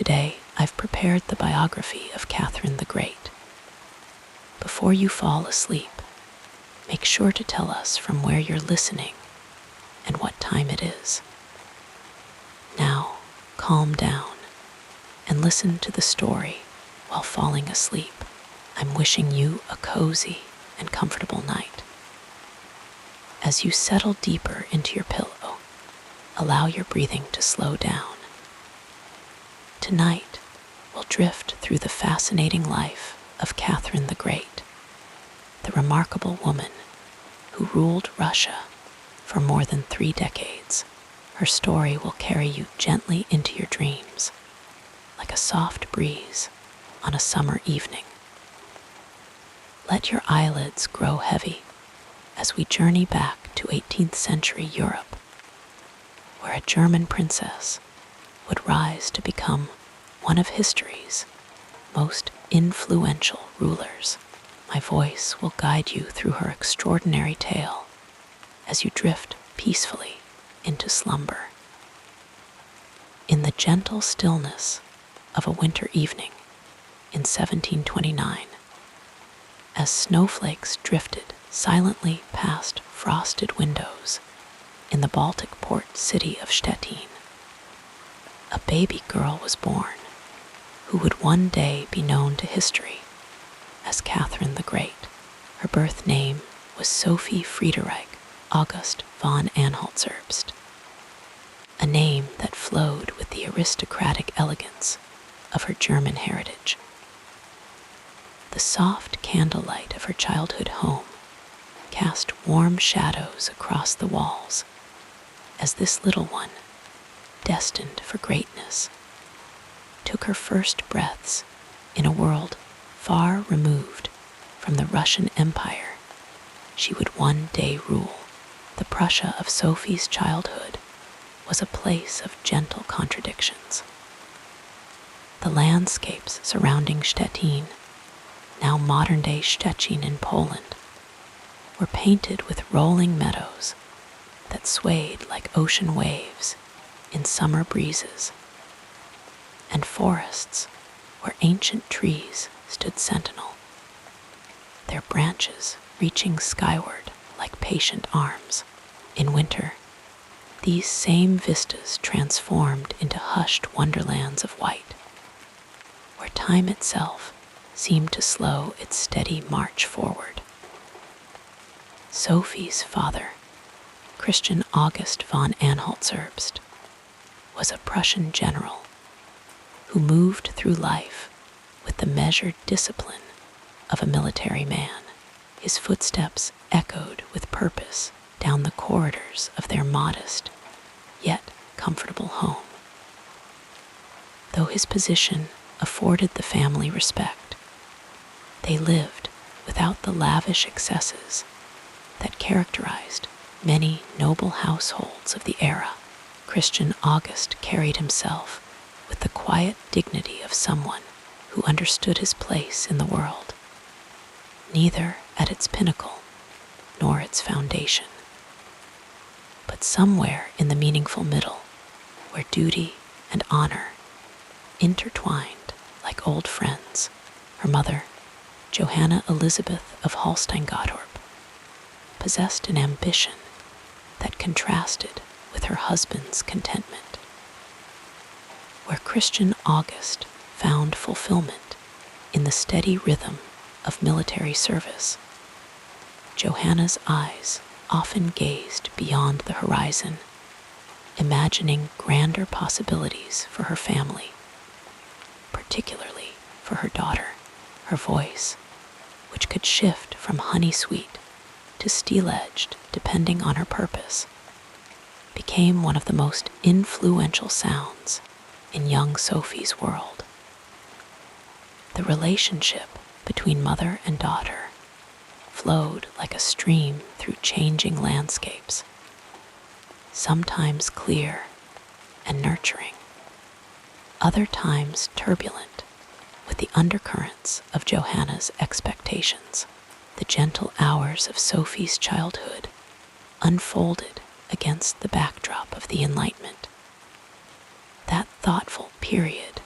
Today, I've prepared the biography of Catherine the Great. Before you fall asleep, make sure to tell us from where you're listening and what time it is. Now, calm down and listen to the story while falling asleep. I'm wishing you a cozy and comfortable night. As you settle deeper into your pillow, allow your breathing to slow down. Tonight, we'll drift through the fascinating life of Catherine the Great, the remarkable woman who ruled Russia for more than 3 decades. Her story will carry you gently into your dreams, like a soft breeze on a summer evening. Let your eyelids grow heavy as we journey back to 18th century Europe, where a German princess would rise to become one of history's most influential rulers. My voice will guide you through her extraordinary tale as you drift peacefully into slumber. In the gentle stillness of a winter evening in 1729, as snowflakes drifted silently past frosted windows in the Baltic port city of Stettin, a baby girl was born who would one day be known to history as Catherine the Great. Her birth name was Sophie Friederike August von Anhalt-Zerbst, a name that flowed with the aristocratic elegance of her German heritage. The soft candlelight of her childhood home cast warm shadows across the walls as this little one, destined for greatness, took her first breaths in a world far removed from the Russian Empire she would one day rule. The Prussia of Sophie's childhood was a place of gentle contradictions. The landscapes surrounding Stettin, now modern-day Szczecin in Poland, were painted with rolling meadows that swayed like ocean waves in summer breezes, and forests where ancient trees stood sentinel, their branches reaching skyward like patient arms. In winter, these same vistas transformed into hushed wonderlands of white, where time itself seemed to slow its steady march forward. Sophie's father, Christian August von Anhalt-Zerbst, was a Prussian general who moved through life with the measured discipline of a military man. His footsteps echoed with purpose down the corridors of their modest, yet comfortable home. Though his position afforded the family respect, they lived without the lavish excesses that characterized many noble households of the era. Christian August carried himself with the quiet dignity of someone who understood his place in the world, neither at its pinnacle nor its foundation, but somewhere in the meaningful middle, where duty and honor intertwined like old friends. Her mother, Johanna Elizabeth of Holstein-Gottorp, possessed an ambition that contrasted with her husband's contentment. Where Christian August found fulfillment in the steady rhythm of military service, Johanna's eyes often gazed beyond the horizon, imagining grander possibilities for her family, particularly for her daughter. Her voice, which could shift from honey-sweet to steel-edged depending on her purpose, became one of the most influential sounds in young Sophie's world. The relationship between mother and daughter flowed like a stream through changing landscapes, sometimes clear and nurturing, other times turbulent with the undercurrents of Johanna's expectations. The gentle hours of Sophie's childhood unfolded against the backdrop of the Enlightenment, that thoughtful period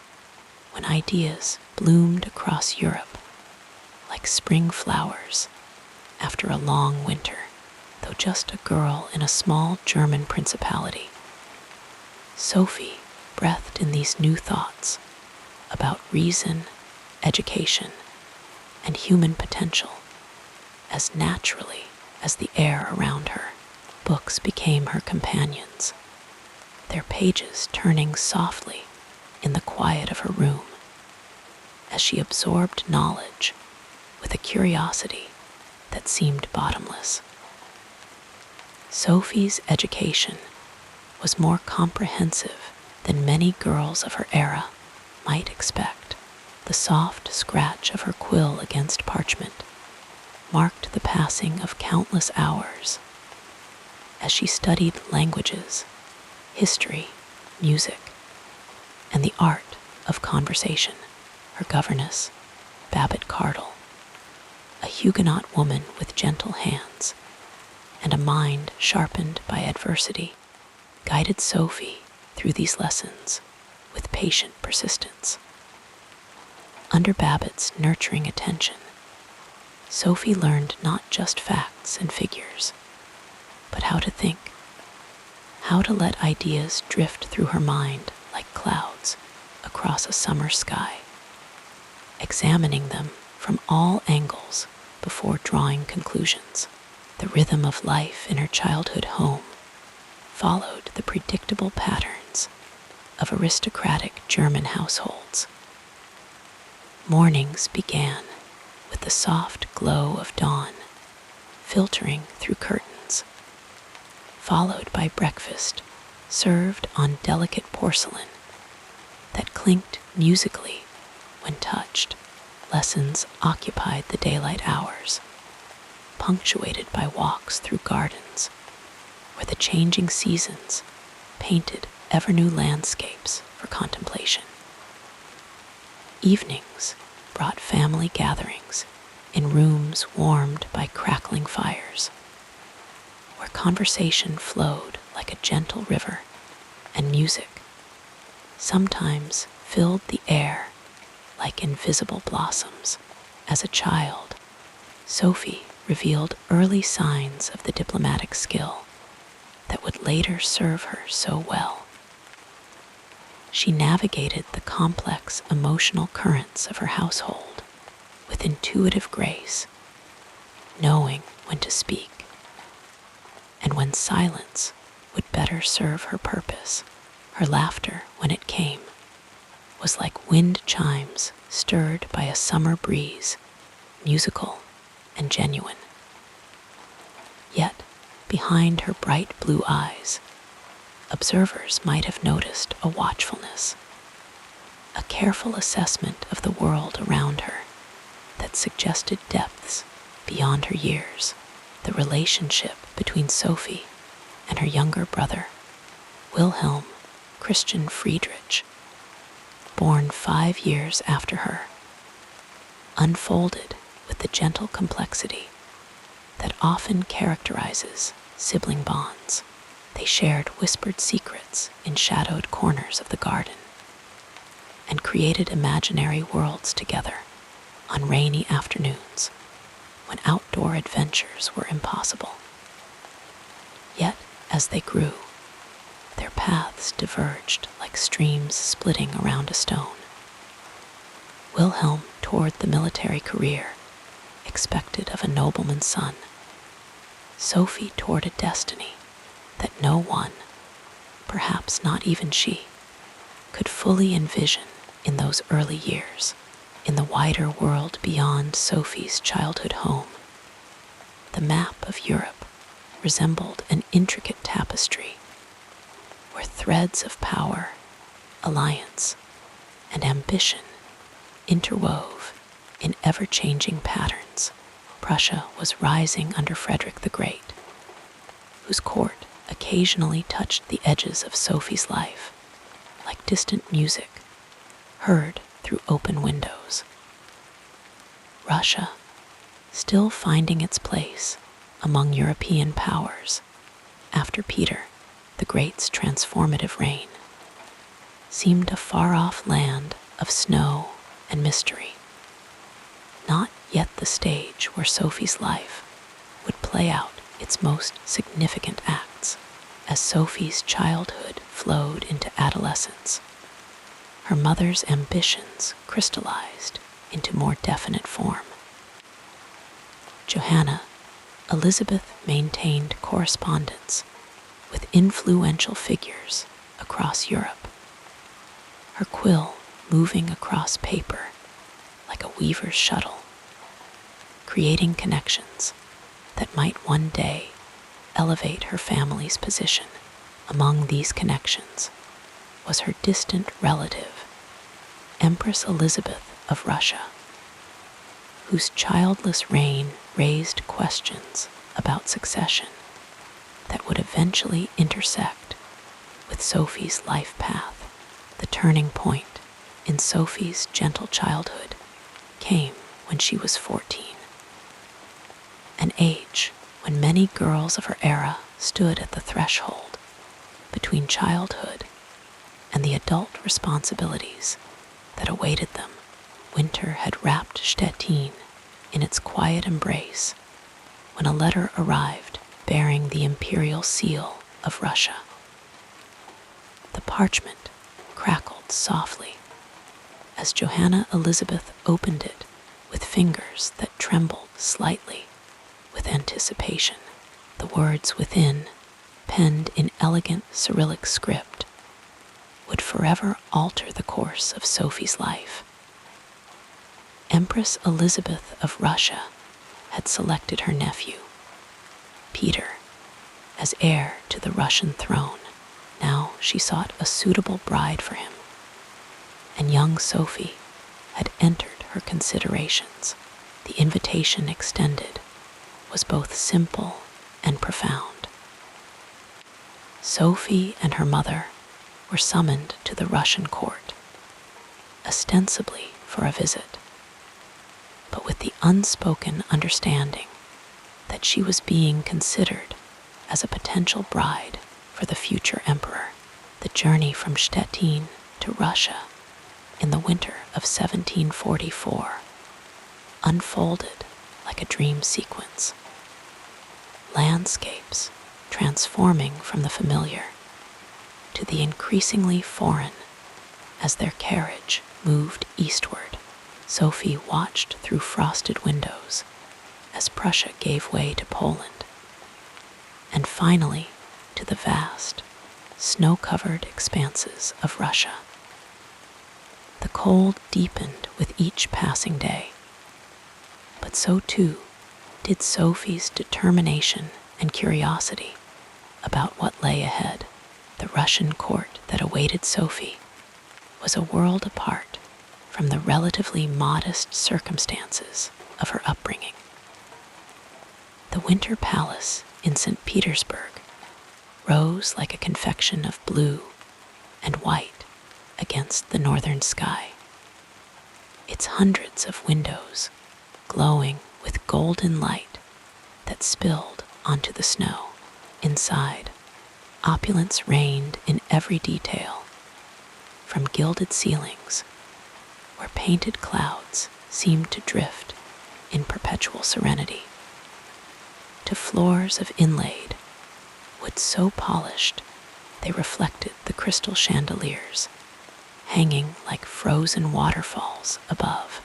when ideas bloomed across Europe like spring flowers after a long winter. Though just a girl in a small German principality, Sophie breathed in these new thoughts about reason, education, and human potential as naturally as the air around her. Books became her companions, their pages turning softly in the quiet of her room as she absorbed knowledge with a curiosity that seemed bottomless. Sophie's education was more comprehensive than many girls of her era might expect. The soft scratch of her quill against parchment marked the passing of countless hours as she studied languages, history, music, and the art of conversation. Her governess, Babette Cardle, a Huguenot woman with gentle hands and a mind sharpened by adversity, guided Sophie through these lessons with patient persistence. Under Babette's nurturing attention, Sophie learned not just facts and figures, but how to think, how to let ideas drift through her mind like clouds across a summer sky, examining them from all angles before drawing conclusions. The rhythm of life in her childhood home followed the predictable patterns of aristocratic German households. Mornings began with the soft glow of dawn filtering through curtains, followed by breakfast served on delicate porcelain that clinked musically when touched. Lessons occupied the daylight hours, punctuated by walks through gardens where the changing seasons painted ever-new landscapes for contemplation. Evenings brought family gatherings in rooms warmed by crackling fires, where conversation flowed like a gentle river and music sometimes filled the air like invisible blossoms. As a child, Sophie revealed early signs of the diplomatic skill that would later serve her so well. She navigated the complex emotional currents of her household with intuitive grace, knowing when to speak and when silence would better serve her purpose. Her laughter, when it came, was like wind chimes stirred by a summer breeze, musical and genuine. Yet, behind her bright blue eyes, observers might have noticed a watchfulness, a careful assessment of the world around her that suggested depths beyond her years. The relationship between Sophie and her younger brother, Wilhelm Christian Friedrich, born 5 years after her, unfolded with the gentle complexity that often characterizes sibling bonds. They shared whispered secrets in shadowed corners of the garden and created imaginary worlds together on rainy afternoons when outdoor adventures were impossible. Yet, as they grew, their paths diverged like streams splitting around a stone. Wilhelm toward the military career expected of a nobleman's son, Sophie toward a destiny that no one, perhaps not even she, could fully envision in those early years. In the wider world beyond Sophie's childhood home, the map of Europe resembled an intricate tapestry where threads of power, alliance, and ambition interwove in ever-changing patterns. Prussia was rising under Frederick the Great, whose court occasionally touched the edges of Sophie's life like distant music heard through open windows. Russia, still finding its place among European powers after Peter the Great's transformative reign, seemed a far-off land of snow and mystery. Not yet the stage where Sophie's life would play out its most significant acts. As Sophie's childhood flowed into adolescence, her mother's ambitions crystallized into more definite form. Johanna Elizabeth maintained correspondence with influential figures across Europe, her quill moving across paper like a weaver's shuttle, creating connections that might one day elevate her family's position. Among these connections was her distant relative, Empress Elizabeth of Russia, whose childless reign raised questions about succession that would eventually intersect with Sophie's life path. The turning point in Sophie's gentle childhood came when she was 14, an age when many girls of her era stood at the threshold between childhood and the adult responsibilities that awaited them. Winter had wrapped Stettin in its quiet embrace when a letter arrived bearing the imperial seal of Russia. The parchment crackled softly as Johanna Elizabeth opened it with fingers that trembled slightly with anticipation. The words within, penned in elegant Cyrillic script, would forever alter the course of Sophie's life. Empress Elizabeth of Russia had selected her nephew, Peter, as heir to the Russian throne. Now she sought a suitable bride for him, and young Sophie had entered her considerations. The invitation extended was both simple and profound. Sophie and her mother were summoned to the Russian court, ostensibly for a visit, but with the unspoken understanding that she was being considered as a potential bride for the future emperor. The journey from Stettin to Russia in the winter of 1744 unfolded like a dream sequence. Landscapes transforming from the familiar to the increasingly foreign as their carriage moved eastward. Sophie watched through frosted windows as Prussia gave way to Poland, and finally to the vast, snow-covered expanses of Russia. The cold deepened with each passing day, but so too did Sophie's determination and curiosity about what lay ahead. The Russian court that awaited Sophie was a world apart from the relatively modest circumstances of her upbringing. The Winter Palace in St. Petersburg rose like a confection of blue and white against the northern sky, its hundreds of windows glowing with golden light that spilled onto the snow. Inside, opulence reigned in every detail, from gilded ceilings, where painted clouds seemed to drift in perpetual serenity, to floors of inlaid wood so polished they reflected the crystal chandeliers hanging like frozen waterfalls above.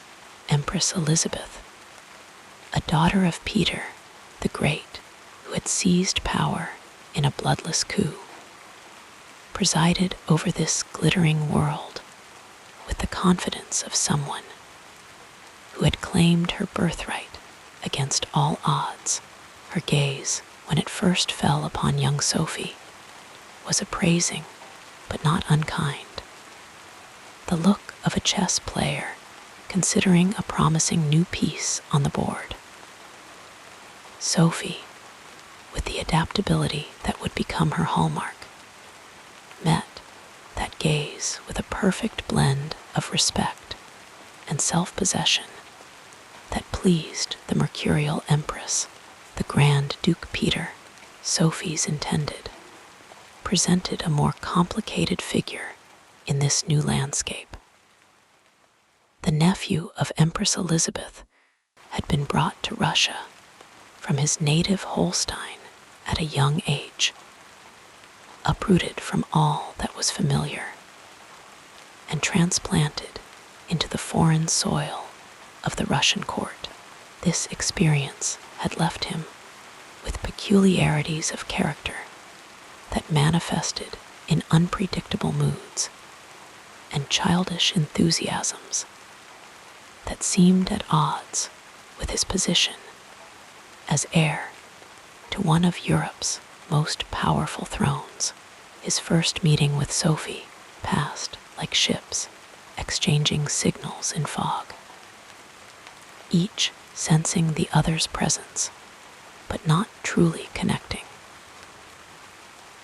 Empress Elizabeth, a daughter of Peter the Great, who had seized power in a bloodless coup, presided over this glittering world with the confidence of someone who had claimed her birthright against all odds. Her gaze, when it first fell upon young Sophie, was appraising but not unkind, the look of a chess player considering a promising new piece on the board. Sophie, with the adaptability that would become her hallmark, met that gaze with a perfect blend of respect and self-possession that pleased the mercurial empress. The Grand Duke Peter, Sophie's intended, presented a more complicated figure in this new landscape. the nephew of Empress Elizabeth, had been brought to Russia from his native Holstein at a young age, uprooted from all that was familiar, and transplanted into the foreign soil of the Russian court. This experience had left him with peculiarities of character that manifested in unpredictable moods and childish enthusiasms that seemed at odds with his position as heir to one of Europe's most powerful thrones. His first meeting with Sophie passed like ships exchanging signals in fog, each sensing the other's presence, but not truly connecting.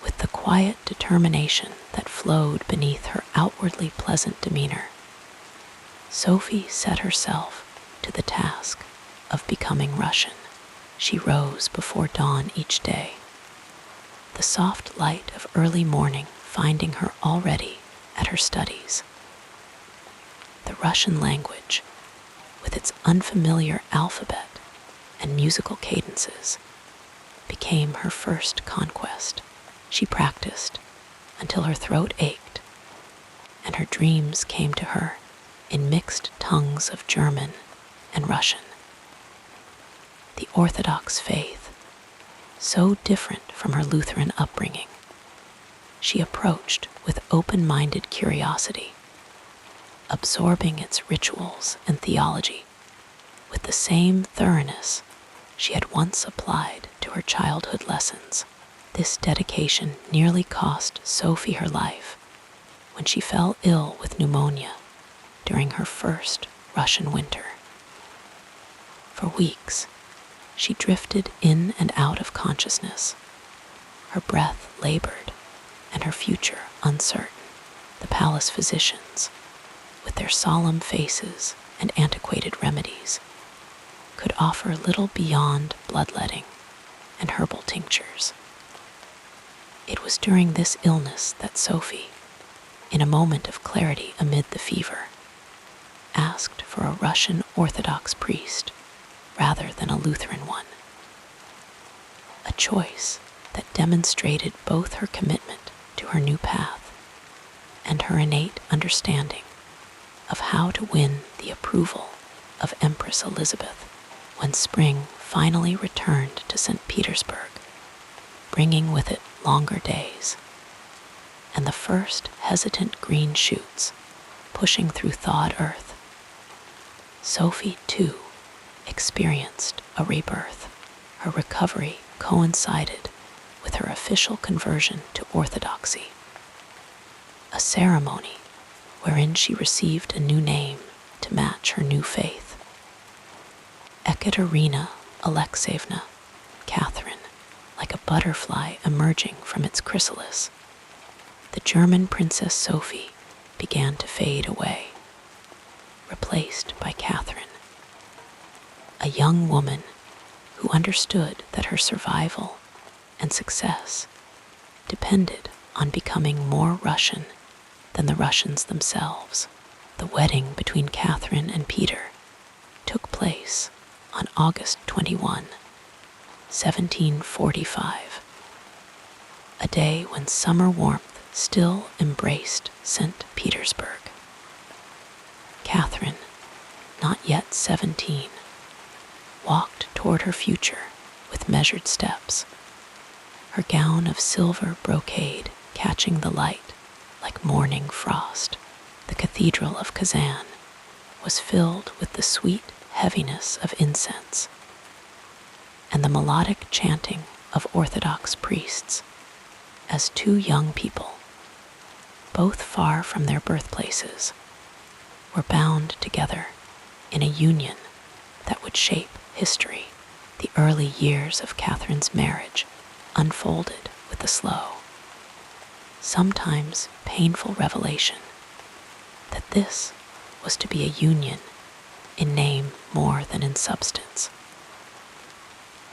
With the quiet determination that flowed beneath her outwardly pleasant demeanor, Sophie set herself to the task of becoming Russian. She rose before dawn each day, the soft light of early morning finding her already at her studies. The Russian language, with its unfamiliar alphabet and musical cadences, became her first conquest. She practiced until her throat ached, and her dreams came to her in mixed tongues of German and Russian. The Orthodox faith, so different from her Lutheran upbringing, she approached with open-minded curiosity, absorbing its rituals and theology with the same thoroughness she had once applied to her childhood lessons. This dedication nearly cost Sophie her life when she fell ill with pneumonia during her first Russian winter. For weeks, she drifted in and out of consciousness, her breath labored and her future uncertain. The palace physicians, with their solemn faces and antiquated remedies, could offer little beyond bloodletting and herbal tinctures. It was during this illness that Sophie, in a moment of clarity amid the fever, asked for a Russian Orthodox priest rather than a Lutheran one, a choice that demonstrated both her commitment to her new path and her innate understanding of how to win the approval of Empress Elizabeth. When spring finally returned to St. Petersburg, bringing with it longer days, and the first hesitant green shoots pushing through thawed earth, Sophie, too, experienced a rebirth. Her recovery coincided with her official conversion to Orthodoxy, a ceremony wherein she received a new name to match her new faith. Ekaterina Alexeyevna, Catherine, like a butterfly emerging from its chrysalis, the German Princess Sophie began to fade away, replaced by Catherine, a young woman who understood that her survival and success depended on becoming more Russian than the Russians themselves. The wedding between Catherine and Peter took place on August 21, 1745, a day when summer warmth still embraced St. Petersburg. Catherine, not yet 17, walked toward her future with measured steps, her gown of silver brocade catching the light like morning frost. The cathedral of Kazan was filled with the sweet heaviness of incense and the melodic chanting of Orthodox priests as two young people, both far from their birthplaces, were bound together in a union that would shape history. The early years of Catherine's marriage unfolded with the slow, sometimes painful revelation that this was to be a union in name more than in substance.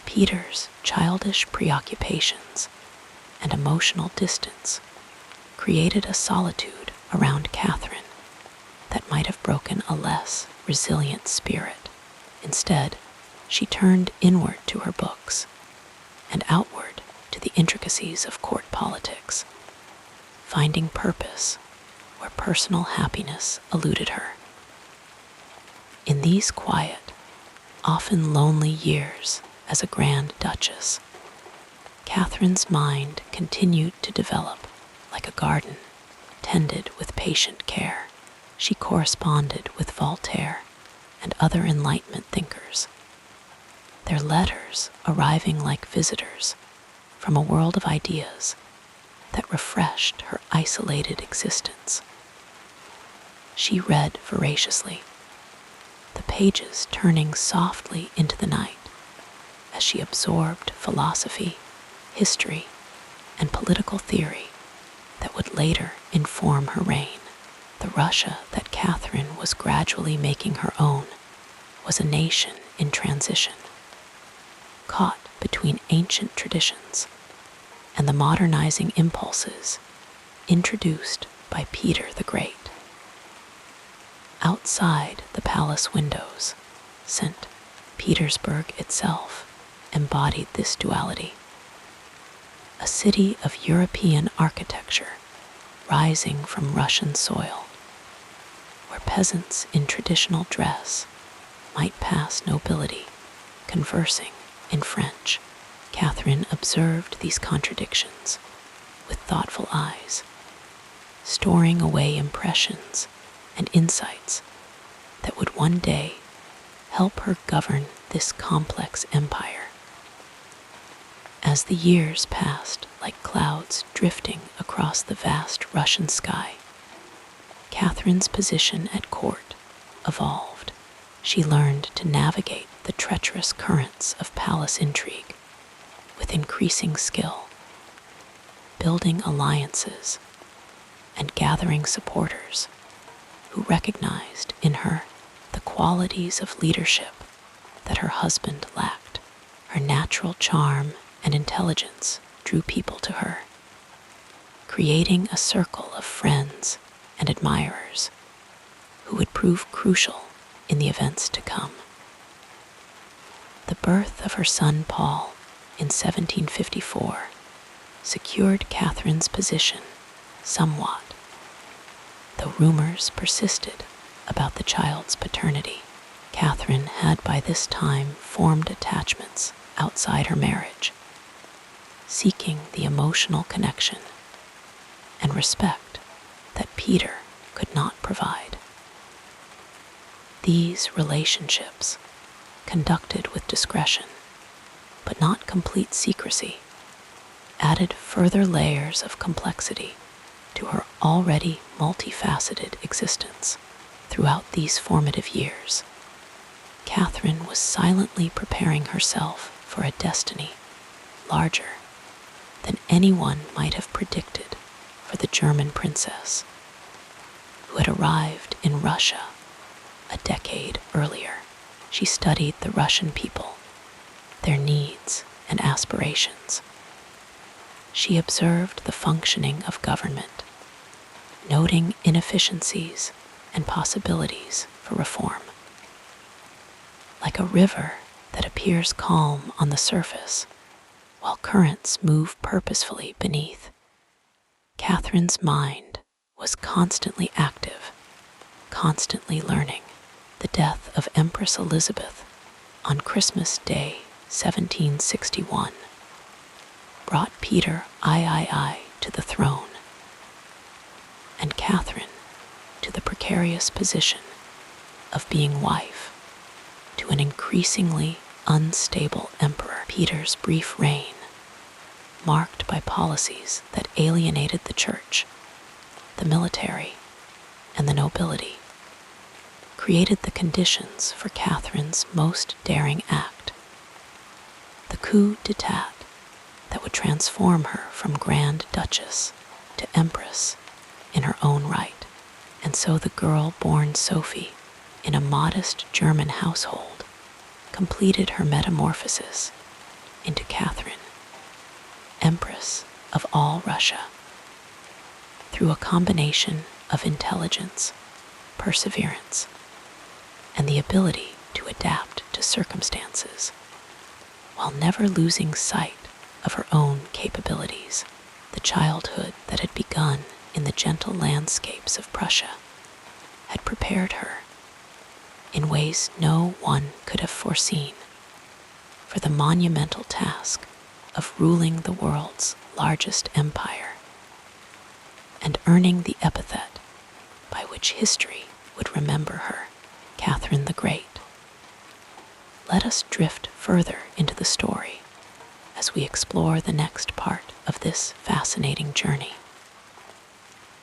Peter's childish preoccupations and emotional distance created a solitude around Catherine that might have broken a less resilient spirit. Instead, she turned inward to her books and outward to the intricacies of court politics, finding purpose where personal happiness eluded her. In these quiet, often lonely years as a Grand Duchess, Catherine's mind continued to develop like a garden tended with patient care. She corresponded with Voltaire and other Enlightenment thinkers, their letters arriving like visitors from a world of ideas that refreshed her isolated existence. She read voraciously, the pages turning softly into the night as she absorbed philosophy, history, and political theory that would later inform her reign. The Russia that Catherine was gradually making her own was a nation in transition, caught between ancient traditions and the modernizing impulses introduced by Peter the Great. Outside the palace windows, St. Petersburg itself embodied this duality. A city of European architecture rising from Russian soil, where peasants in traditional dress might pass nobility conversing in French. Catherine observed these contradictions with thoughtful eyes, storing away impressions and insights that would one day help her govern this complex empire. As the years passed like clouds drifting across the vast Russian sky, Catherine's position at court evolved. She learned to navigate the treacherous currents of palace intrigue with increasing skill, building alliances and gathering supporters who recognized in her the qualities of leadership that her husband lacked. Her natural charm and intelligence drew people to her, creating a circle of friends and admirers who would prove crucial in the events to come. The birth of her son Paul in 1754 secured Catherine's position somewhat, though rumors persisted about the child's paternity. Catherine had by this time formed attachments outside her marriage, seeking the emotional connection and respect that Peter could not provide. These relationships, conducted with discretion, but not complete secrecy, added further layers of complexity to her already multifaceted existence. Throughout these formative years, Catherine was silently preparing herself for a destiny larger than anyone might have predicted for the German princess who had arrived in Russia a decade earlier. She studied the Russian people, their needs and aspirations. She observed the functioning of government, noting inefficiencies and possibilities for reform. Like a river that appears calm on the surface, while currents move purposefully beneath, Catherine's mind was constantly active, constantly learning. The death of Empress Elizabeth on Christmas Day 1761 brought Peter III to the throne, and Catherine to the precarious position of being wife to an increasingly unstable emperor. Peter's brief reign, marked by policies that alienated the church, the military, and the nobility, created the conditions for Catherine's most daring act, the coup d'etat that would transform her from Grand Duchess to Empress in her own right. And so the girl born Sophie in a modest German household completed her metamorphosis into Catherine, Empress of all Russia. Through a combination of intelligence, perseverance, and the ability to adapt to circumstances while never losing sight of her own capabilities. The childhood that had begun in the gentle landscapes of Prussia had prepared her, in ways no one could have foreseen, for the monumental task of ruling the world's largest empire and earning the epithet by which history would remember her, Catherine the Great. Let us drift further into the story as we explore the next part of this fascinating journey.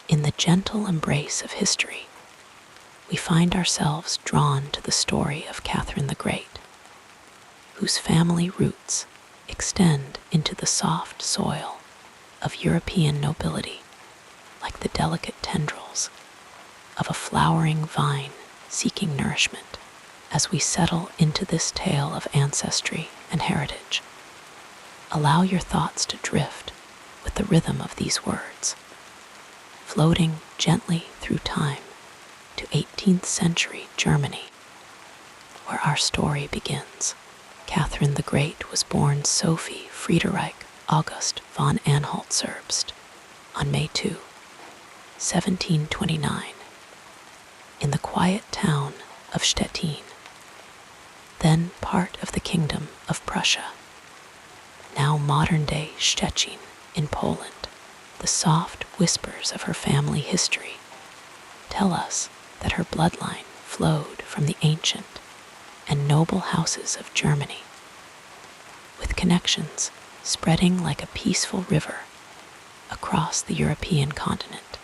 In the gentle embrace of history, we find ourselves drawn to the story of Catherine the Great, whose family roots extend into the soft soil of European nobility, like the delicate tendrils of a flowering vine seeking nourishment. As we settle into this tale of ancestry and heritage, allow your thoughts to drift with the rhythm of these words, floating gently through time to 18th century Germany, where our story begins. Catherine the Great was born Sophie Friederike August von Anhalt-Zerbst on May 2, 1729, in the quiet town of Stettin, then part of the Kingdom of Prussia, now modern-day Szczecin in Poland. The soft whispers of her family history tell us that her bloodline flowed from the ancient and noble houses of Germany, with connections spreading like a peaceful river across the European continent.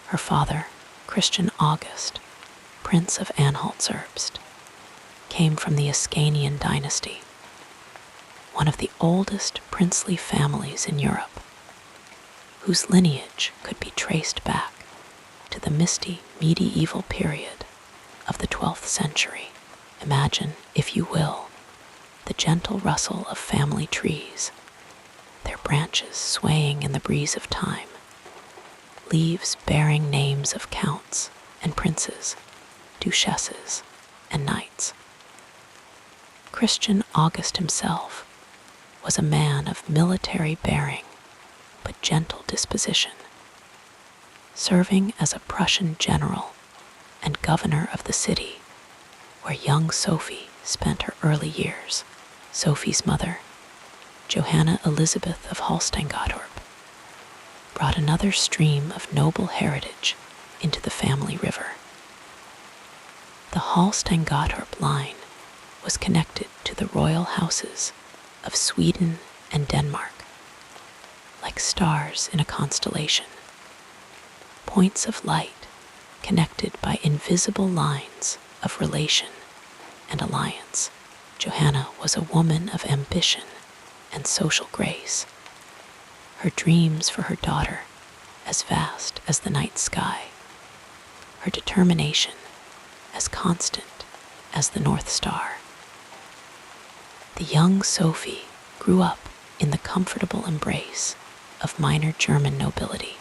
Her father, Christian August, Prince of Anhalt-Zerbst, came from the Ascanian dynasty, one of the oldest princely families in Europe, whose lineage could be traced back to the misty medieval period of the 12th century. Imagine, if you will, the gentle rustle of family trees, their branches swaying in the breeze of time, leaves bearing names of counts and princes, duchesses and knights. Christian August himself was a man of military bearing but gentle disposition, serving as a Prussian general and governor of the city where young Sophie spent her early years. Sophie's mother, Johanna Elizabeth of Holstein-Gottorp, brought another stream of noble heritage into the family river. The Holstein-Gottorp line was connected to the royal houses of Sweden and Denmark, like stars in a constellation, points of light connected by invisible lines of relation and alliance. Johanna was a woman of ambition and social grace, her dreams for her daughter as vast as the night sky, her determination as constant as the North Star. The young Sophie grew up in the comfortable embrace of minor German nobility,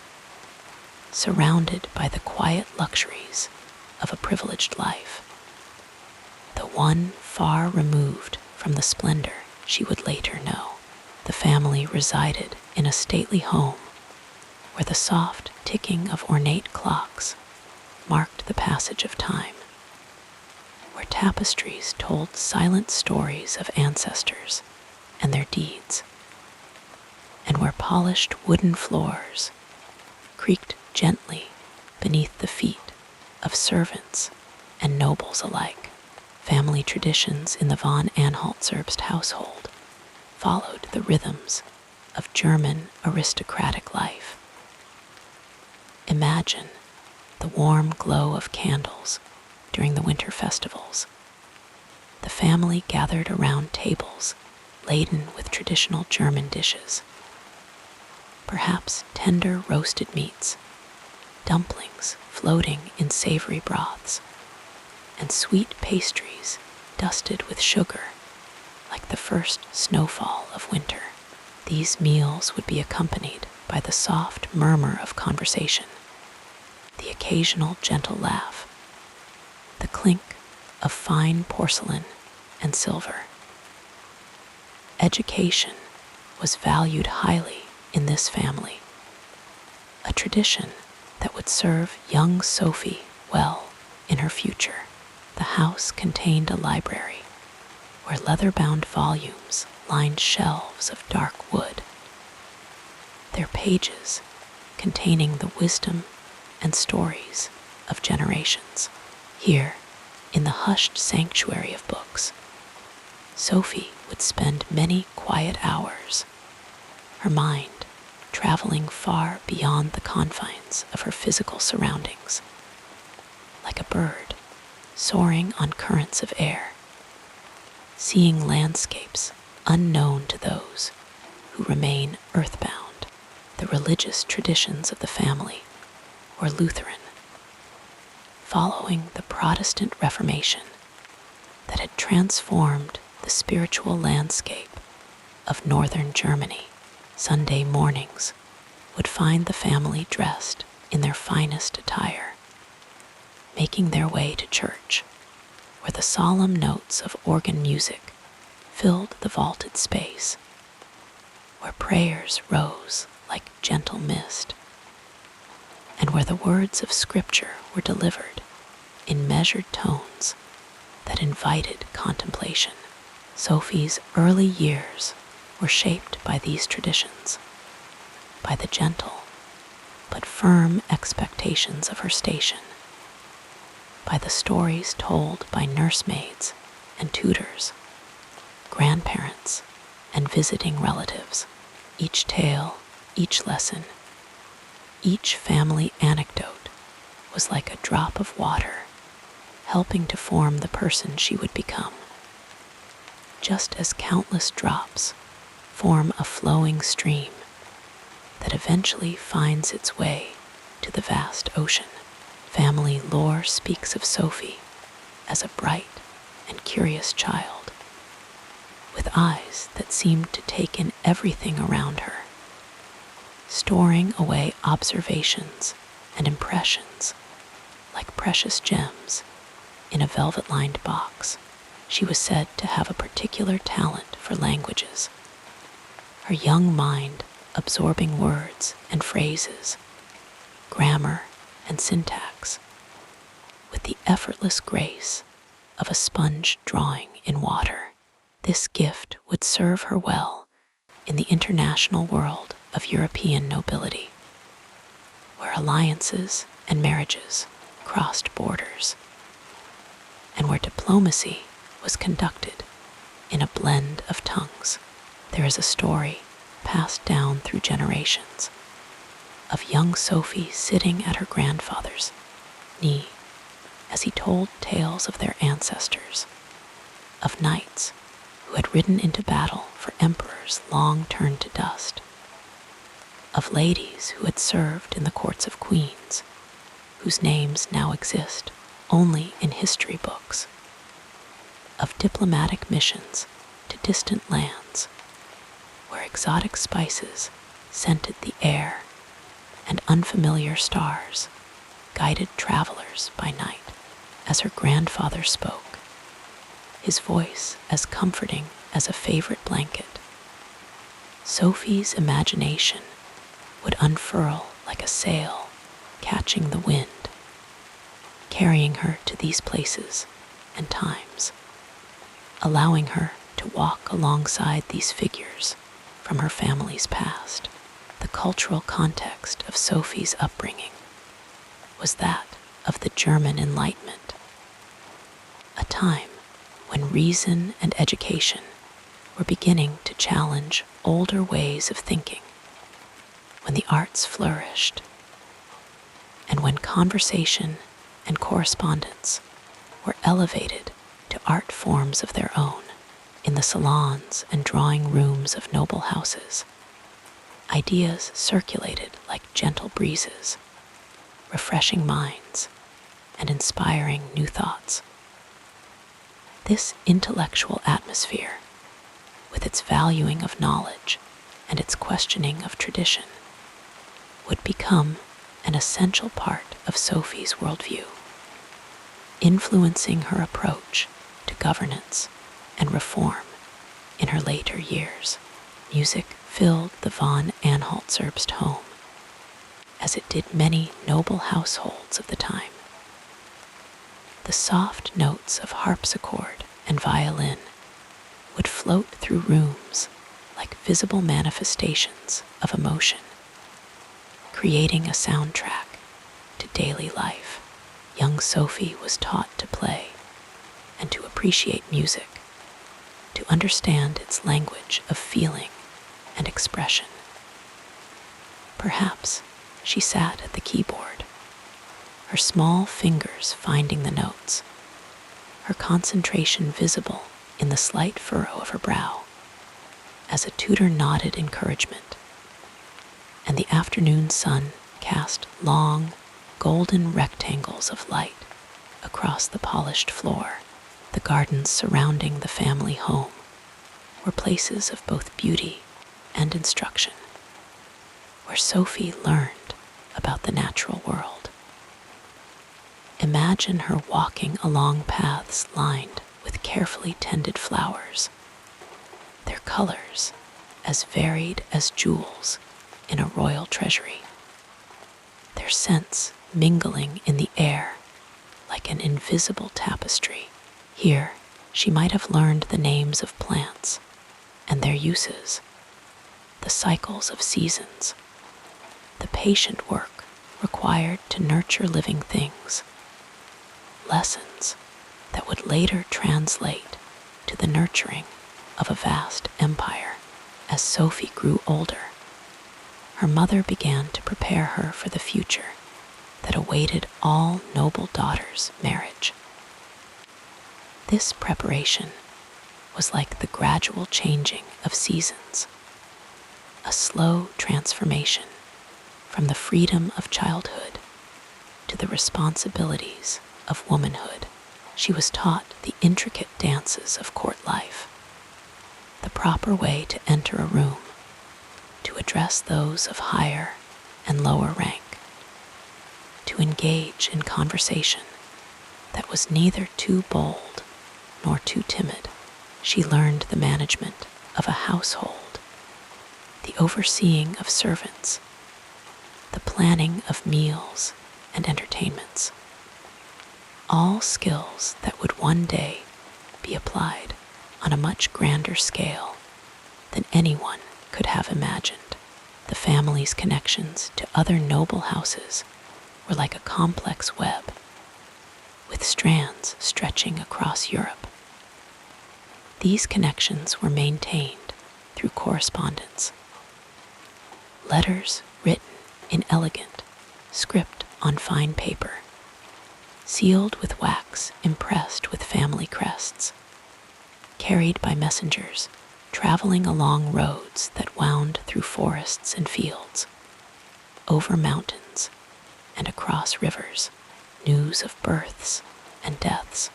surrounded by the quiet luxuries of a privileged life, the one far removed from the splendor she would later know. The family resided in a stately home where the soft ticking of ornate clocks marked the passage of time, where tapestries told silent stories of ancestors and their deeds, and where polished wooden floors creaked gently beneath the feet of servants and nobles alike. Family traditions in the von Anhalt-Zerbst household followed the rhythms of German aristocratic life. Imagine the warm glow of candles during the winter festivals. The family gathered around tables laden with traditional German dishes, perhaps tender roasted meats, dumplings floating in savory broths, and sweet pastries dusted with sugar like the first snowfall of winter. These meals would be accompanied by the soft murmur of conversation, the occasional gentle laugh, the clink of fine porcelain and silver. Education was valued highly in this family, a tradition that would serve young Sophie well in her future. The house contained a library where leather-bound volumes lined shelves of dark wood, their pages containing the wisdom and stories of generations. Here, in the hushed sanctuary of books, Sophie would spend many quiet hours, her mind traveling far beyond the confines of her physical surroundings, like a bird soaring on currents of air, seeing landscapes unknown to those who remain earthbound. The religious traditions of the family were Lutheran, following the Protestant Reformation that had transformed the spiritual landscape of northern Germany. Sunday mornings would find the family dressed in their finest attire, making their way to church, where the solemn notes of organ music filled the vaulted space, where prayers rose like gentle mist, and where the words of Scripture were delivered in measured tones that invited contemplation. Sophie's early years were shaped by these traditions, by the gentle but firm expectations of her station, by the stories told by nursemaids and tutors, grandparents and visiting relatives. Each tale, each lesson, each family anecdote was like a drop of water, helping to form the person she would become, just as countless drops form a flowing stream that eventually finds its way to the vast ocean. Family lore speaks of Sophie as a bright and curious child, with eyes that seemed to take in everything around her, storing away observations and impressions like precious gems in a velvet-lined box. She was said to have a particular talent for languages, her young mind absorbing words and phrases, grammar and syntax, with the effortless grace of a sponge drawing in water. This gift would serve her well in the international world of European nobility, where alliances and marriages crossed borders, and where diplomacy was conducted in a blend of tongues. There is a story passed down through generations of young Sophie sitting at her grandfather's knee as he told tales of their ancestors, of knights who had ridden into battle for emperors long turned to dust, of ladies who had served in the courts of queens, whose names now exist only in history books, of diplomatic missions to distant lands, where exotic spices scented the air and unfamiliar stars guided travelers by night. As her grandfather spoke, his voice as comforting as a favorite blanket, Sophie's imagination would unfurl like a sail catching the wind, carrying her to these places and times, allowing her to walk alongside these figures from her family's past. The cultural context of Sophie's upbringing was that of the German Enlightenment, a time when reason and education were beginning to challenge older ways of thinking, when the arts flourished, and when conversation and correspondence were elevated to art forms of their own. In the salons and drawing rooms of noble houses, ideas circulated like gentle breezes, refreshing minds and inspiring new thoughts. This intellectual atmosphere, with its valuing of knowledge and its questioning of tradition, would become an essential part of Sophie's worldview. influencing her approach to governance and reform in her later years. Music filled the von Anhalt-Zerbst home, as it did many noble households of the time. The soft notes of harpsichord and violin would float through rooms like visible manifestations of emotion, creating a soundtrack to daily life. Young Sophie was taught to play and to appreciate music, to understand its language of feeling and expression. Perhaps she sat at the keyboard, her small fingers finding the notes, her concentration visible in the slight furrow of her brow, as a tutor nodded encouragement, and the afternoon sun cast long, golden rectangles of light across the polished floor. The gardens surrounding the family home were places of both beauty and instruction, where Sophie learned about the natural world. Imagine her walking along paths lined with carefully tended flowers, their colors as varied as jewels in a royal treasury, their scents mingling in the air like an invisible tapestry. Here, she might have learned the names of plants and their uses, the cycles of seasons, the patient work required to nurture living things, lessons that would later translate to the nurturing of a vast empire. As Sophie grew older, her mother began to prepare her for the future that awaited all noble daughters' marriage. This preparation was like the gradual changing of seasons, a slow transformation from the freedom of childhood to the responsibilities of womanhood. She was taught the intricate dances of court life, the proper way to enter a room, to address those of higher and lower rank, to engage in conversation that was neither too bold nor too timid. She learned the management of a household, the overseeing of servants, the planning of meals and entertainments, all skills that would one day be applied on a much grander scale than anyone could have imagined. The family's connections to other noble houses were like a complex web, with strands stretching across Europe. These connections were maintained through correspondence, letters written in elegant script on fine paper, sealed with wax impressed with family crests, carried by messengers traveling along roads that wound through forests and fields, over mountains and across rivers. News of births and deaths,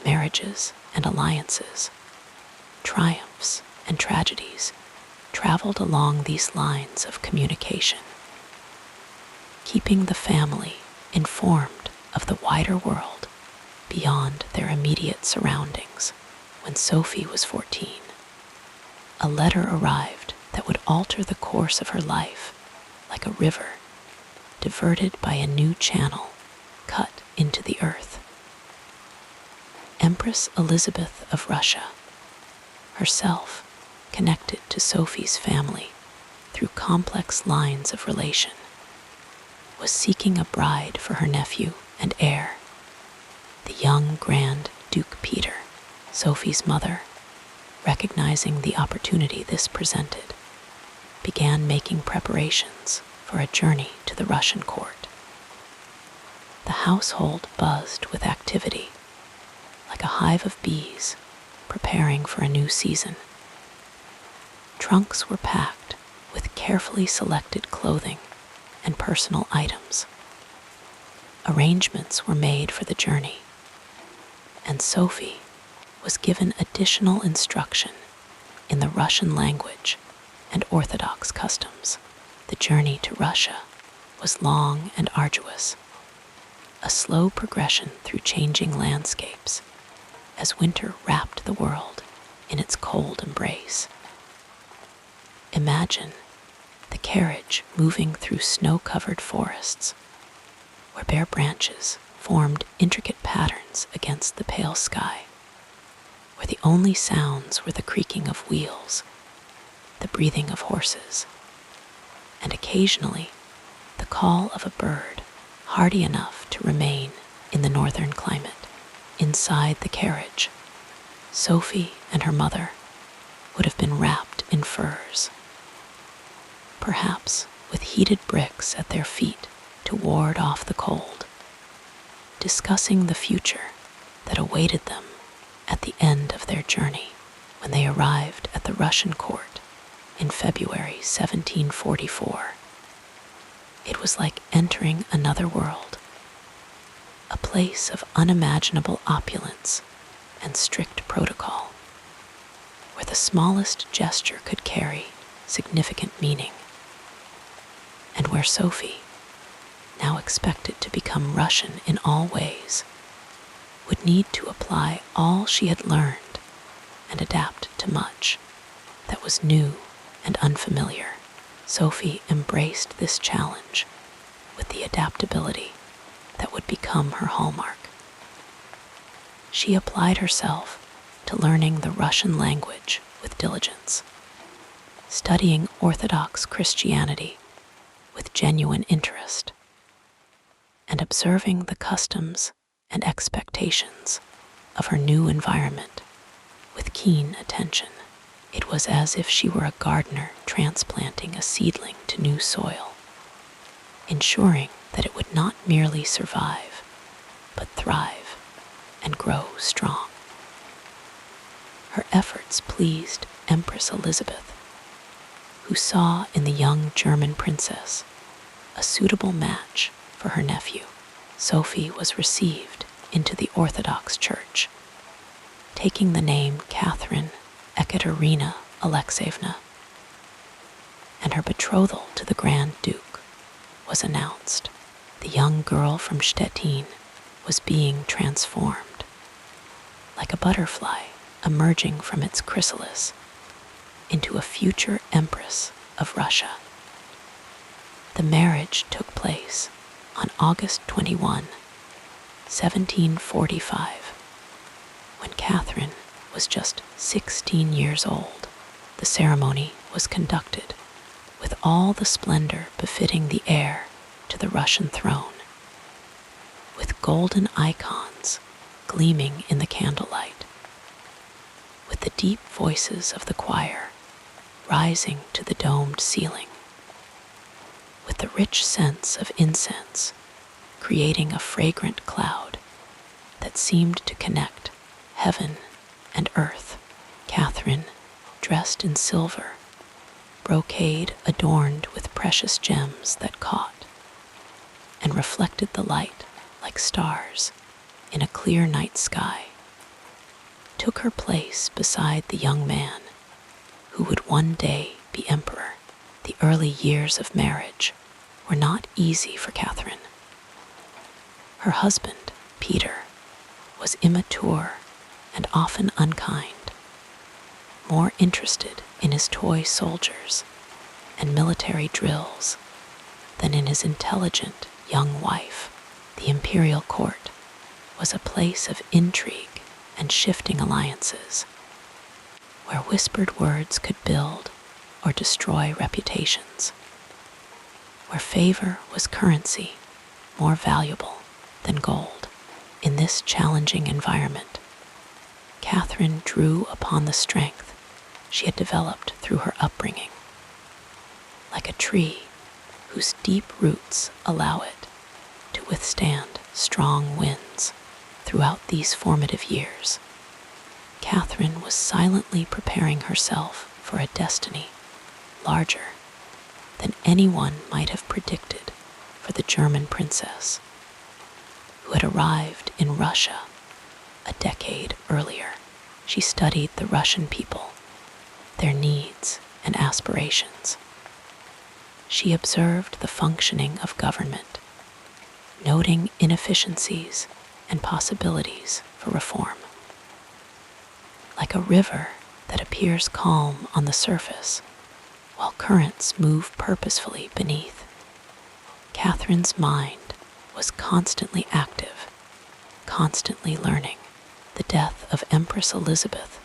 marriages and alliances, triumphs and tragedies traveled along these lines of communication, keeping the family informed of the wider world beyond their immediate surroundings. When Sophie was 14, a letter arrived that would alter the course of her life, like a river diverted by a new channel cut into the earth. Empress Elizabeth of Russia, herself connected to Sophie's family through complex lines of relation, was seeking a bride for her nephew and heir, the young Grand Duke Peter. Sophie's mother, recognizing the opportunity this presented, began making preparations for a journey to the Russian court. The household buzzed with activity, like a hive of bees preparing for a new season. Trunks were packed with carefully selected clothing and personal items. Arrangements were made for the journey, and Sophie was given additional instruction in the Russian language and Orthodox customs. The journey to Russia was long and arduous, a slow progression through changing landscapes as winter wrapped the world in its cold embrace. Imagine the carriage moving through snow-covered forests, where bare branches formed intricate patterns against the pale sky, where the only sounds were the creaking of wheels, the breathing of horses, and occasionally the call of a bird hardy enough to remain in the northern climate. Inside the carriage, Sophie and her mother would have been wrapped in furs, perhaps with heated bricks at their feet to ward off the cold, discussing the future that awaited them at the end of their journey when they arrived at the Russian court in February 1744. It was like entering another world, a place of unimaginable opulence and strict protocol, where the smallest gesture could carry significant meaning, and where Sophie, now expected to become Russian in all ways, would need to apply all she had learned and adapt to much that was new and unfamiliar. Sophie embraced this challenge with the adaptability that would become her hallmark. She applied herself to learning the Russian language with diligence, studying Orthodox Christianity with genuine interest, and observing the customs and expectations of her new environment with keen attention. It was as if she were a gardener transplanting a seedling to new soil, ensuring that it would not merely survive, but thrive and grow strong. Her efforts pleased Empress Elizabeth, who saw in the young German princess a suitable match for her nephew. Sophie was received into the Orthodox Church, taking the name Catherine Ekaterina Alexeyevna, and her betrothal to the Grand Duke was announced. The young girl from Stettin was being transformed, like a butterfly emerging from its chrysalis, into a future empress of Russia. The marriage took place on August 21, 1745, when Catherine was just 16 years old. The ceremony was conducted with all the splendor befitting the heir to the Russian throne, with golden icons gleaming in the candlelight, with the deep voices of the choir rising to the domed ceiling, with the rich scents of incense creating a fragrant cloud that seemed to connect heaven and earth. Catherine, dressed in silver, brocade adorned with precious gems that caught and reflected the light like stars in a clear night sky, took her place beside the young man who would one day be emperor. The early years of marriage were not easy for Catherine. Her husband, Peter, was immature and often unkind, more interested in his toy soldiers and military drills than in his intelligent young wife. The imperial court was a place of intrigue and shifting alliances, where whispered words could build or destroy reputations, where favor was currency more valuable than gold. In this challenging environment, Catherine drew upon the strength she had developed through her upbringing, like a tree whose deep roots allow it to withstand strong winds. Throughout these formative years, Catherine was silently preparing herself for a destiny larger than anyone might have predicted for the German princess who had arrived in Russia a decade earlier. She studied the Russian people, their needs and aspirations. She observed the functioning of government noting inefficiencies and possibilities for reform. Like a river that appears calm on the surface while currents move purposefully beneath, Catherine's mind was constantly active, constantly learning. The death of Empress Elizabeth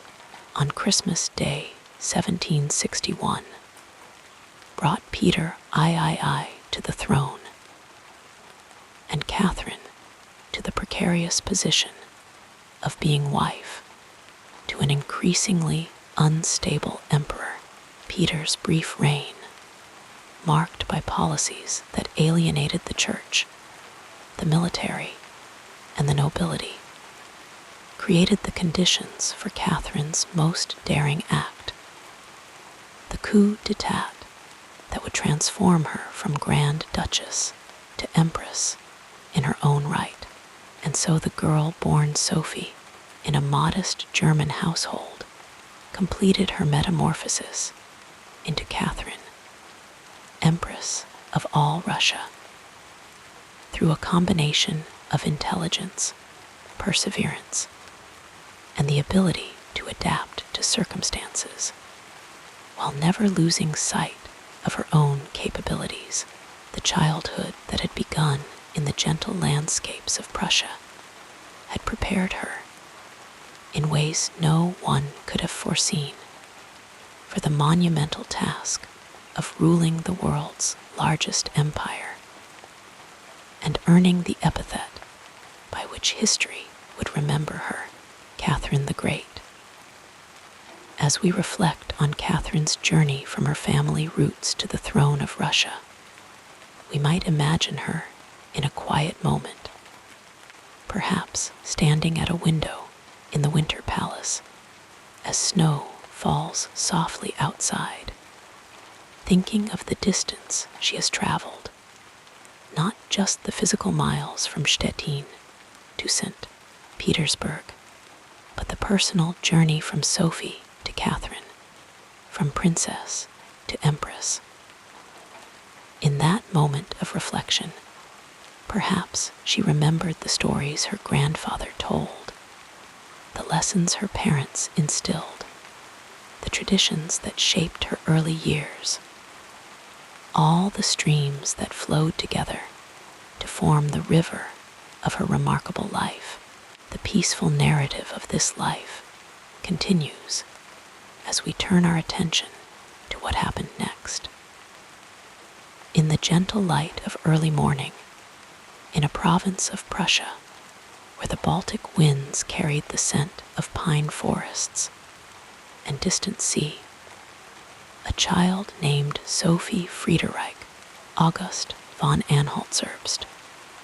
on Christmas Day 1761 brought Peter III to the throne, and Catherine to the precarious position of being wife to an increasingly unstable emperor. Peter's brief reign, marked by policies that alienated the church, the military, and the nobility, created the conditions for Catherine's most daring act, the coup d'etat that would transform her from Grand Duchess to Empress in her own right. And so the girl born Sophie in a modest German household completed her metamorphosis into Catherine, Empress of all Russia, through a combination of intelligence, perseverance, and the ability to adapt to circumstances, while never losing sight of her own capabilities. The childhood that had begun in the gentle landscapes of Prussia had prepared her, in ways no one could have foreseen, for the monumental task of ruling the world's largest empire and earning the epithet by which history would remember her, Catherine the Great. As we reflect on Catherine's journey from her family roots to the throne of Russia, we might imagine her in a quiet moment, perhaps standing at a window in the Winter Palace as snow falls softly outside, thinking of the distance she has traveled, not just the physical miles from Stettin to St. Petersburg, but the personal journey from Sophie to Catherine, from princess to empress. In that moment of reflection, perhaps she remembered the stories her grandfather told, the lessons her parents instilled, the traditions that shaped her early years, all the streams that flowed together to form the river of her remarkable life. The peaceful narrative of this life continues as we turn our attention to what happened next. In the gentle light of early morning, in a province of Prussia, where the Baltic winds carried the scent of pine forests and distant sea, a child named Sophie Friederike August von Anhalt-Zerbst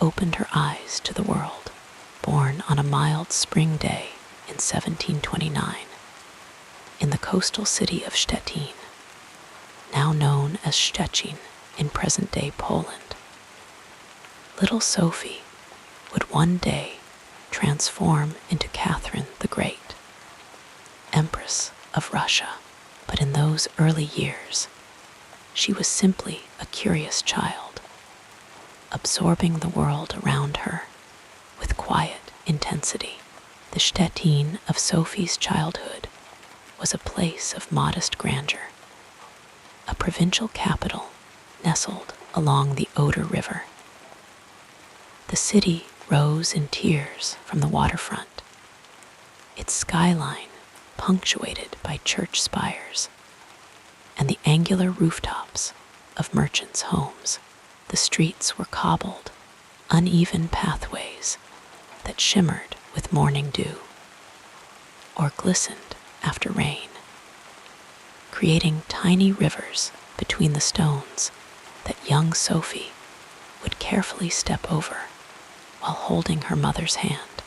opened her eyes to the world. Born on a mild spring day in 1729, in the coastal city of Stettin, now known as Szczecin in present-day Poland, little Sophie would one day transform into Catherine the Great, Empress of Russia. But in those early years, she was simply a curious child, absorbing the world around her with quiet intensity. The Stettin of Sophie's childhood was a place of modest grandeur, a provincial capital nestled along the Oder River. The city rose in tiers from the waterfront, its skyline punctuated by church spires and the angular rooftops of merchants' homes. The streets were cobbled, uneven pathways that shimmered with morning dew or glistened after rain, creating tiny rivers between the stones that young Sophie would carefully step over while holding her mother's hand.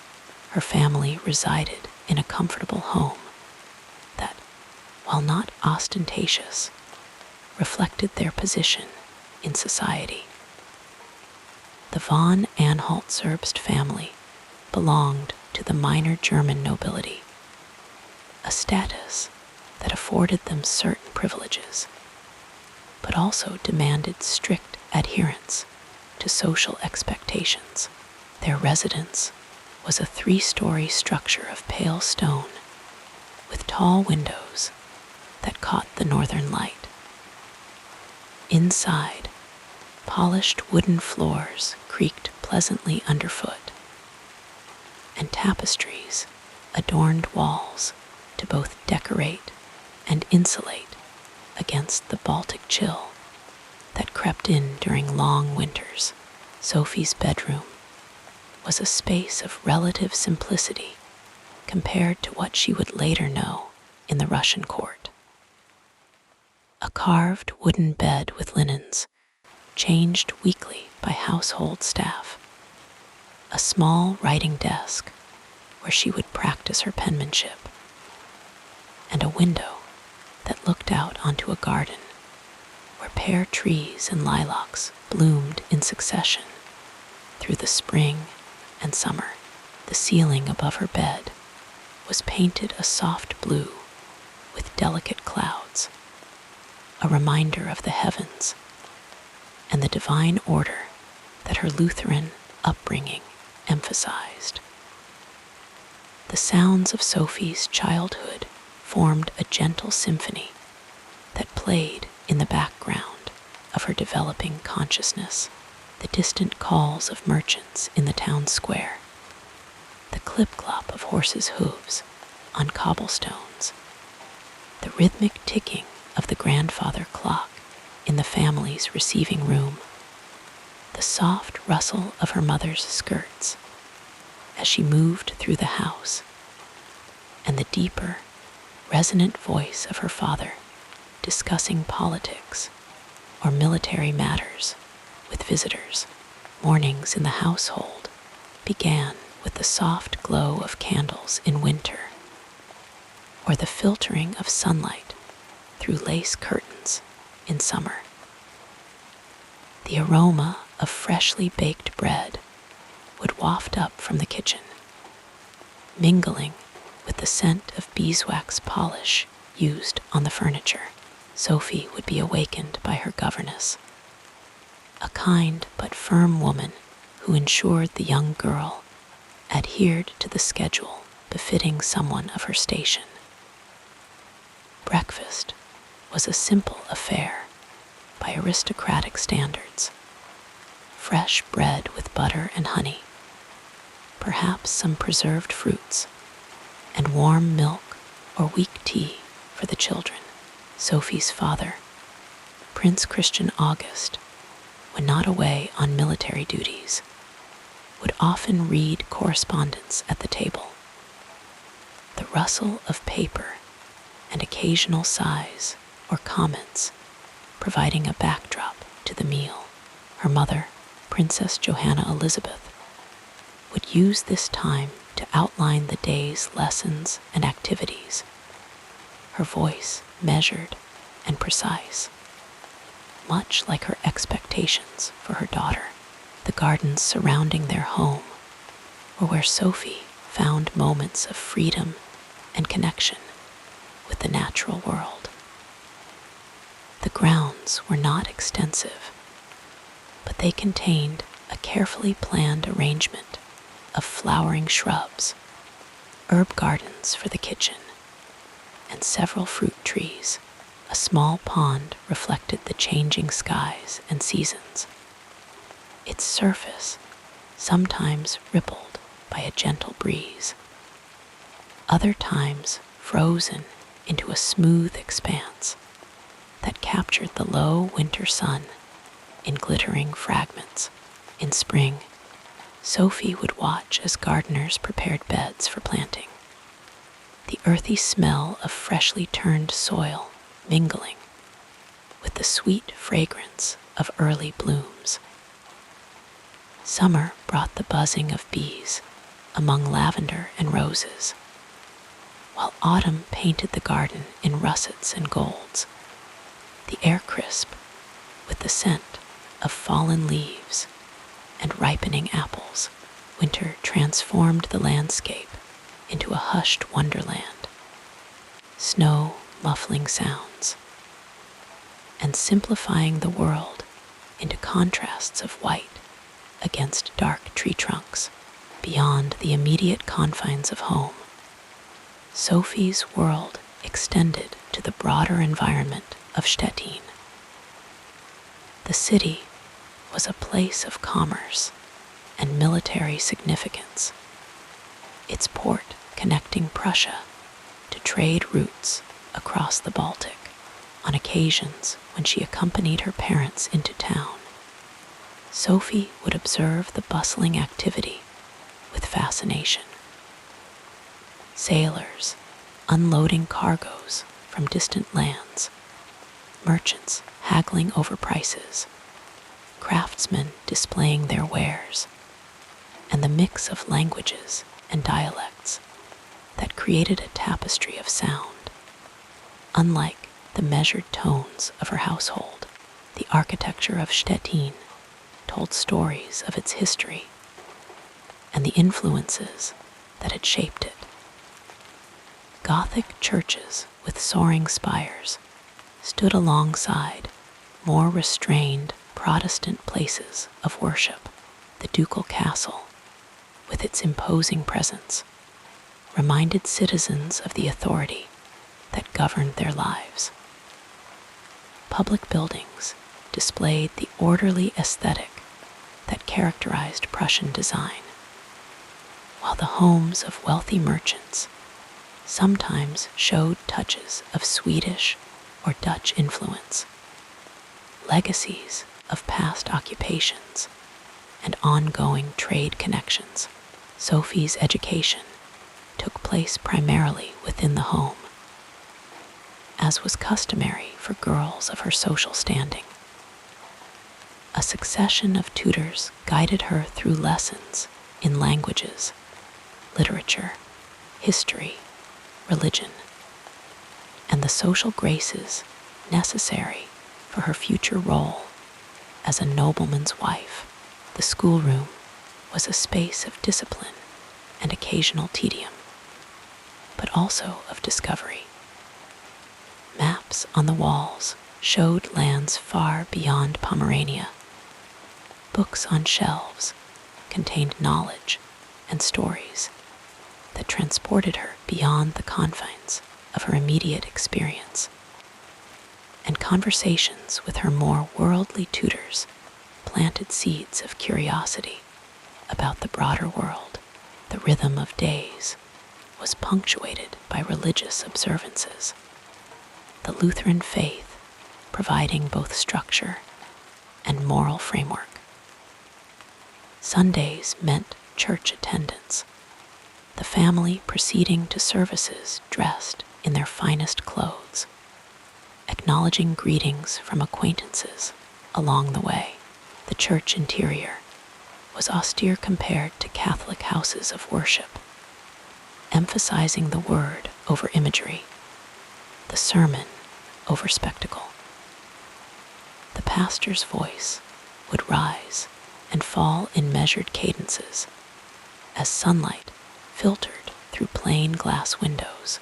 Her family resided in a comfortable home that, while not ostentatious, reflected their position in society. The von Anhalt-Zerbst family belonged to the minor German nobility, a status that afforded them certain privileges, but also demanded strict adherence to social expectations. Their residence was a 3-story structure of pale stone with tall windows that caught the northern light. Inside, polished wooden floors creaked pleasantly underfoot, and tapestries adorned walls to both decorate and insulate against the Baltic chill that crept in during long winters. Sophie's bedroom was a space of relative simplicity compared to what she would later know in the Russian court. A carved wooden bed with linens, changed weekly by household staff, a small writing desk where she would practice her penmanship, and a window that looked out onto a garden where pear trees and lilacs bloomed in succession through the spring and summer. The ceiling above her bed was painted a soft blue with delicate clouds, a reminder of the heavens and the divine order that her Lutheran upbringing emphasized. The sounds of Sophie's childhood formed a gentle symphony that played in the background of her developing consciousness. The distant calls of merchants in the town square, the clip-clop of horses' hooves on cobblestones, the rhythmic ticking of the grandfather clock in the family's receiving room, the soft rustle of her mother's skirts as she moved through the house, and the deeper, resonant voice of her father discussing politics or military matters with visitors. Mornings in the household began with the soft glow of candles in winter, or the filtering of sunlight through lace curtains in summer. The aroma of freshly baked bread would waft up from the kitchen, mingling with the scent of beeswax polish used on the furniture. Sophie would be awakened by her governess, a kind but firm woman who ensured the young girl adhered to the schedule befitting someone of her station. Breakfast was a simple affair by aristocratic standards. Fresh bread with butter and honey, perhaps some preserved fruits, and warm milk or weak tea for the children. Sophie's father, Prince Christian August, when not away on military duties, would often read correspondence at the table. The rustle of paper and occasional sighs or comments providing a backdrop to the meal. Her mother, Princess Johanna Elizabeth, would use this time to outline the day's lessons and activities, her voice measured and precise, much like her expectations for her daughter. The gardens surrounding their home were where Sophie found moments of freedom and connection with the natural world. The grounds were not extensive, but they contained a carefully planned arrangement of flowering shrubs, herb gardens for the kitchen, and several fruit trees. A small pond reflected the changing skies and seasons, its surface sometimes rippled by a gentle breeze, other times frozen into a smooth expanse that captured the low winter sun in glittering fragments. In spring, Sophie would watch as gardeners prepared beds for planting, the earthy smell of freshly turned soil mingling with the sweet fragrance of early blooms. Summer brought the buzzing of bees among lavender and roses, while autumn painted the garden in russets and golds, the air crisp with the scent of fallen leaves and ripening apples. Winter transformed the landscape into a hushed wonderland, snow muffling sounds, and simplifying the world into contrasts of white against dark tree trunks beyond the immediate confines of home. Sophie's world extended to the broader environment of Stettin. The city was a place of commerce and military significance, its port connecting Prussia to trade routes across the Baltic on occasions when she accompanied her parents into town. Sophie would observe the bustling activity with fascination. Sailors unloading cargoes from distant lands, merchants haggling over prices, craftsmen displaying their wares, and the mix of languages and dialects that created a tapestry of sound. Unlike the measured tones of her household, the architecture of Stettin told stories of its history and the influences that had shaped it. Gothic churches with soaring spires stood alongside more restrained Protestant places of worship. The ducal castle, with its imposing presence, reminded citizens of the authority that governed their lives. Public buildings displayed the orderly aesthetic that characterized Prussian design, while the homes of wealthy merchants sometimes showed touches of Swedish or Dutch influence, legacies of past occupations and ongoing trade connections. Sophie's education took place primarily within the home, as was customary for girls of her social standing. A succession of tutors guided her through lessons in languages, literature, history, religion, and the social graces necessary for her future role as a nobleman's wife. The schoolroom was a space of discipline and occasional tedium, but also of discovery. Maps on the walls showed lands far beyond Pomerania. Books on shelves contained knowledge and stories that transported her beyond the confines of her immediate experience. And conversations with her more worldly tutors planted seeds of curiosity about the broader world. The rhythm of days was punctuated by religious observances, the Lutheran faith providing both structure and moral framework. Sundays meant church attendance, the family proceeding to services dressed in their finest clothes, acknowledging greetings from acquaintances along the way. The church interior was austere compared to Catholic houses of worship, emphasizing the word over imagery, the sermon over spectacle. The pastor's voice would rise and fall in measured cadences as sunlight filtered through plain glass windows,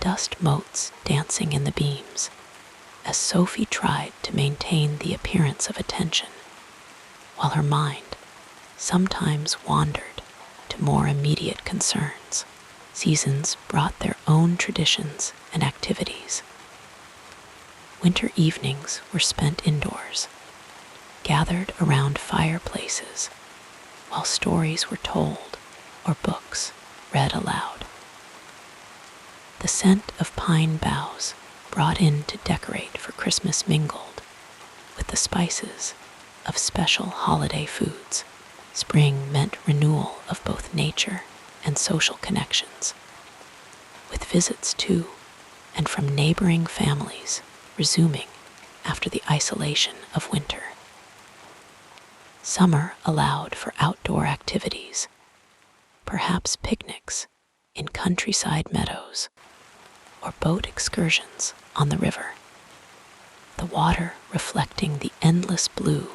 dust motes dancing in the beams as Sophie tried to maintain the appearance of attention, while her mind sometimes wandered to more immediate concerns. Seasons brought their own traditions and activities. Winter evenings were spent indoors, gathered around fireplaces, while stories were told or books read aloud. The scent of pine boughs brought in to decorate for Christmas mingled with the spices of special holiday foods. Spring meant renewal of both nature and social connections, with visits to and from neighboring families resuming after the isolation of winter. Summer allowed for outdoor activities, perhaps picnics in countryside meadows or boat excursions on the river, the water reflecting the endless blue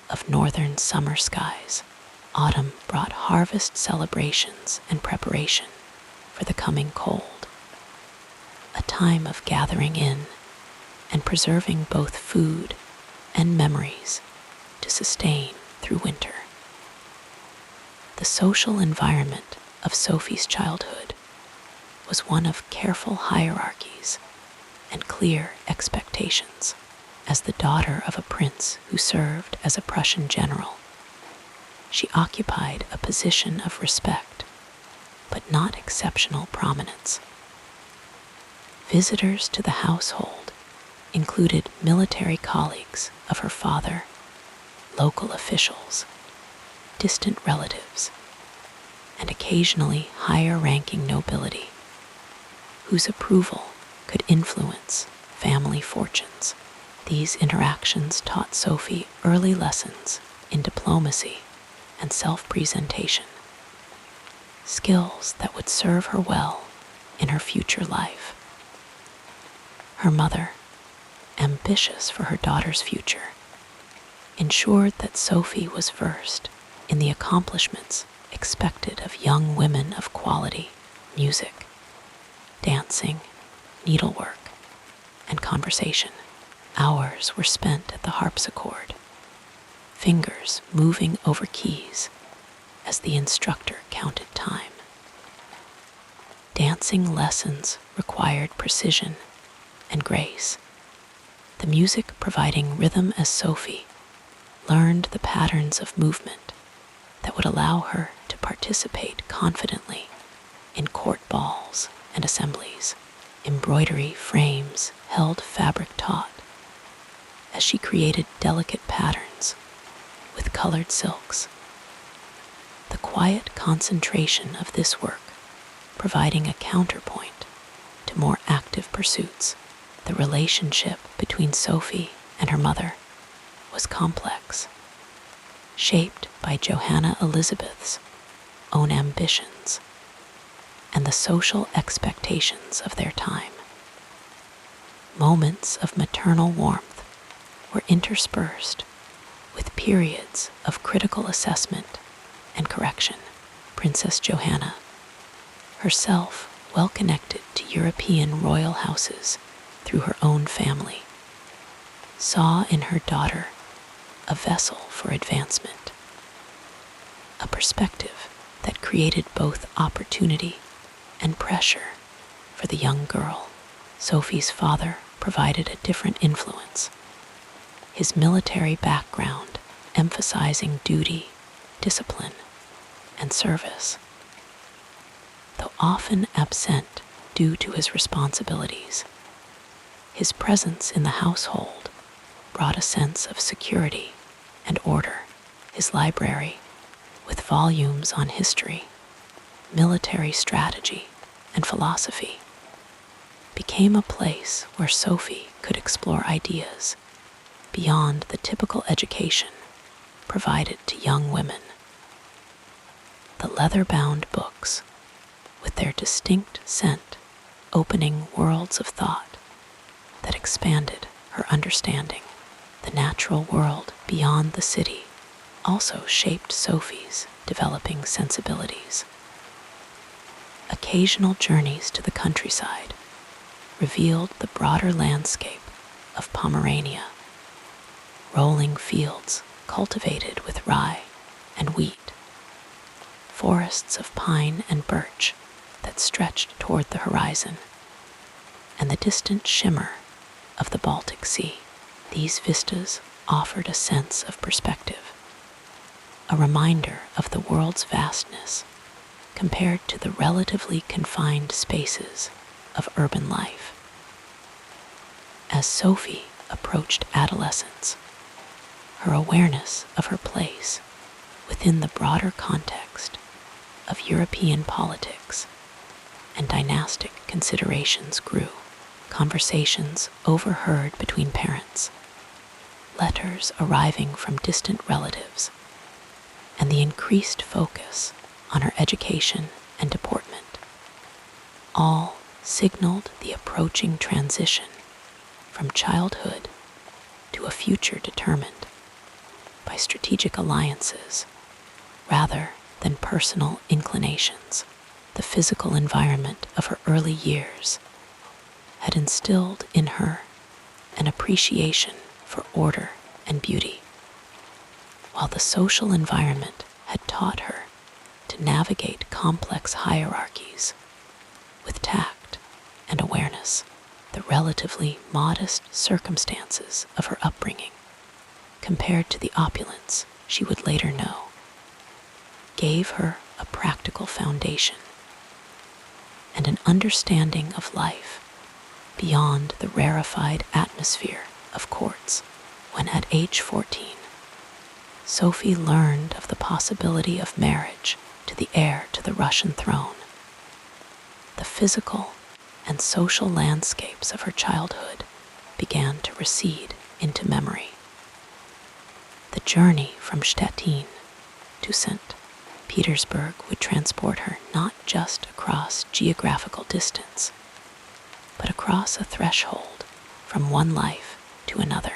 of northern summer skies. Autumn brought harvest celebrations and preparation for the coming cold, a time of gathering in and preserving both food and memories to sustain through winter. The social environment of Sophie's childhood was one of careful hierarchies and clear expectations. As the daughter of a prince who served as a Prussian general, she occupied a position of respect, but not exceptional prominence. Visitors to the household included military colleagues of her father, local officials, distant relatives, and occasionally higher-ranking nobility, whose approval could influence family fortunes. These interactions taught Sophie early lessons in diplomacy and self-presentation, skills that would serve her well in her future life. Her mother, ambitious for her daughter's future, ensured that Sophie was versed in the accomplishments expected of young women of quality: music, dancing, needlework, and conversation. Hours were spent at the harpsichord, fingers moving over keys as the instructor counted time. Dancing lessons required precision and grace, the music providing rhythm as Sophie learned the patterns of movement that would allow her to participate confidently in court balls and assemblies. Embroidery frames held fabric taut as she created delicate patterns with colored silks. The quiet concentration of this work providing a counterpoint to more active pursuits. The relationship between Sophie and her mother was complex, shaped by Johanna Elizabeth's own ambitions and the social expectations of their time. Moments of maternal warmth were interspersed with periods of critical assessment and correction. Princess Johanna, herself well connected to European royal houses through her own family, saw in her daughter a vessel for advancement, a perspective that created both opportunity and pressure for the young girl. Sophie's father provided a different influence, his military background emphasizing duty, discipline, and service. Though often absent due to his responsibilities, his presence in the household brought a sense of security and order. His library, with volumes on history, military strategy, and philosophy, became a place where Sophie could explore ideas beyond the typical education provided to young women. The leather-bound books, with their distinct scent, opening worlds of thought that expanded her understanding. The natural world beyond the city also shaped Sophie's developing sensibilities. Occasional journeys to the countryside revealed the broader landscape of Pomerania, rolling fields cultivated with rye and wheat, forests of pine and birch that stretched toward the horizon, and the distant shimmer of the Baltic Sea. These vistas offered a sense of perspective, a reminder of the world's vastness compared to the relatively confined spaces of urban life. As Sophie approached adolescence, her awareness of her place within the broader context of European politics and dynastic considerations grew. Conversations overheard between parents, letters arriving from distant relatives, and the increased focus on her education and deportment, all signaled the approaching transition from childhood to a future determined by strategic alliances rather than personal inclinations. The physical environment of her early years had instilled in her an appreciation for order and beauty. while the social environment had taught her to navigate complex hierarchies with tact and awareness. The relatively modest circumstances of her upbringing, compared to the opulence she would later know, gave her a practical foundation and an understanding of life beyond the rarefied atmosphere of courts. When at age 14, Sophie learned of the possibility of marriage to the heir to the Russian throne, the physical and social landscapes of her childhood began to recede into memory. The journey from Stettin to St. Petersburg would transport her not just across geographical distance, but across a threshold from one life to another.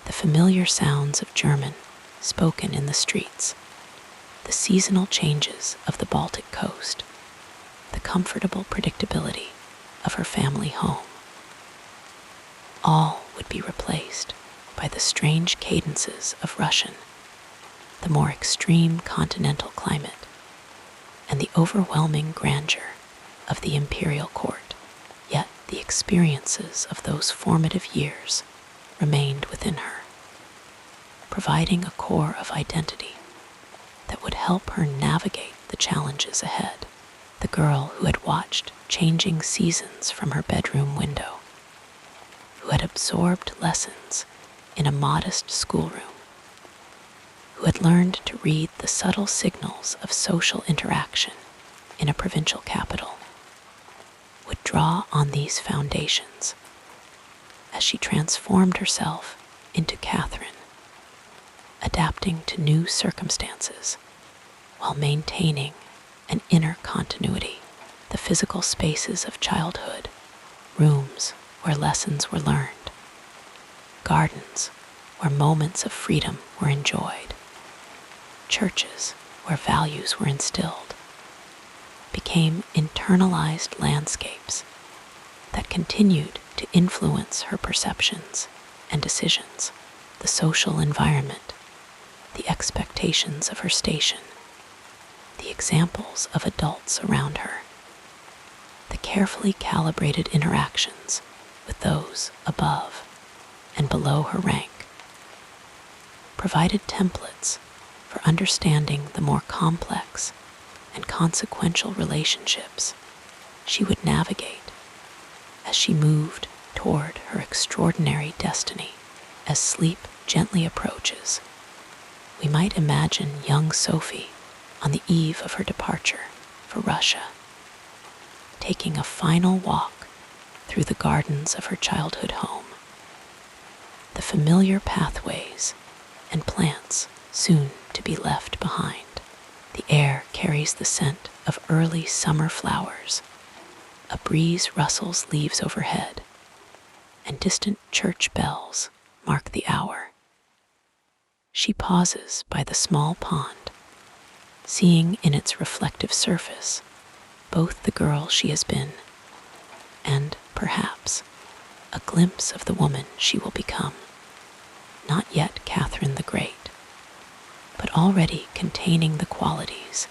The familiar sounds of German spoken in the streets, the seasonal changes of the Baltic coast, the comfortable predictability of her family home, all would be replaced by the strange cadences of Russian, the more extreme continental climate, and the overwhelming grandeur of the imperial court. Yet the experiences of those formative years remained within her, providing a core of identity that would help her navigate the challenges ahead. The girl who had watched changing seasons from her bedroom window, who had absorbed lessons in a modest schoolroom, who had learned to read the subtle signals of social interaction in a provincial capital, would draw on these foundations as she transformed herself into Catherine, adapting to new circumstances while maintaining an inner continuity. The physical spaces of childhood, rooms where lessons were learned, gardens where moments of freedom were enjoyed, churches where values were instilled, became internalized landscapes that continued to influence her perceptions and decisions. The social environment, the expectations of her station, the examples of adults around her, the carefully calibrated interactions with those above and below her rank, provided templates for understanding the more complex and consequential relationships she would navigate as she moved toward her extraordinary destiny. As sleep gently approaches, we might imagine young Sophie on the eve of her departure for Russia, taking a final walk through the gardens of her childhood home. The familiar pathways and plants soon to be left behind. The air carries the scent of early summer flowers. A breeze rustles leaves overhead, and distant church bells mark the hour. She pauses by the small pond, seeing in its reflective surface both the girl she has been and, perhaps, a glimpse of the woman she will become. Not yet Catherine the Great, but already containing the qualities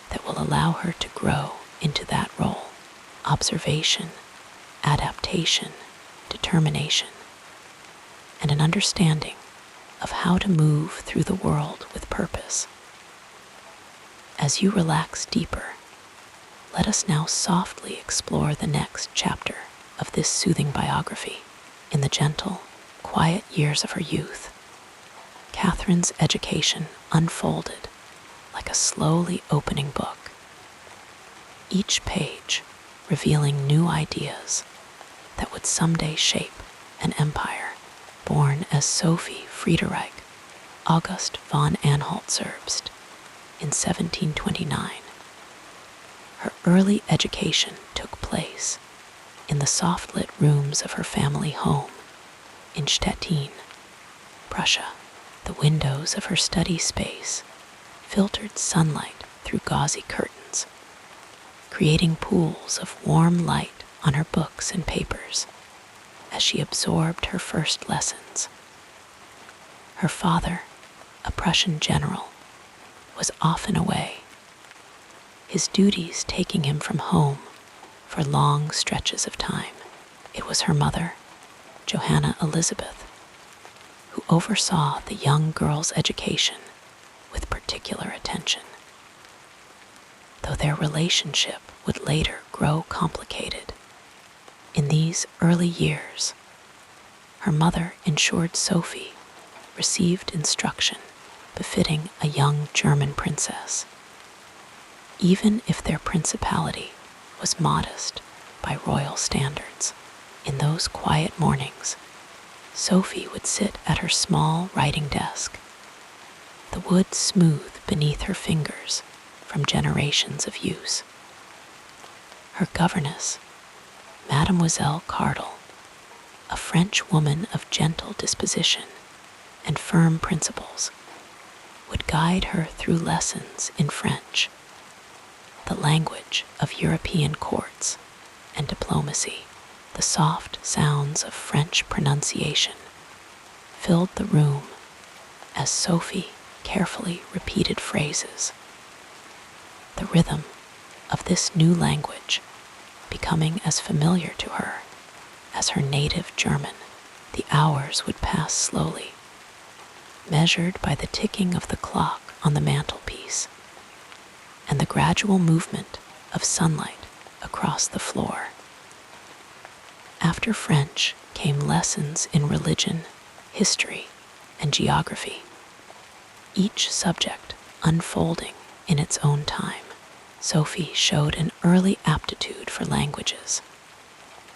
that will allow her to grow into that role: observation, adaptation, determination, and an understanding of how to move through the world with purpose. As you relax deeper, let us now softly explore the next chapter of this soothing biography. In the gentle, quiet years of her youth, Catherine's education unfolded like a slowly opening book, each page revealing new ideas that would someday shape an empire. Born as Sophie Friederike August von Anhalt-Zerbst in 1729, her early education took place in the soft-lit rooms of her family home in Stettin, Prussia. The windows of her study space filtered sunlight through gauzy curtains, creating pools of warm light on her books and papers as she absorbed her first lessons. Her father, a Prussian general, was often away, his duties taking him from home for long stretches of time. It was her mother, Johanna Elizabeth, who oversaw the young girl's education with particular attention. Though their relationship would later grow complicated, in these early years, her mother ensured Sophie received instruction befitting a young German princess, even if their principality was modest by royal standards. In those quiet mornings, Sophie would sit at her small writing desk, the wood smooth beneath her fingers from generations of use. Her governess, Mademoiselle Cardle, a French woman of gentle disposition and firm principles, would guide her through lessons in French, the language of European courts and diplomacy. The soft sounds of French pronunciation filled the room as Sophie carefully repeated phrases, the rhythm of this new language becoming as familiar to her as her native German. The hours would pass slowly, measured by the ticking of the clock on the mantelpiece and the gradual movement of sunlight across the floor. After French came lessons in religion, history, and geography, each subject unfolding in its own time. Sophie showed an early aptitude for languages,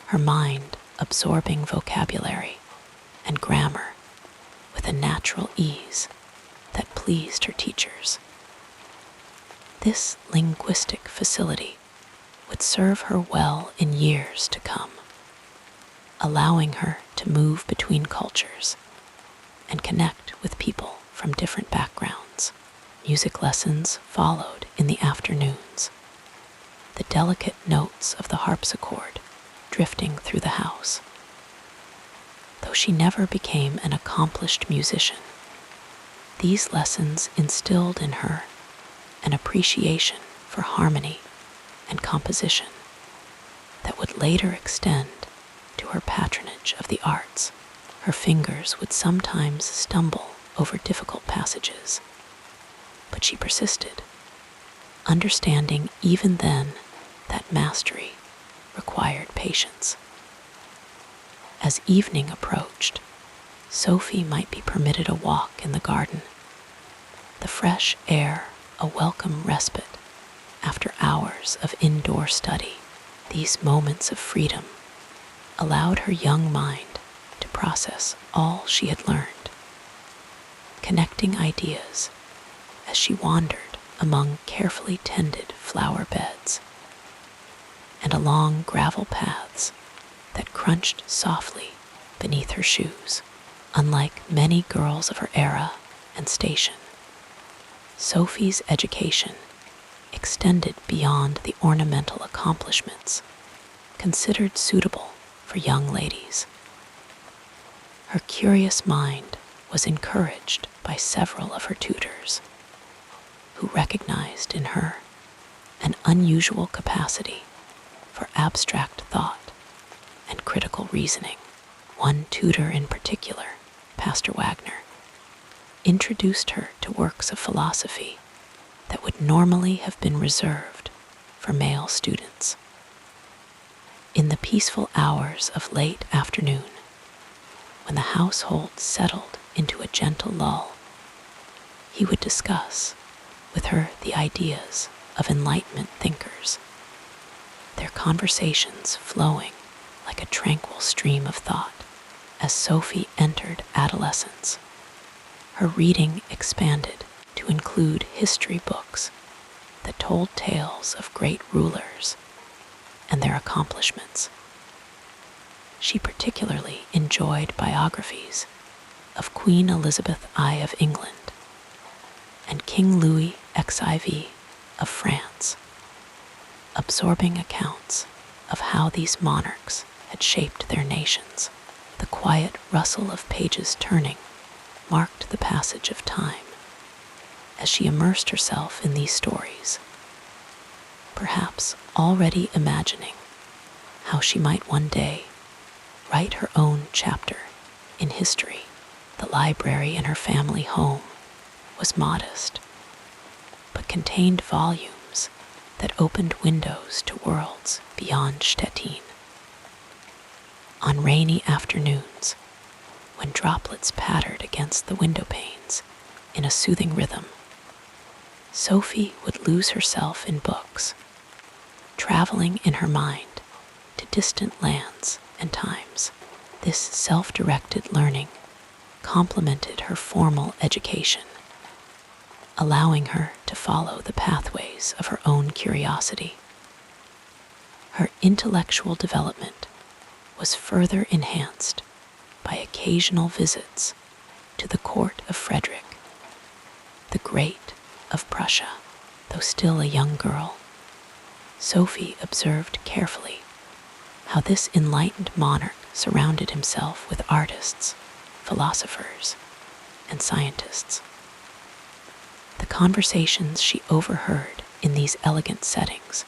her mind absorbing vocabulary and grammar with a natural ease that pleased her teachers. This linguistic facility would serve her well in years to come, allowing her to move between cultures and connect with people from different backgrounds. Music lessons followed in the afternoons, the delicate notes of the harpsichord drifting through the house. Though she never became an accomplished musician, these lessons instilled in her an appreciation for harmony and composition that would later extend to her patronage of the arts. Her fingers would sometimes stumble over difficult passages, but she persisted, understanding even then that mastery required patience. As evening approached, Sophie might be permitted a walk in the garden, the fresh air a welcome respite after hours of indoor study. These moments of freedom allowed her young mind to process all she had learned, connecting ideas as she wandered among carefully tended flower beds and along gravel paths that crunched softly beneath her shoes. Unlike many girls of her era and station, Sophie's education extended beyond the ornamental accomplishments considered suitable for young ladies. Her curious mind was encouraged by several of her tutors, who recognized in her an unusual capacity for abstract thought and critical reasoning. One tutor in particular, Pastor Wagner, introduced her to works of philosophy that would normally have been reserved for male students. In the peaceful hours of late afternoon, when the household settled into a gentle lull, he would discuss with her the ideas of Enlightenment thinkers, their conversations flowing like a tranquil stream of thought. As Sophie entered adolescence, her reading expanded to include history books that told tales of great rulers and their accomplishments. She particularly enjoyed biographies of Queen Elizabeth I of England and King Louis XIV of France, absorbing accounts of how these monarchs had shaped their nations. The quiet rustle of pages turning marked the passage of time, as she immersed herself in these stories, perhaps already imagining how she might one day write her own chapter in history. The library in her family home was modest, but contained volumes that opened windows to worlds beyond Stettin. On rainy afternoons, when droplets pattered against the window panes in a soothing rhythm, Sophie would lose herself in books, traveling in her mind to distant lands and times. This self-directed learning complemented her formal education, allowing her to follow the pathways of her own curiosity. Her intellectual development was further enhanced by occasional visits to the court of Frederick, the Great of Prussia. Though still a young girl, Sophie observed carefully how this enlightened monarch surrounded himself with artists, philosophers, and scientists. The conversations she overheard in these elegant settings,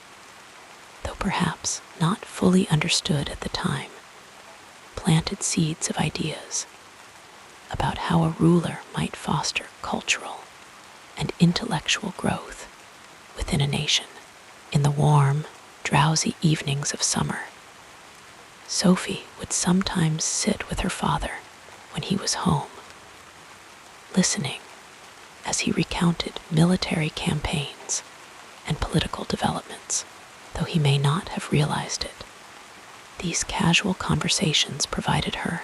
though perhaps not fully understood at the time, planted seeds of ideas about how a ruler might foster cultural and intellectual growth within a nation. In the warm, drowsy evenings of summer, Sophie would sometimes sit with her father when he was home, listening as he recounted military campaigns and political developments. Though he may not have realized it, these casual conversations provided her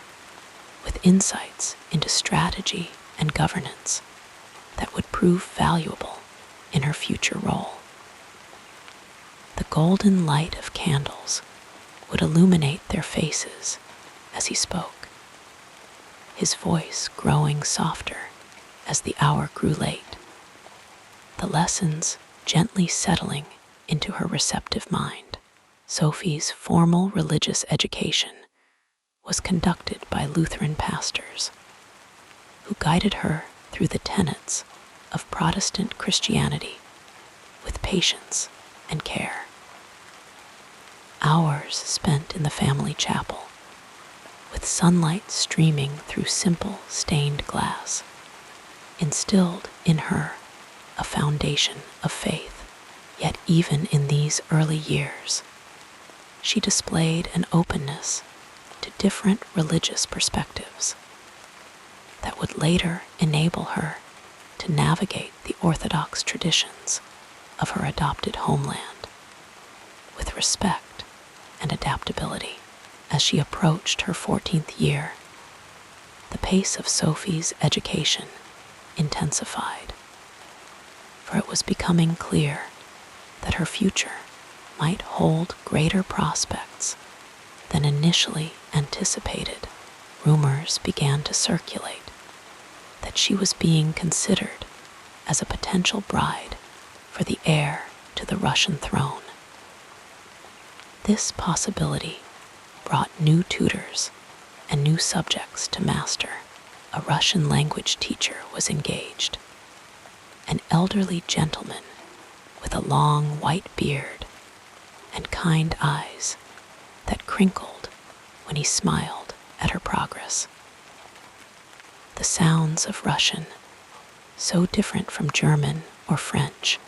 with insights into strategy and governance that would prove valuable in her future role. The golden light of candles would illuminate their faces as he spoke, his voice growing softer as the hour grew late, the lessons gently settling into her receptive mind. Sophie's formal religious education was conducted by Lutheran pastors, who guided her through the tenets of Protestant Christianity with patience and care. Hours spent in the family chapel, with sunlight streaming through simple stained glass, instilled in her a foundation of faith. Yet even in these early years, she displayed an openness to different religious perspectives that would later enable her to navigate the orthodox traditions of her adopted homeland with respect and adaptability. As she approached her 14th year, the pace of Sophie's education intensified, for it was becoming clear that her future might hold greater prospects than initially anticipated. Rumors began to circulate that she was being considered as a potential bride for the heir to the Russian throne. This possibility brought new tutors and new subjects to master. A Russian language teacher was engaged, an elderly gentleman with a long white beard and kind eyes that crinkled when he smiled at her progress. The sounds of Russian, so different from German or French,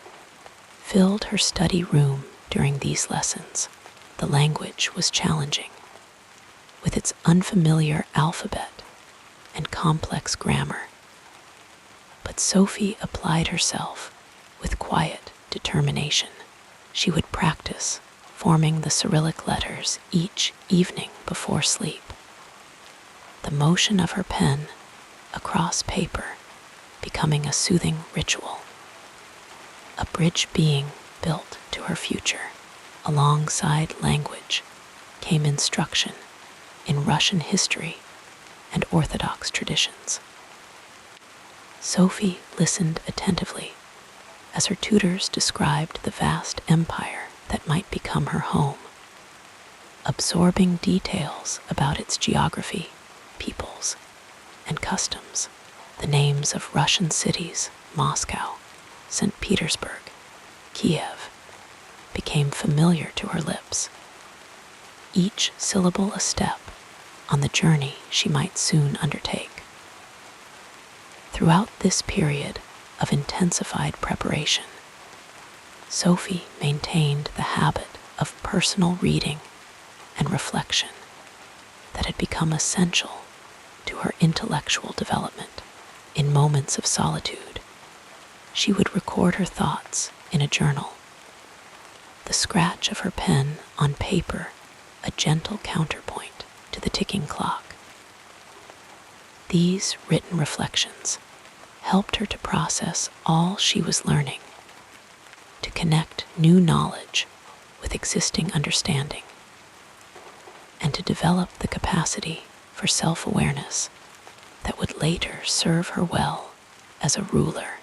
filled her study room during these lessons. The language was challenging, with its unfamiliar alphabet and complex grammar, but Sophie applied herself with quiet determination. She would practice forming the Cyrillic letters each evening before sleep, the motion of her pen across paper becoming a soothing ritual, a bridge being built to her future. Alongside language came instruction in Russian history and Orthodox traditions. Sophie listened attentively as her tutors described the vast empire that might become her home, absorbing details about its geography, peoples, and customs. The names of Russian cities, Moscow, St. Petersburg, Kiev, became familiar to her lips, each syllable a step on the journey she might soon undertake. Throughout this period of intensified preparation, Sophie maintained the habit of personal reading and reflection that had become essential to her intellectual development. In moments of solitude, she would record her thoughts in a journal, the scratch of her pen on paper a gentle counterpoint to the ticking clock. These written reflections helped her to process all she was learning, to connect new knowledge with existing understanding, and to develop the capacity for self-awareness that would later serve her well as a ruler.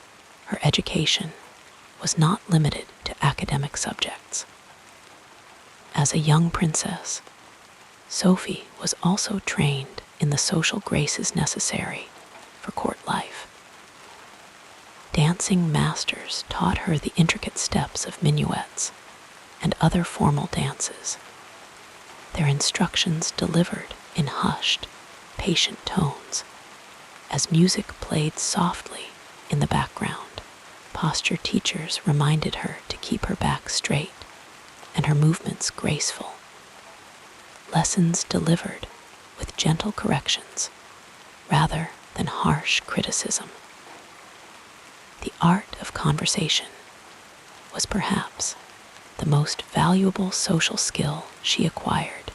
Her education was not limited to academic subjects. As a young princess, Sophie was also trained in the social graces necessary for court life. Dancing masters taught her the intricate steps of minuets and other formal dances, their instructions delivered in hushed, patient tones as music played softly in the background. Posture teachers reminded her to keep her back straight and her movements graceful. Lessons delivered with gentle corrections rather than harsh criticism. The art of conversation was perhaps the most valuable social skill she acquired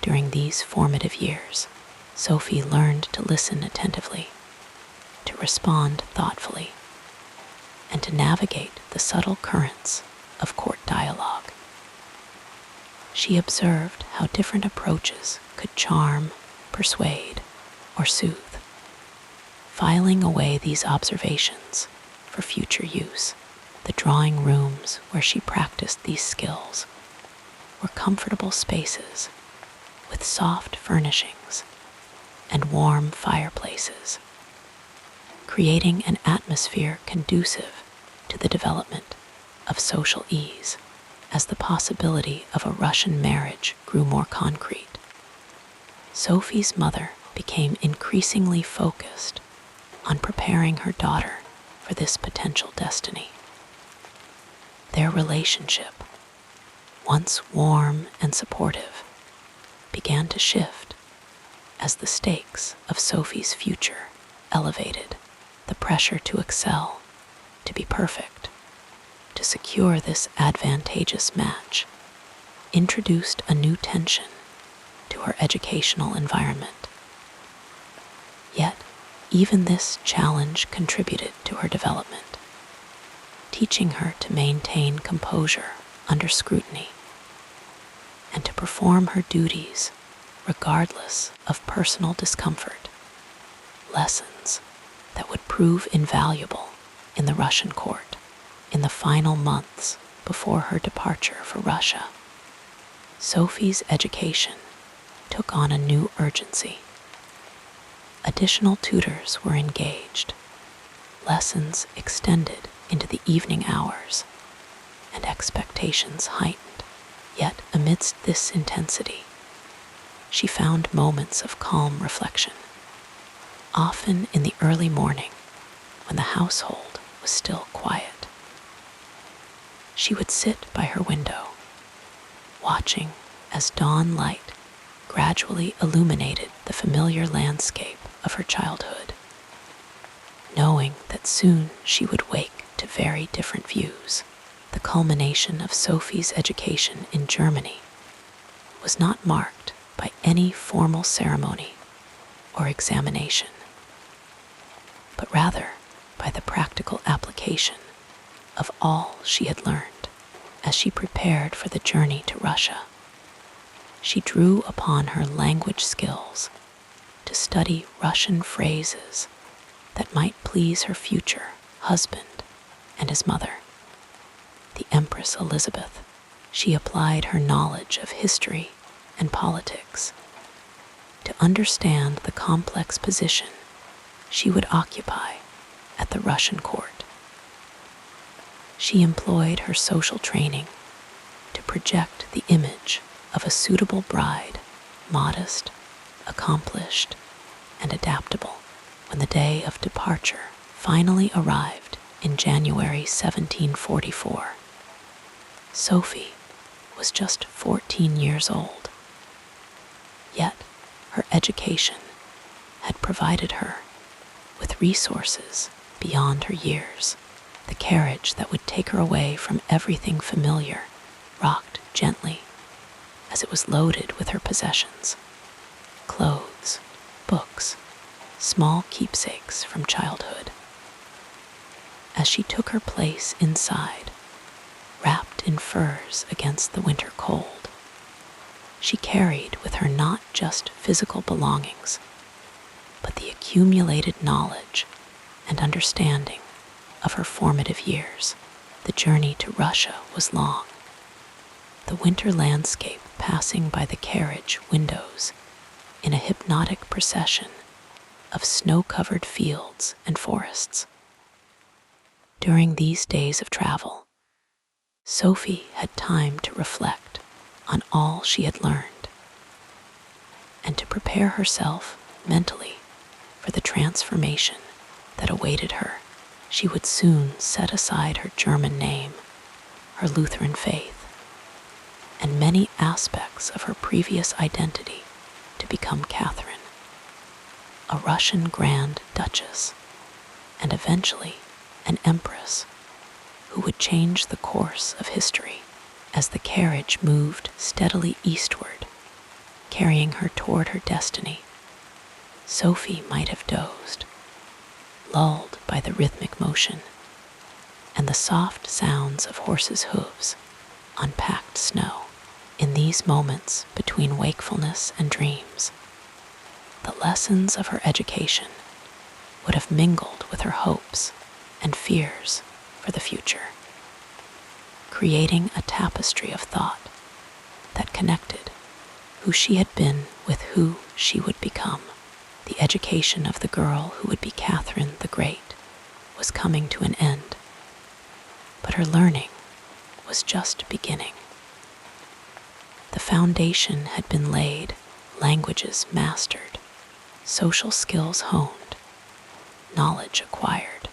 during these formative years. Sophie learned to listen attentively, to respond thoughtfully, and to navigate the subtle currents of court dialogue. She observed how different approaches could charm, persuade, or soothe, filing away these observations for future use. The drawing rooms where she practiced these skills were comfortable spaces with soft furnishings and warm fireplaces, creating an atmosphere conducive to the development of social ease. As the possibility of a Russian marriage grew more concrete, Sophie's mother became increasingly focused on preparing her daughter for this potential destiny. Their relationship, once warm and supportive, began to shift as the stakes of Sophie's future elevated. The pressure to excel, to be perfect, to secure this advantageous match, introduced a new tension to her educational environment. Yet, even this challenge contributed to her development, teaching her to maintain composure under scrutiny and to perform her duties regardless of personal discomfort. Lessons that would prove invaluable in the Russian court in the final months before her departure for Russia. Sophie's education took on a new urgency. Additional tutors were engaged, lessons extended into the evening hours, and expectations heightened. Yet amidst this intensity, she found moments of calm reflection, often in the early morning when the household was still quiet. She would sit by her window, watching as dawn light gradually illuminated the familiar landscape of her childhood, knowing that soon she would wake to very different views. The culmination of Sophie's education in Germany was not marked by any formal ceremony or examination, but rather by the practical application of all she had learned. As she prepared for the journey to Russia, she drew upon her language skills to study Russian phrases that might please her future husband and his mother, the Empress Elizabeth. She applied her knowledge of history and politics to understand the complex position she would occupy at the Russian court. She employed her social training to project the image of a suitable bride, modest, accomplished, and adaptable. When the day of departure finally arrived in January 1744, Sophie was just 14 years old. Yet her education had provided her with resources beyond her years. The carriage that would take her away from everything familiar rocked gently as it was loaded with her possessions: clothes, books, small keepsakes from childhood. As she took her place inside, wrapped in furs against the winter cold, she carried with her not just physical belongings, but the accumulated knowledge and understanding of her formative years. The journey to Russia was long. The winter landscape passing by the carriage windows in a hypnotic procession of snow-covered fields and forests. During these days of travel, Sophie had time to reflect on all she had learned and to prepare herself mentally for the transformation that awaited her. She would soon set aside her German name, her Lutheran faith, and many aspects of her previous identity to become Catherine, a Russian Grand Duchess, and eventually an empress who would change the course of history. As the carriage moved steadily eastward, carrying her toward her destiny, Sophie might have dozed, lulled by the rhythmic motion and the soft sounds of horses' hooves on packed snow. In these moments between wakefulness and dreams, the lessons of her education would have mingled with her hopes and fears for the future, creating a tapestry of thought that connected who she had been with who she would become. The education of the girl who would be Catherine the Great was coming to an end, but her learning was just beginning. The foundation had been laid, languages mastered, social skills honed, knowledge acquired.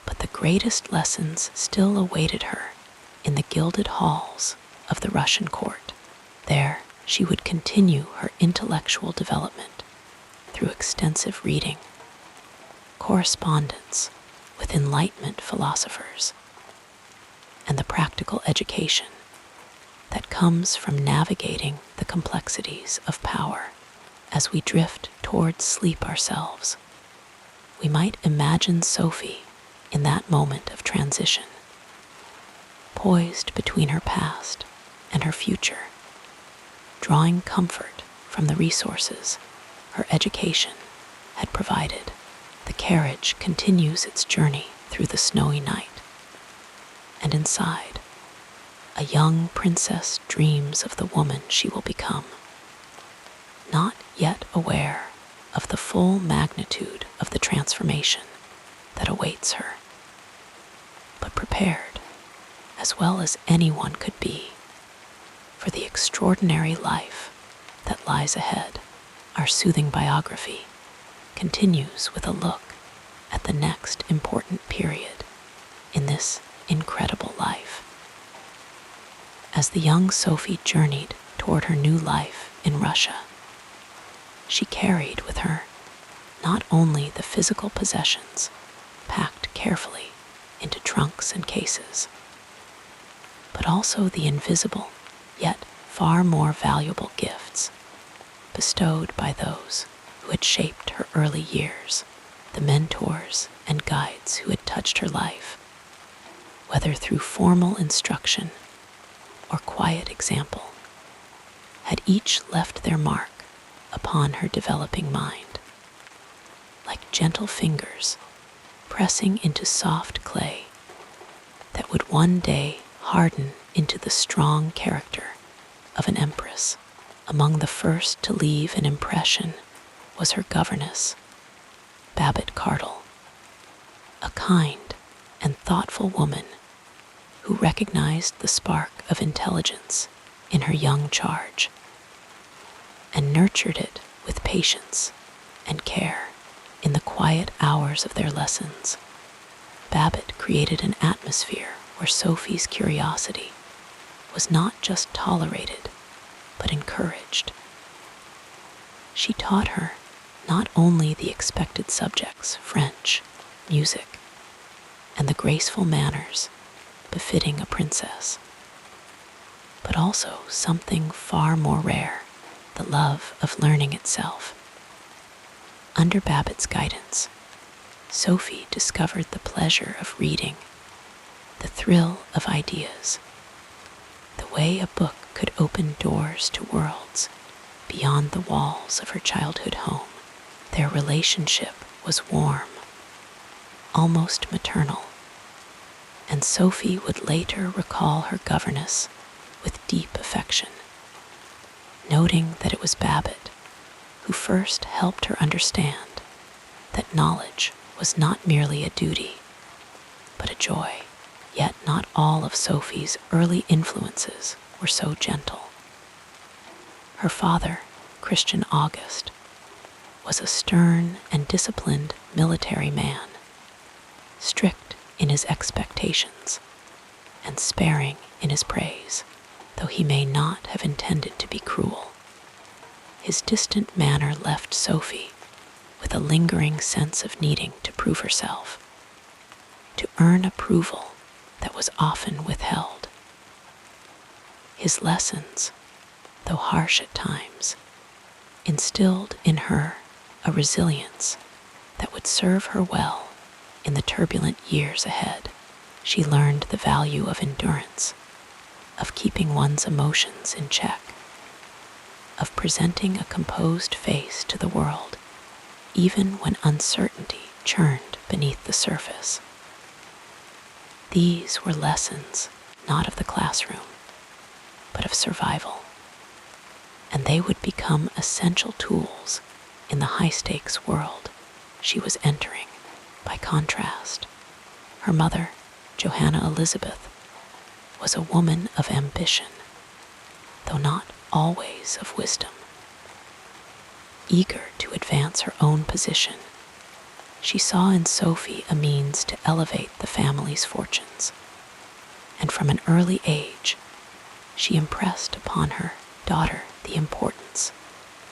But the greatest lessons still awaited her in the gilded halls of the Russian court. There, she would continue her intellectual development through extensive reading, correspondence with Enlightenment philosophers, and the practical education that comes from navigating the complexities of power. As we drift towards sleep ourselves, we might imagine Sophie in that moment of transition, poised between her past and her future, drawing comfort from the resources her education had provided. The carriage continues its journey through the snowy night, and inside, a young princess dreams of the woman she will become, not yet aware of the full magnitude of the transformation that awaits her, but prepared, as well as anyone could be, for the extraordinary life that lies ahead. Our soothing biography continues with a look at the next important period in this incredible life. As the young Sophie journeyed toward her new life in Russia, she carried with her not only the physical possessions packed carefully into trunks and cases, but also the invisible yet far more valuable gifts bestowed by those who had shaped her early years, the mentors and guides who had touched her life, whether through formal instruction or quiet example, had each left their mark upon her developing mind, like gentle fingers pressing into soft clay that would one day harden into the strong character of an empress. Among the first to leave an impression was her governess, Babette Cardle, a kind and thoughtful woman who recognized the spark of intelligence in her young charge and nurtured it with patience and care in the quiet hours of their lessons. Babbitt created an atmosphere where Sophie's curiosity was not just tolerated, but encouraged. She taught her not only the expected subjects, French, music, and the graceful manners befitting a princess, but also something far more rare, the love of learning itself. Under Babbitt's guidance, Sophie discovered the pleasure of reading, the thrill of ideas, the way a book could open doors to worlds beyond the walls of her childhood home. Their relationship was warm, almost maternal, and Sophie would later recall her governess with deep affection, noting that it was Babbitt who first helped her understand that knowledge was not merely a duty, but a joy. Yet not all of Sophie's early influences were so gentle. Her father, Christian August, was a stern and disciplined military man, strict in his expectations and sparing in his praise, though he may not have intended to be cruel. His distant manner left Sophie with a lingering sense of needing to prove herself, to earn approval that was often withheld. His lessons, though harsh at times, instilled in her a resilience that would serve her well in the turbulent years ahead. She learned the value of endurance, of keeping one's emotions in check, of presenting a composed face to the world, even when uncertainty churned beneath the surface. These were lessons not of the classroom, but of survival, and they would become essential tools in the high-stakes world she was entering. By contrast, her mother, Johanna Elizabeth, was a woman of ambition, though not always of wisdom. Eager to advance her own position, she saw in Sophie a means to elevate the family's fortunes, and from an early age, she impressed upon her daughter the importance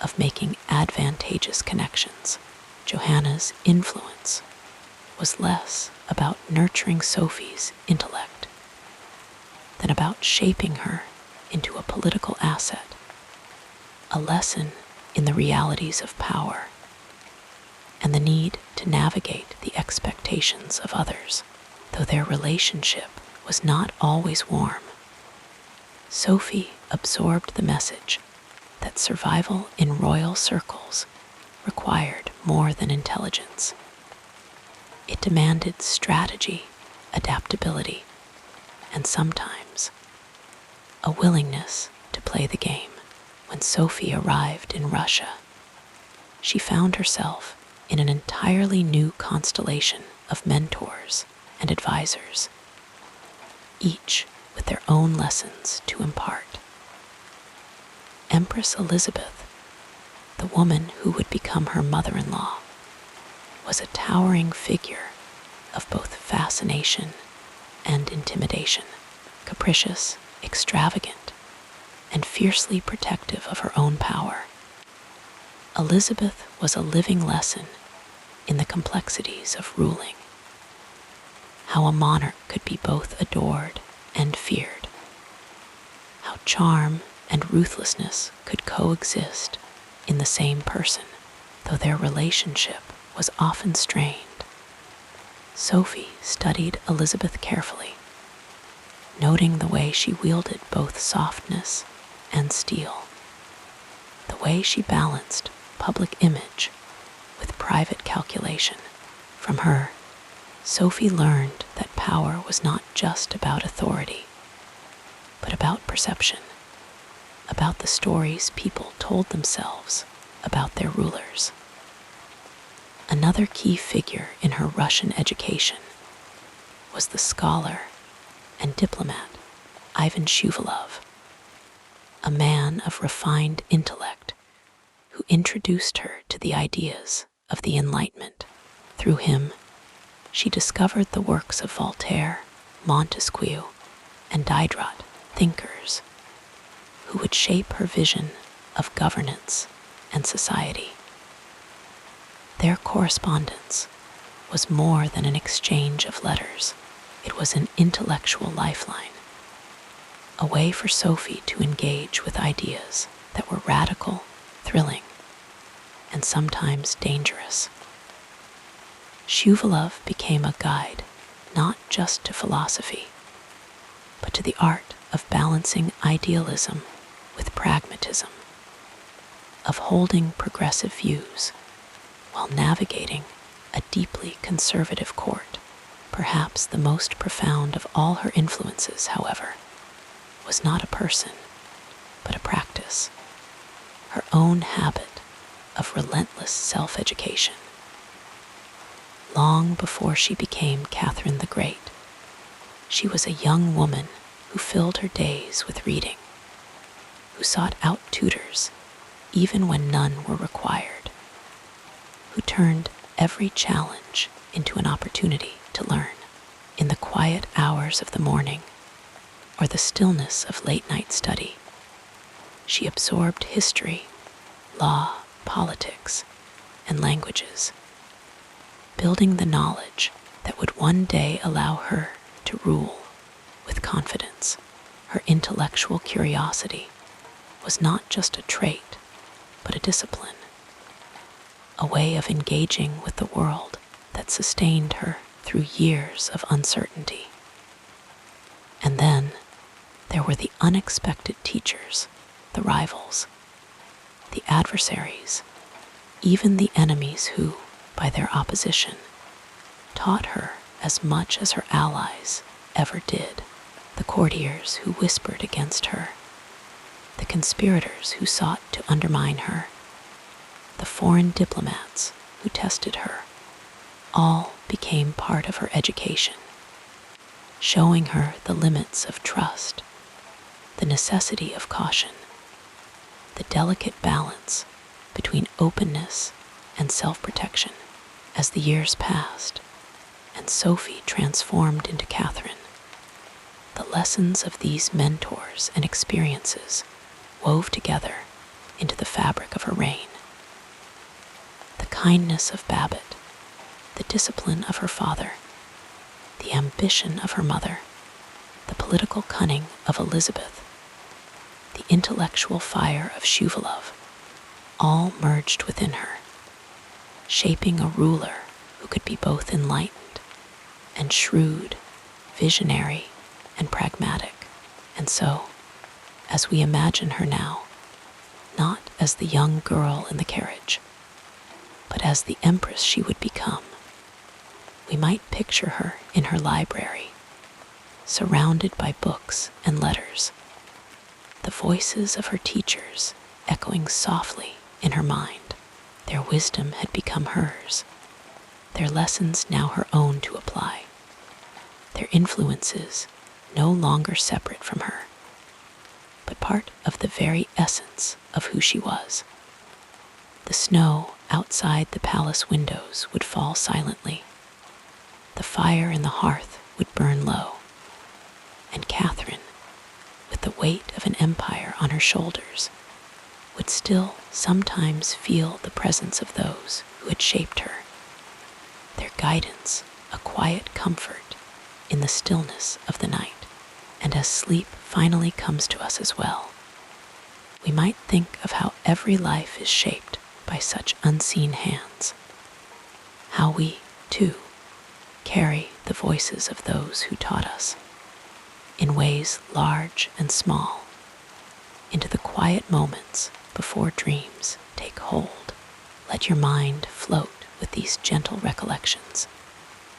of making advantageous connections. Johanna's influence was less about nurturing Sophie's intellect than about shaping her into a political asset, a lesson in the realities of power and the need to navigate the expectations of others. Though their relationship was not always warm, Sophie absorbed the message that survival in royal circles required more than intelligence. It demanded strategy, adaptability, and sometimes a willingness to play the game. When Sophie arrived in Russia, she found herself in an entirely new constellation of mentors and advisors, each with their own lessons to impart. Empress Elizabeth, the woman who would become her mother-in-law, was a towering figure of both fascination and intimidation, capricious, extravagant, and fiercely protective of her own power. Elizabeth was a living lesson in the complexities of ruling, how a monarch could be both adored and feared, how charm and ruthlessness could coexist in the same person, though their relationship was often strained. Sophie studied Elizabeth carefully, noting the way she wielded both softness and steel, the way she balanced public image with private calculation. From her, Sophie learned that power was not just about authority, but about perception, about the stories people told themselves about their rulers. Another key figure in her Russian education was the scholar and diplomat Ivan Shuvalov, a man of refined intellect who introduced her to the ideas of the Enlightenment. Through him, she discovered the works of Voltaire, Montesquieu, and Diderot, thinkers who would shape her vision of governance and society. Their correspondence was more than an exchange of letters. It was an intellectual lifeline, a way for Sophie to engage with ideas that were radical, thrilling, and sometimes dangerous. Shuvalov became a guide not just to philosophy, but to the art of balancing idealism with pragmatism, of holding progressive views while navigating a deeply conservative court. Perhaps the most profound of all her influences, however, was not a person, but a practice, her own habit of relentless self-education. Long before she became Catherine the Great, she was a young woman who filled her days with reading, who sought out tutors even when none were required, who turned every challenge into an opportunity to learn. In the quiet hours of the morning or the stillness of late-night study, she absorbed history, law, politics, and languages, building the knowledge that would one day allow her to rule with confidence. Her intellectual curiosity was not just a trait, but a discipline, a way of engaging with the world that sustained her through years of uncertainty. And then there were the unexpected teachers, the rivals, the adversaries, even the enemies who, by their opposition, taught her as much as her allies ever did. The courtiers who whispered against her, the conspirators who sought to undermine her, the foreign diplomats who tested her, all became part of her education, showing her the limits of trust, the necessity of caution, the delicate balance between openness and self-protection. As the years passed and Sophie transformed into Catherine, the lessons of these mentors and experiences wove together into the fabric of her reign. The kindness of Babbitt, the discipline of her father, the ambition of her mother, the political cunning of Elizabeth, the intellectual fire of Shuvalov, all merged within her, shaping a ruler who could be both enlightened and shrewd, visionary and pragmatic. And so, as we imagine her now, not as the young girl in the carriage, but as the empress she would become, we might picture her in her library, surrounded by books and letters, the voices of her teachers echoing softly in her mind. Their wisdom had become hers, their lessons now her own to apply, their influences no longer separate from her, but part of the very essence of who she was. The snow outside the palace windows would fall silently, the fire in the hearth would burn low, and Catherine, with the weight of an empire on her shoulders, would still sometimes feel the presence of those who had shaped her, their guidance a quiet comfort in the stillness of the night. And as sleep finally comes to us as well, we might think of how every life is shaped by such unseen hands, how we, too, carry the voices of those who taught us, in ways large and small, into the quiet moments before dreams take hold. Let your mind float with these gentle recollections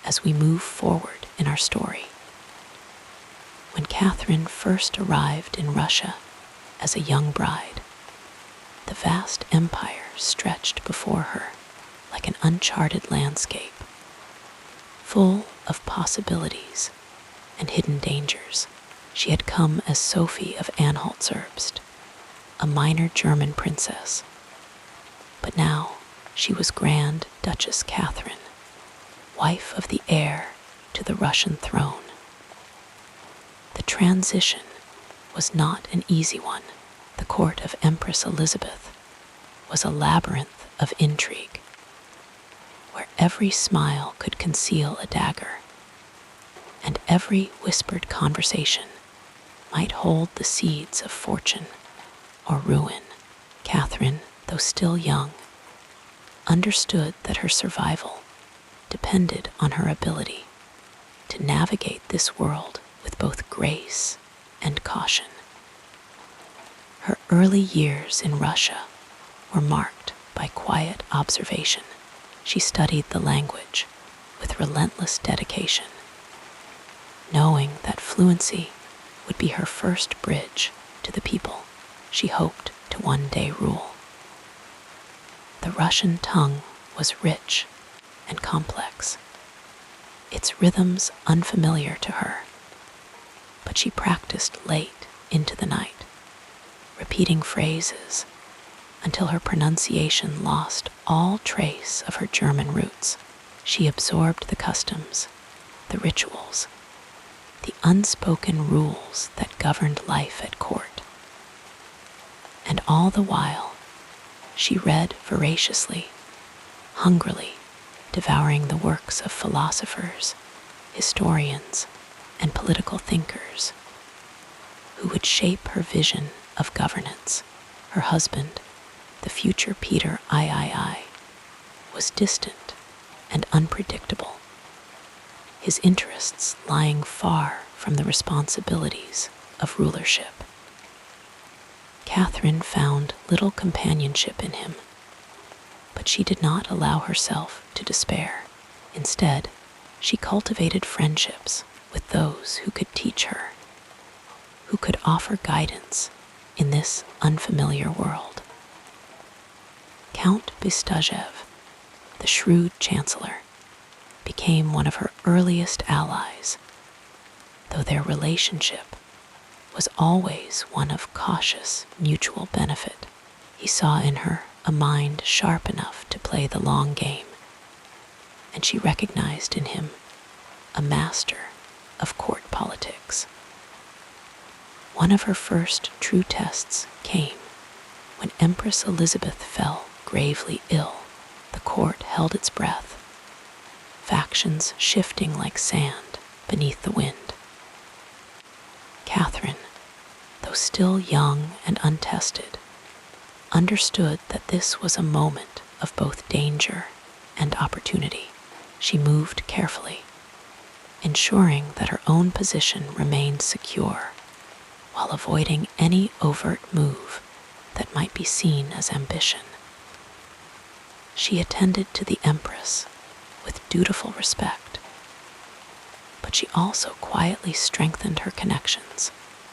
as we move forward in our story. When Catherine first arrived in Russia as a young bride, the vast empire stretched before her like an uncharted landscape, full of possibilities and hidden dangers. She had come as Sophie of Anhalt-Zerbst, a minor German princess, but now she was Grand Duchess Catherine, wife of the heir to the Russian throne. The transition was not an easy one. The court of Empress Elizabeth was a labyrinth of intrigue, where every smile could conceal a dagger, and every whispered conversation might hold the seeds of fortune or ruin. Catherine, though still young, understood that her survival depended on her ability to navigate this world with both grace and caution. Her early years in Russia were marked by quiet observation. She studied the language with relentless dedication, knowing that fluency would be her first bridge to the people she hoped to one day rule. The Russian tongue was rich and complex, its rhythms unfamiliar to her, but she practiced late into the night, repeating phrases until her pronunciation lost all trace of her German roots. She absorbed the customs, the rituals, the unspoken rules that governed life at court. And all the while, she read voraciously, hungrily, devouring the works of philosophers, historians, and political thinkers who would shape her vision of governance. Her husband, the future Peter III, was distant and unpredictable, his interests lying far from the responsibilities of rulership. Catherine found little companionship in him, but she did not allow herself to despair. Instead, she cultivated friendships with those who could teach her, who could offer guidance in this unfamiliar world. Count Bistajev, the shrewd chancellor, became one of her earliest allies, though their relationship was always one of cautious mutual benefit. He saw in her a mind sharp enough to play the long game, and she recognized in him a master of court politics. One of her first true tests came when Empress Elizabeth fell gravely ill. The court held its breath, factions shifting like sand beneath the wind. Catherine, though still young and untested, understood that this was a moment of both danger and opportunity. She moved carefully, ensuring that her own position remained secure, while avoiding any overt move that might be seen as ambition. She attended to the Empress with dutiful respect, but she also quietly strengthened her connections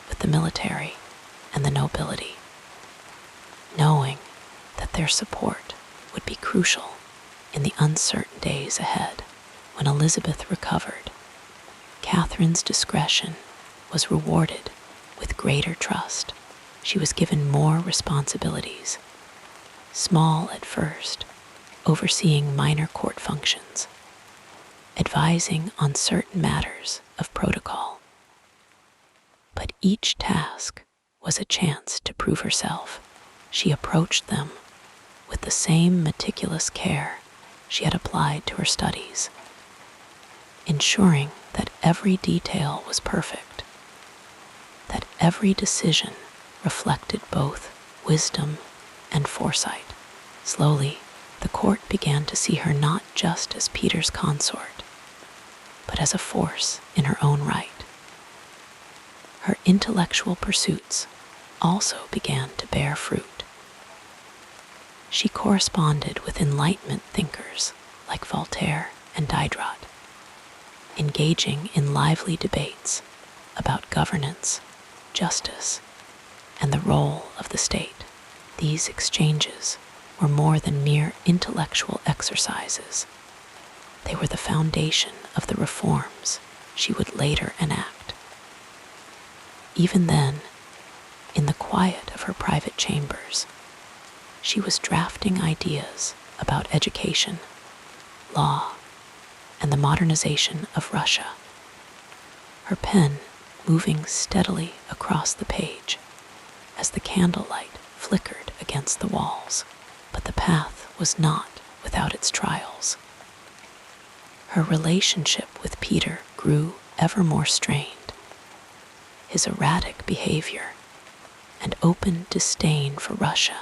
with the military and the nobility, knowing that their support would be crucial in the uncertain days ahead. When Elizabeth recovered, Catherine's discretion was rewarded with greater trust. She was given more responsibilities, small at first, overseeing minor court functions, advising on certain matters of protocol. But each task was a chance to prove herself. She approached them with the same meticulous care she had applied to her studies, ensuring that every detail was perfect, that every decision reflected both wisdom and foresight. Slowly, the court began to see her not just as Peter's consort, but as a force in her own right. Her intellectual pursuits also began to bear fruit. She corresponded with Enlightenment thinkers like Voltaire and Diderot, engaging in lively debates about governance, justice, and the role of the state. These exchanges were more than mere intellectual exercises. They were the foundation of the reforms she would later enact. Even then, in the quiet of her private chambers, she was drafting ideas about education, law, and the modernization of Russia, her pen moving steadily across the page as the candlelight flickered against the walls. But the path was not without its trials. Her relationship with Peter grew ever more strained. His erratic behavior and open disdain for Russia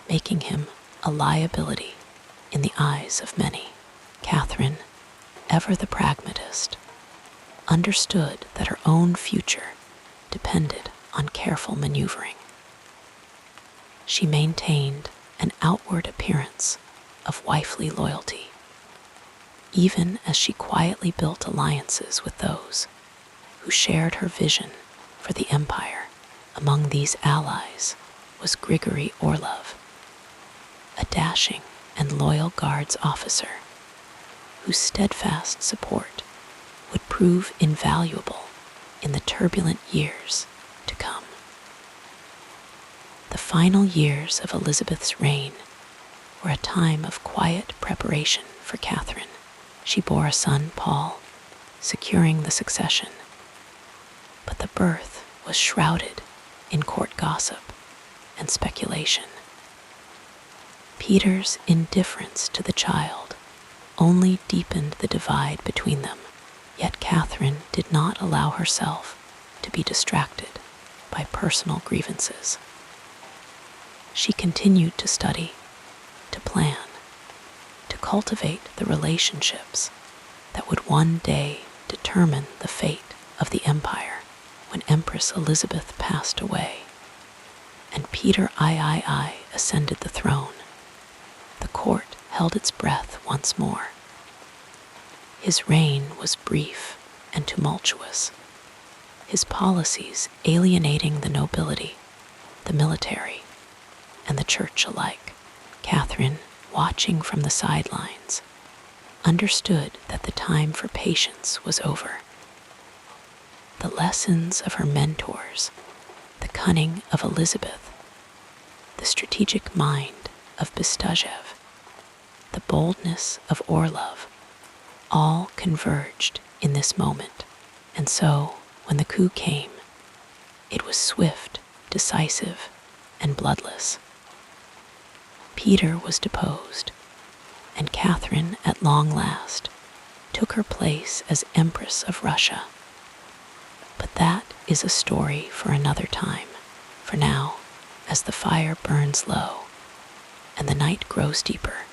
making him a liability in the eyes of many. Catherine, ever the pragmatist, understood that her own future depended on careful maneuvering. She maintained an outward appearance of wifely loyalty, even as she quietly built alliances with those who shared her vision for the empire. Among these allies was Grigory Orlov, a dashing and loyal Guards officer whose steadfast support would prove invaluable in the turbulent years to come. The final years of Elizabeth's reign were a time of quiet preparation for Catherine. She bore a son, Paul, securing the succession. But the birth was shrouded in court gossip and speculation. Peter's indifference to the child only deepened the divide between them, yet Catherine did not allow herself to be distracted by personal grievances. She continued to study, to plan, to cultivate the relationships that would one day determine the fate of the empire. When Empress Elizabeth passed away and Peter III ascended the throne, the court held its breath once more. His reign was brief and tumultuous, his policies alienating the nobility, the military, and the church alike. Catherine, watching from the sidelines, understood that the time for patience was over. The lessons of her mentors, the cunning of Elizabeth, the strategic mind of Bestuzhev, the boldness of Orlov, all converged in this moment. And so, when the coup came, it was swift, decisive, and bloodless. Peter was deposed, and Catherine, at long last, took her place as Empress of Russia. But that is a story for another time. For now, as the fire burns low and the night grows deeper,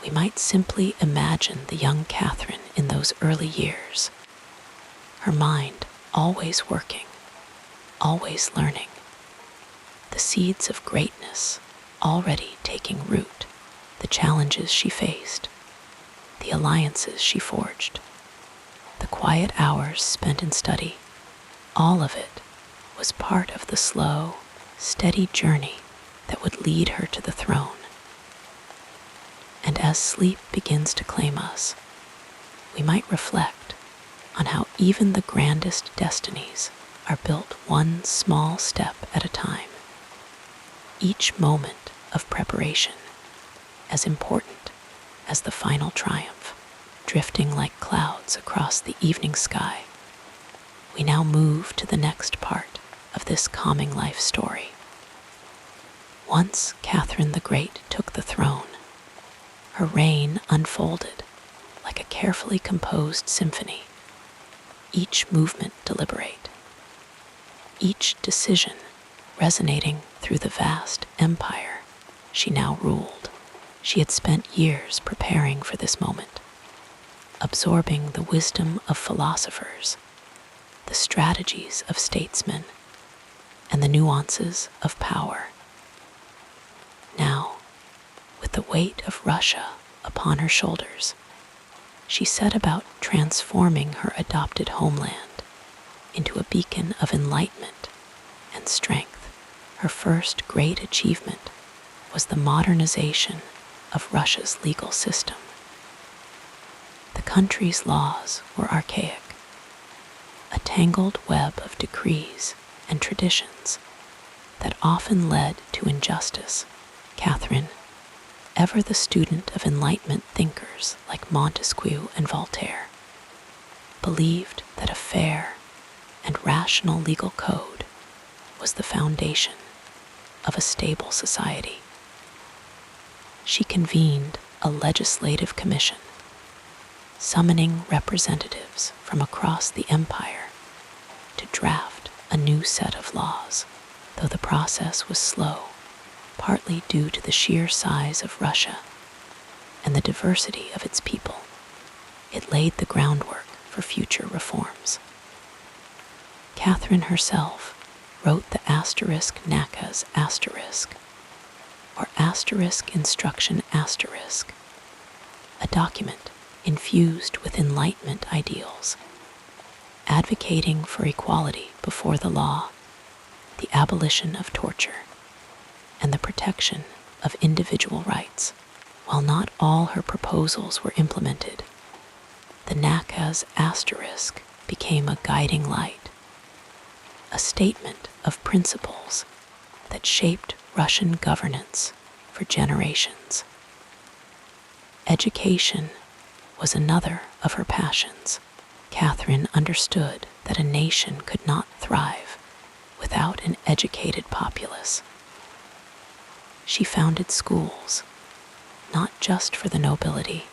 we might simply imagine the young Catherine in those early years, her mind always working, always learning, the seeds of greatness already taking root, the challenges she faced, the alliances she forged, the quiet hours spent in study. All of it was part of the slow, steady journey that would lead her to the throne. And as sleep begins to claim us, we might reflect on how even the grandest destinies are built one small step at a time. Each moment of preparation as important as the final triumph. Drifting like clouds across the evening sky, we now move to the next part of this calming life story. Once Catherine the Great took the throne, her reign unfolded like a carefully composed symphony, each movement deliberate, each decision resonating through the vast empire she now ruled. She had spent years preparing for this moment, absorbing the wisdom of philosophers, the strategies of statesmen, and the nuances of power. Now, with the weight of Russia upon her shoulders, she set about transforming her adopted homeland into a beacon of enlightenment and strength. Her first great achievement was the modernization of Russia's legal system. The country's laws were archaic, a tangled web of decrees and traditions that often led to injustice. Catherine, ever the student of Enlightenment thinkers like Montesquieu and Voltaire, believed that a fair and rational legal code was the foundation of a stable society. She convened a legislative commission, summoning representatives from across the empire to draft a new set of laws. Though the process was slow, partly due to the sheer size of Russia and the diversity of its people, it laid the groundwork for future reforms. Catherine herself wrote the asterisk nakaz asterisk, or asterisk instruction asterisk, a document infused with Enlightenment ideals, advocating for equality before the law, the abolition of torture, and the protection of individual rights. While not all her proposals were implemented, the nakaz asterisk became a guiding light, a statement of principles that shaped Russian governance for generations. Education was another of her passions. Catherine understood that a nation could not thrive without an educated populace. She founded schools, not just for the nobility,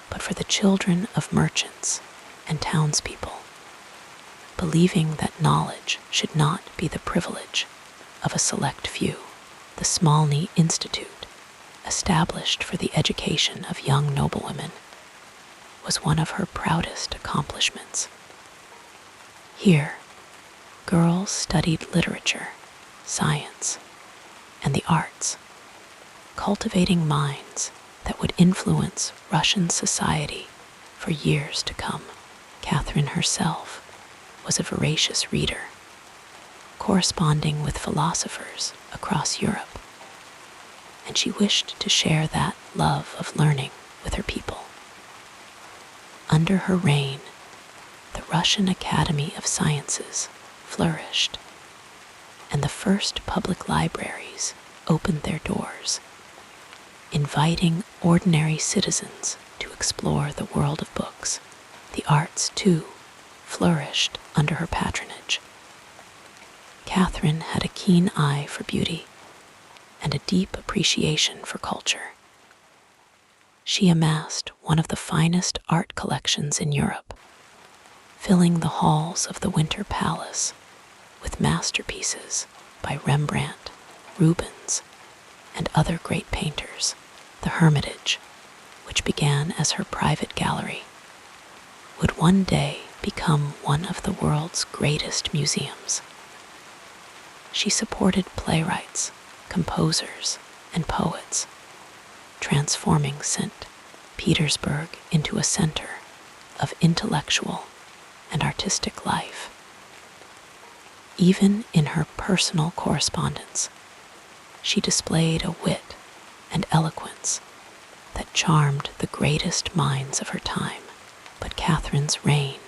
but for the children of merchants and townspeople, believing that knowledge should not be the privilege of a select few. The Smolny Institute, established for the education of young noblewomen, was one of her proudest accomplishments. Here, girls studied literature, science, and the arts, cultivating minds that would influence Russian society for years to come. Catherine herself was a voracious reader, corresponding with philosophers across Europe, and she wished to share that love of learning with her people. Under her reign, the Russian Academy of Sciences flourished, and the first public libraries opened their doors, inviting ordinary citizens to explore the world of books. The arts, too, flourished under her patronage. Catherine had a keen eye for beauty and a deep appreciation for culture. She amassed one of the finest art collections in Europe, filling the halls of the Winter Palace with masterpieces by Rembrandt, Rubens, and other great painters. The Hermitage, which began as her private gallery, would one day become one of the world's greatest museums. She supported playwrights, composers, and poets, transforming St. Petersburg into a center of intellectual and artistic life. Even in her personal correspondence, she displayed a wit and eloquence that charmed the greatest minds of her time. But Catherine's reign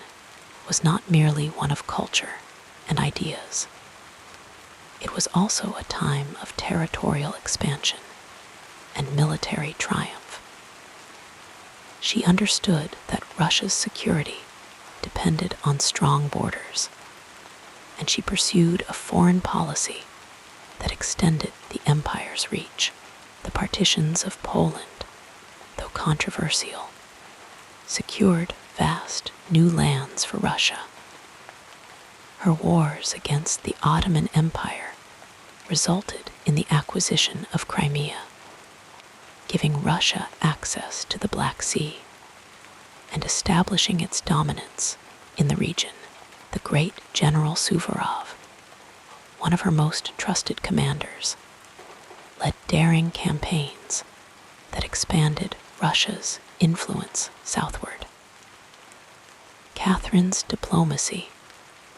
was not merely one of culture and ideas. It was also a time of territorial expansion and military triumph. She understood that Russia's security depended on strong borders, and she pursued a foreign policy that extended the empire's reach. The partitions of Poland, though controversial, secured vast new lands for Russia. Her wars against the Ottoman Empire resulted in the acquisition of Crimea, giving Russia access to the Black Sea and establishing its dominance in the region. The great General Suvorov, one of her most trusted commanders, led daring campaigns that expanded Russia's influence southward. Catherine's diplomacy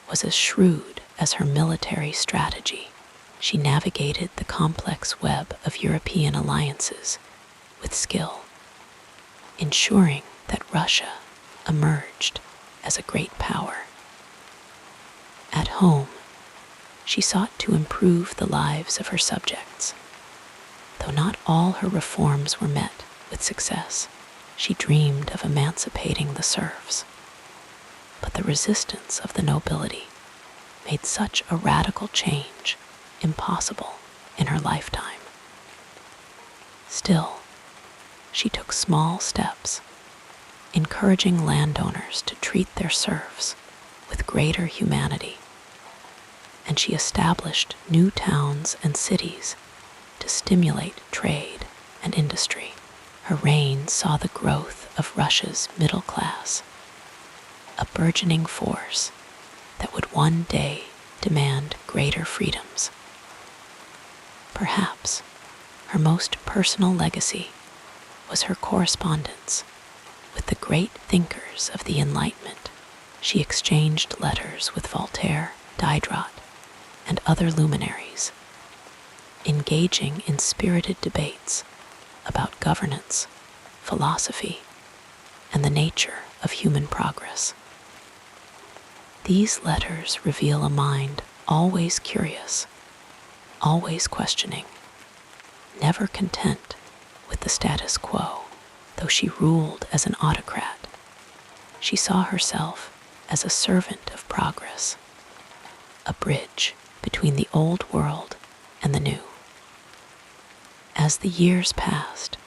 was as shrewd as her military strategy. She navigated the complex web of European alliances with skill, ensuring that Russia emerged as a great power. At home, she sought to improve the lives of her subjects. Though not all her reforms were met with success, she dreamed of emancipating the serfs. But the resistance of the nobility made such a radical change impossible in her lifetime. Still, she took small steps, encouraging landowners to treat their serfs with greater humanity, and she established new towns and cities to stimulate trade and industry. Her reign saw the growth of Russia's middle class, a burgeoning force that would one day demand greater freedoms. Perhaps her most personal legacy was her correspondence with the great thinkers of the Enlightenment. She exchanged letters with Voltaire, Diderot, and other luminaries, engaging in spirited debates about governance, philosophy, and the nature of human progress. These letters reveal a mind always curious, always questioning, never content with the status quo. Though she ruled as an autocrat, she saw herself as a servant of progress, a bridge between the old world and the new. As the years passed,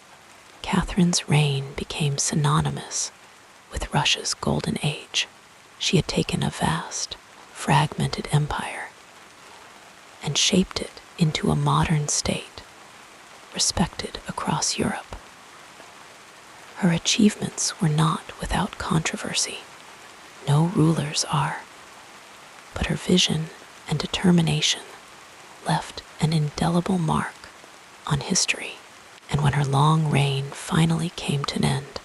Catherine's reign became synonymous with Russia's golden age. She had taken a vast, fragmented empire and shaped it into a modern state, respected across Europe. Her achievements were not without controversy. No rulers are, but her vision and determination left an indelible mark on history. And when her long reign finally came to an end,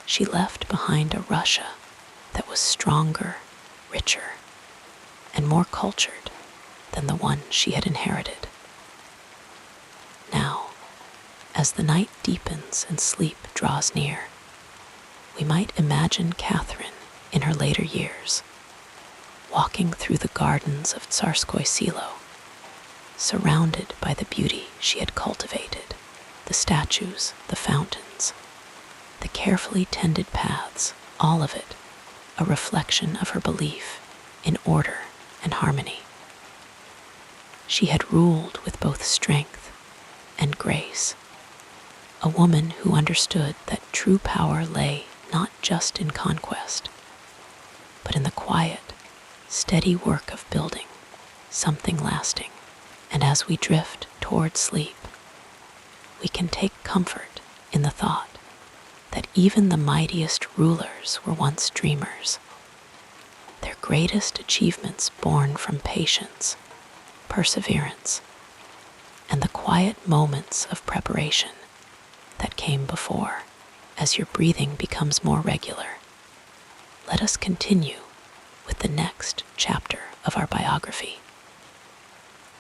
she left behind a Russia that was stronger, richer, and more cultured than the one she had inherited. Now, as the night deepens and sleep draws near, we might imagine Catherine in her later years, walking through the gardens of Tsarskoye Selo, surrounded by the beauty she had cultivated, the statues, the fountains, the carefully tended paths, all of it a reflection of her belief in order and harmony. She had ruled with both strength and grace, a woman who understood that true power lay not just in conquest, but in the quiet, steady work of building something lasting. And as we drift toward sleep, we can take comfort in the thought that even the mightiest rulers were once dreamers, their greatest achievements born from patience, perseverance, and the quiet moments of preparation that came before. As your breathing becomes more regular, let us continue with the next chapter of our biography.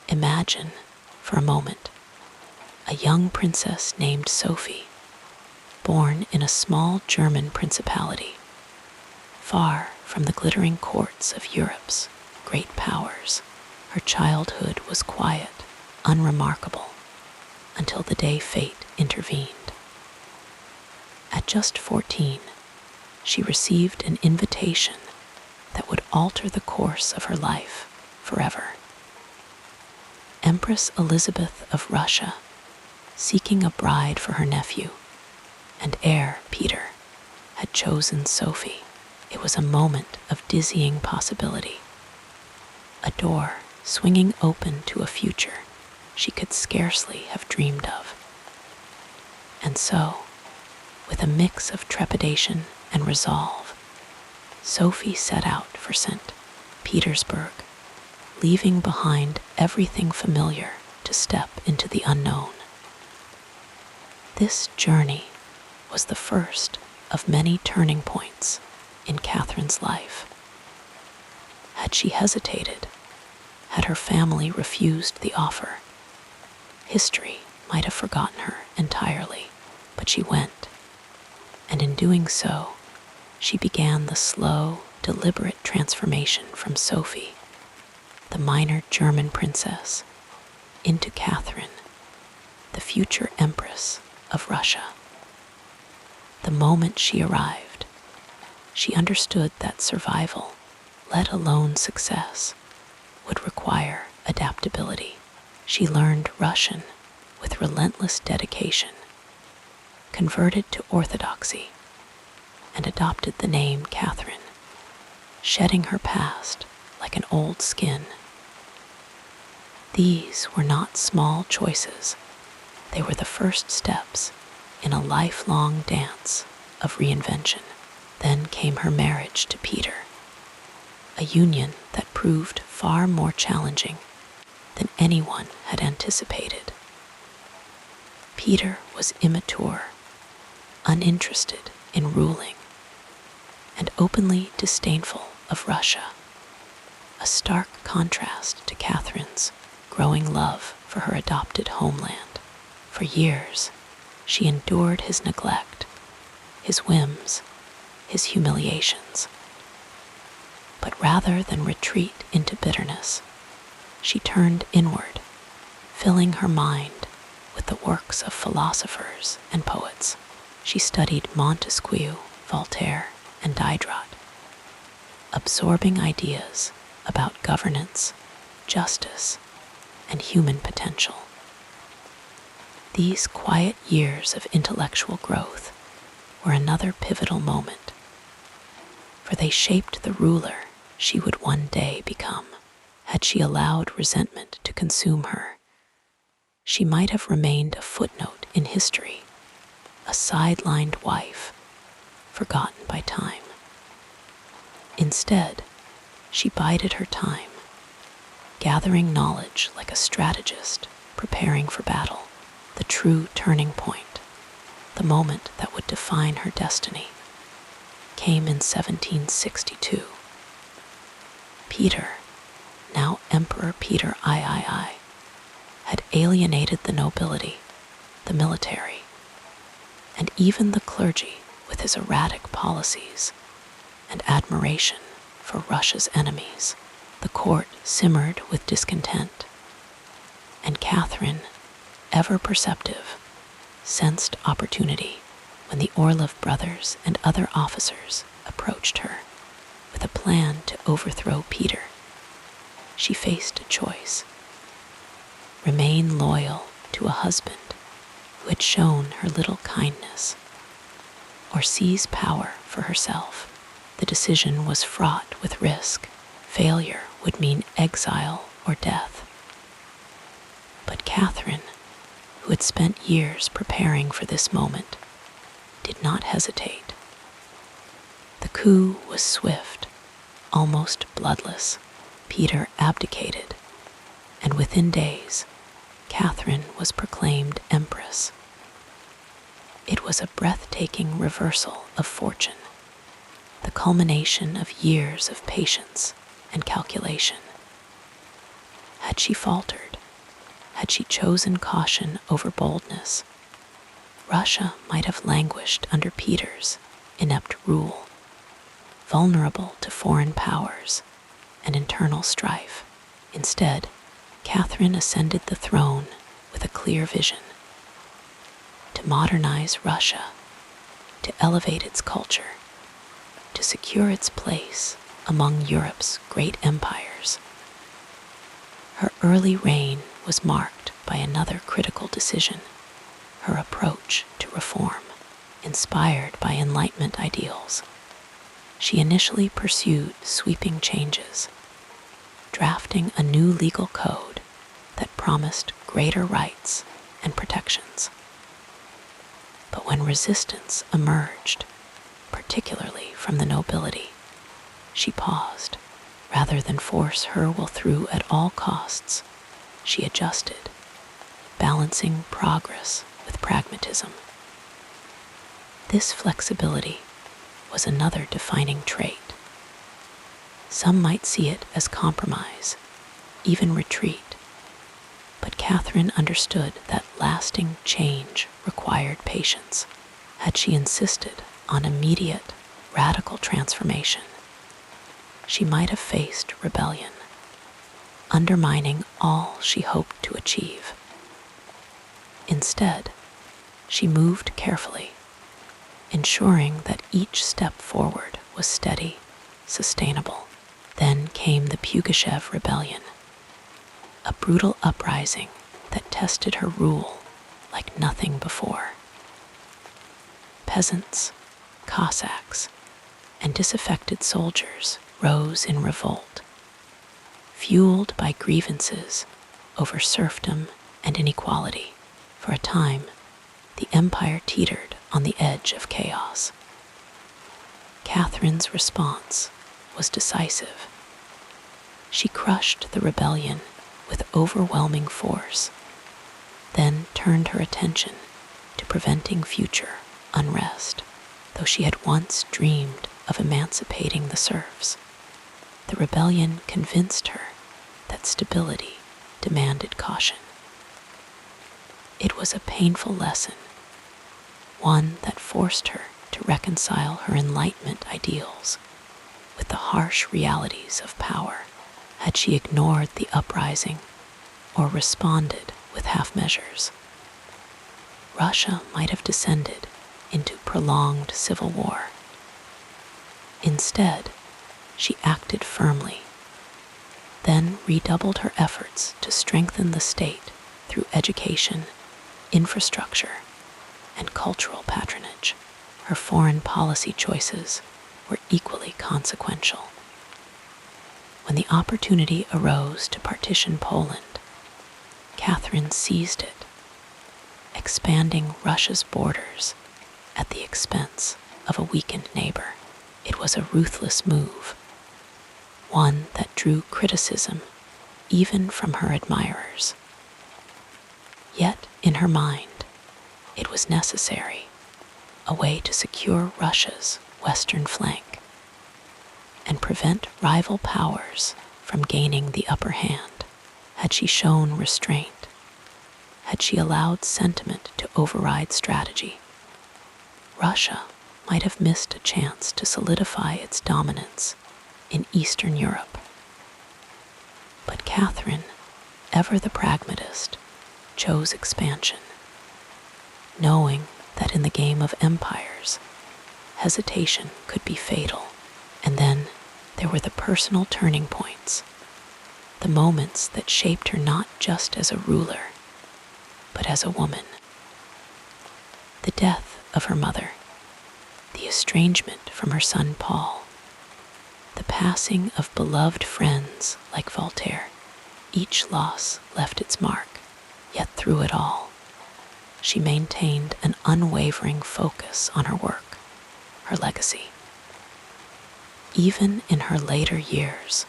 Imagine, for a moment, a young princess named Sophie, born in a small German principality, far from the glittering courts of Europe's great powers. Her childhood was quiet, unremarkable, until the day fate intervened. At just 14, she received an invitation that would alter the course of her life forever. Empress Elizabeth of Russia, seeking a bride for her nephew and heir Peter, had chosen Sophie. It was a moment of dizzying possibility, a door swinging open to a future she could scarcely have dreamed of. And so, with a mix of trepidation and resolve, Sophie set out for St. Petersburg, leaving behind everything familiar to step into the unknown. This journey was the first of many turning points in Catherine's life. Had she hesitated, had her family refused the offer, history might have forgotten her entirely. But she went, and in doing so, she began the slow, deliberate transformation from Sophie, the minor German princess, into Catherine, the future empress of Russia. The moment she arrived, she understood that survival, let alone success, would require adaptability. She learned Russian with relentless dedication, converted to Orthodoxy, and adopted the name Catherine, shedding her past like an old skin. These were not small choices. They were the first steps in a lifelong dance of reinvention. Then came her marriage to Peter, a union that proved far more challenging than anyone had anticipated. Peter was immature, uninterested in ruling, and openly disdainful of Russia, a stark contrast to Catherine's growing love for her adopted homeland. For years, she endured his neglect, his whims, his humiliations. But rather than retreat into bitterness, she turned inward, filling her mind with the works of philosophers and poets. She studied Montesquieu, Voltaire, and Diderot, absorbing ideas about governance, justice, and human potential. These quiet years of intellectual growth were another pivotal moment, for they shaped the ruler she would one day become. Had she allowed resentment to consume her, she might have remained a footnote in history, a sidelined wife, forgotten by time. Instead, she bided her time, gathering knowledge like a strategist preparing for battle. The true turning point, the moment that would define her destiny, came in 1762. Peter, now Emperor Peter III, had alienated the nobility, the military, and even the clergy with his erratic policies and admiration for Russia's enemies. The court simmered with discontent, and Catherine, ever perceptive, sensed opportunity when the Orlov brothers and other officers approached her with a plan to overthrow Peter. She faced a choice: remain loyal to a husband who had shown her little kindness, or seize power for herself. The decision was fraught with risk. Failure would mean exile or death. But Catherine, who had spent years preparing for this moment, did not hesitate. The coup was swift, almost bloodless. Peter abdicated, and within days, Catherine was proclaimed empress. It was a breathtaking reversal of fortune, the culmination of years of patience and calculation. Had she faltered, had she chosen caution over boldness, Russia might have languished under Peter's inept rule, vulnerable to foreign powers and internal strife. Instead, Catherine ascended the throne with a clear vision: to modernize Russia, to elevate its culture, to secure its place among Europe's great empires. Her early reign was marked by another critical decision: her approach to reform. Inspired by Enlightenment ideals, she initially pursued sweeping changes, drafting a new legal code that promised greater rights and protections. But when resistance emerged, particularly from the nobility, she paused. Rather than force her will through at all costs, she adjusted, balancing progress with pragmatism. This flexibility was another defining trait. Some might see it as compromise, even retreat, but Catherine understood that lasting change required patience. Had she insisted on immediate, radical transformation, she might have faced rebellion, undermining all she hoped to achieve. Instead, she moved carefully, ensuring that each step forward was steady, sustainable. Then came the Pugachev Rebellion, a brutal uprising that tested her rule like nothing before. Peasants, Cossacks, and disaffected soldiers rose in revolt, fueled by grievances over serfdom and inequality. For a time, the empire teetered on the edge of chaos. Catherine's response was decisive. She crushed the rebellion with overwhelming force, then turned her attention to preventing future unrest. Though she had once dreamed of emancipating the serfs, the rebellion convinced her that stability demanded caution. It was a painful lesson, one that forced her to reconcile her Enlightenment ideals with the harsh realities of power. Had she ignored the uprising or responded with half measures, Russia might have descended into prolonged civil war. Instead, she acted firmly, then redoubled her efforts to strengthen the state through education, infrastructure, and cultural patronage. Her foreign policy choices were equally consequential. When the opportunity arose to partition Poland, Catherine seized it, expanding Russia's borders at the expense of a weakened neighbor. It was a ruthless move, one that drew criticism even from her admirers. Yet, in her mind, it was necessary, a way to secure Russia's western flank and prevent rival powers from gaining the upper hand. Had she shown restraint, had she allowed sentiment to override strategy, Russia might have missed a chance to solidify its dominance in Eastern Europe. But Catherine, ever the pragmatist, chose expansion, knowing that in the game of empires, hesitation could be fatal. And then there were the personal turning points, the moments that shaped her not just as a ruler, but as a woman. The death of her mother, the estrangement from her son Paul, the passing of beloved friends like Voltaire. Each loss left its mark, yet through it all, she maintained an unwavering focus on her work, her legacy. Even in her later years,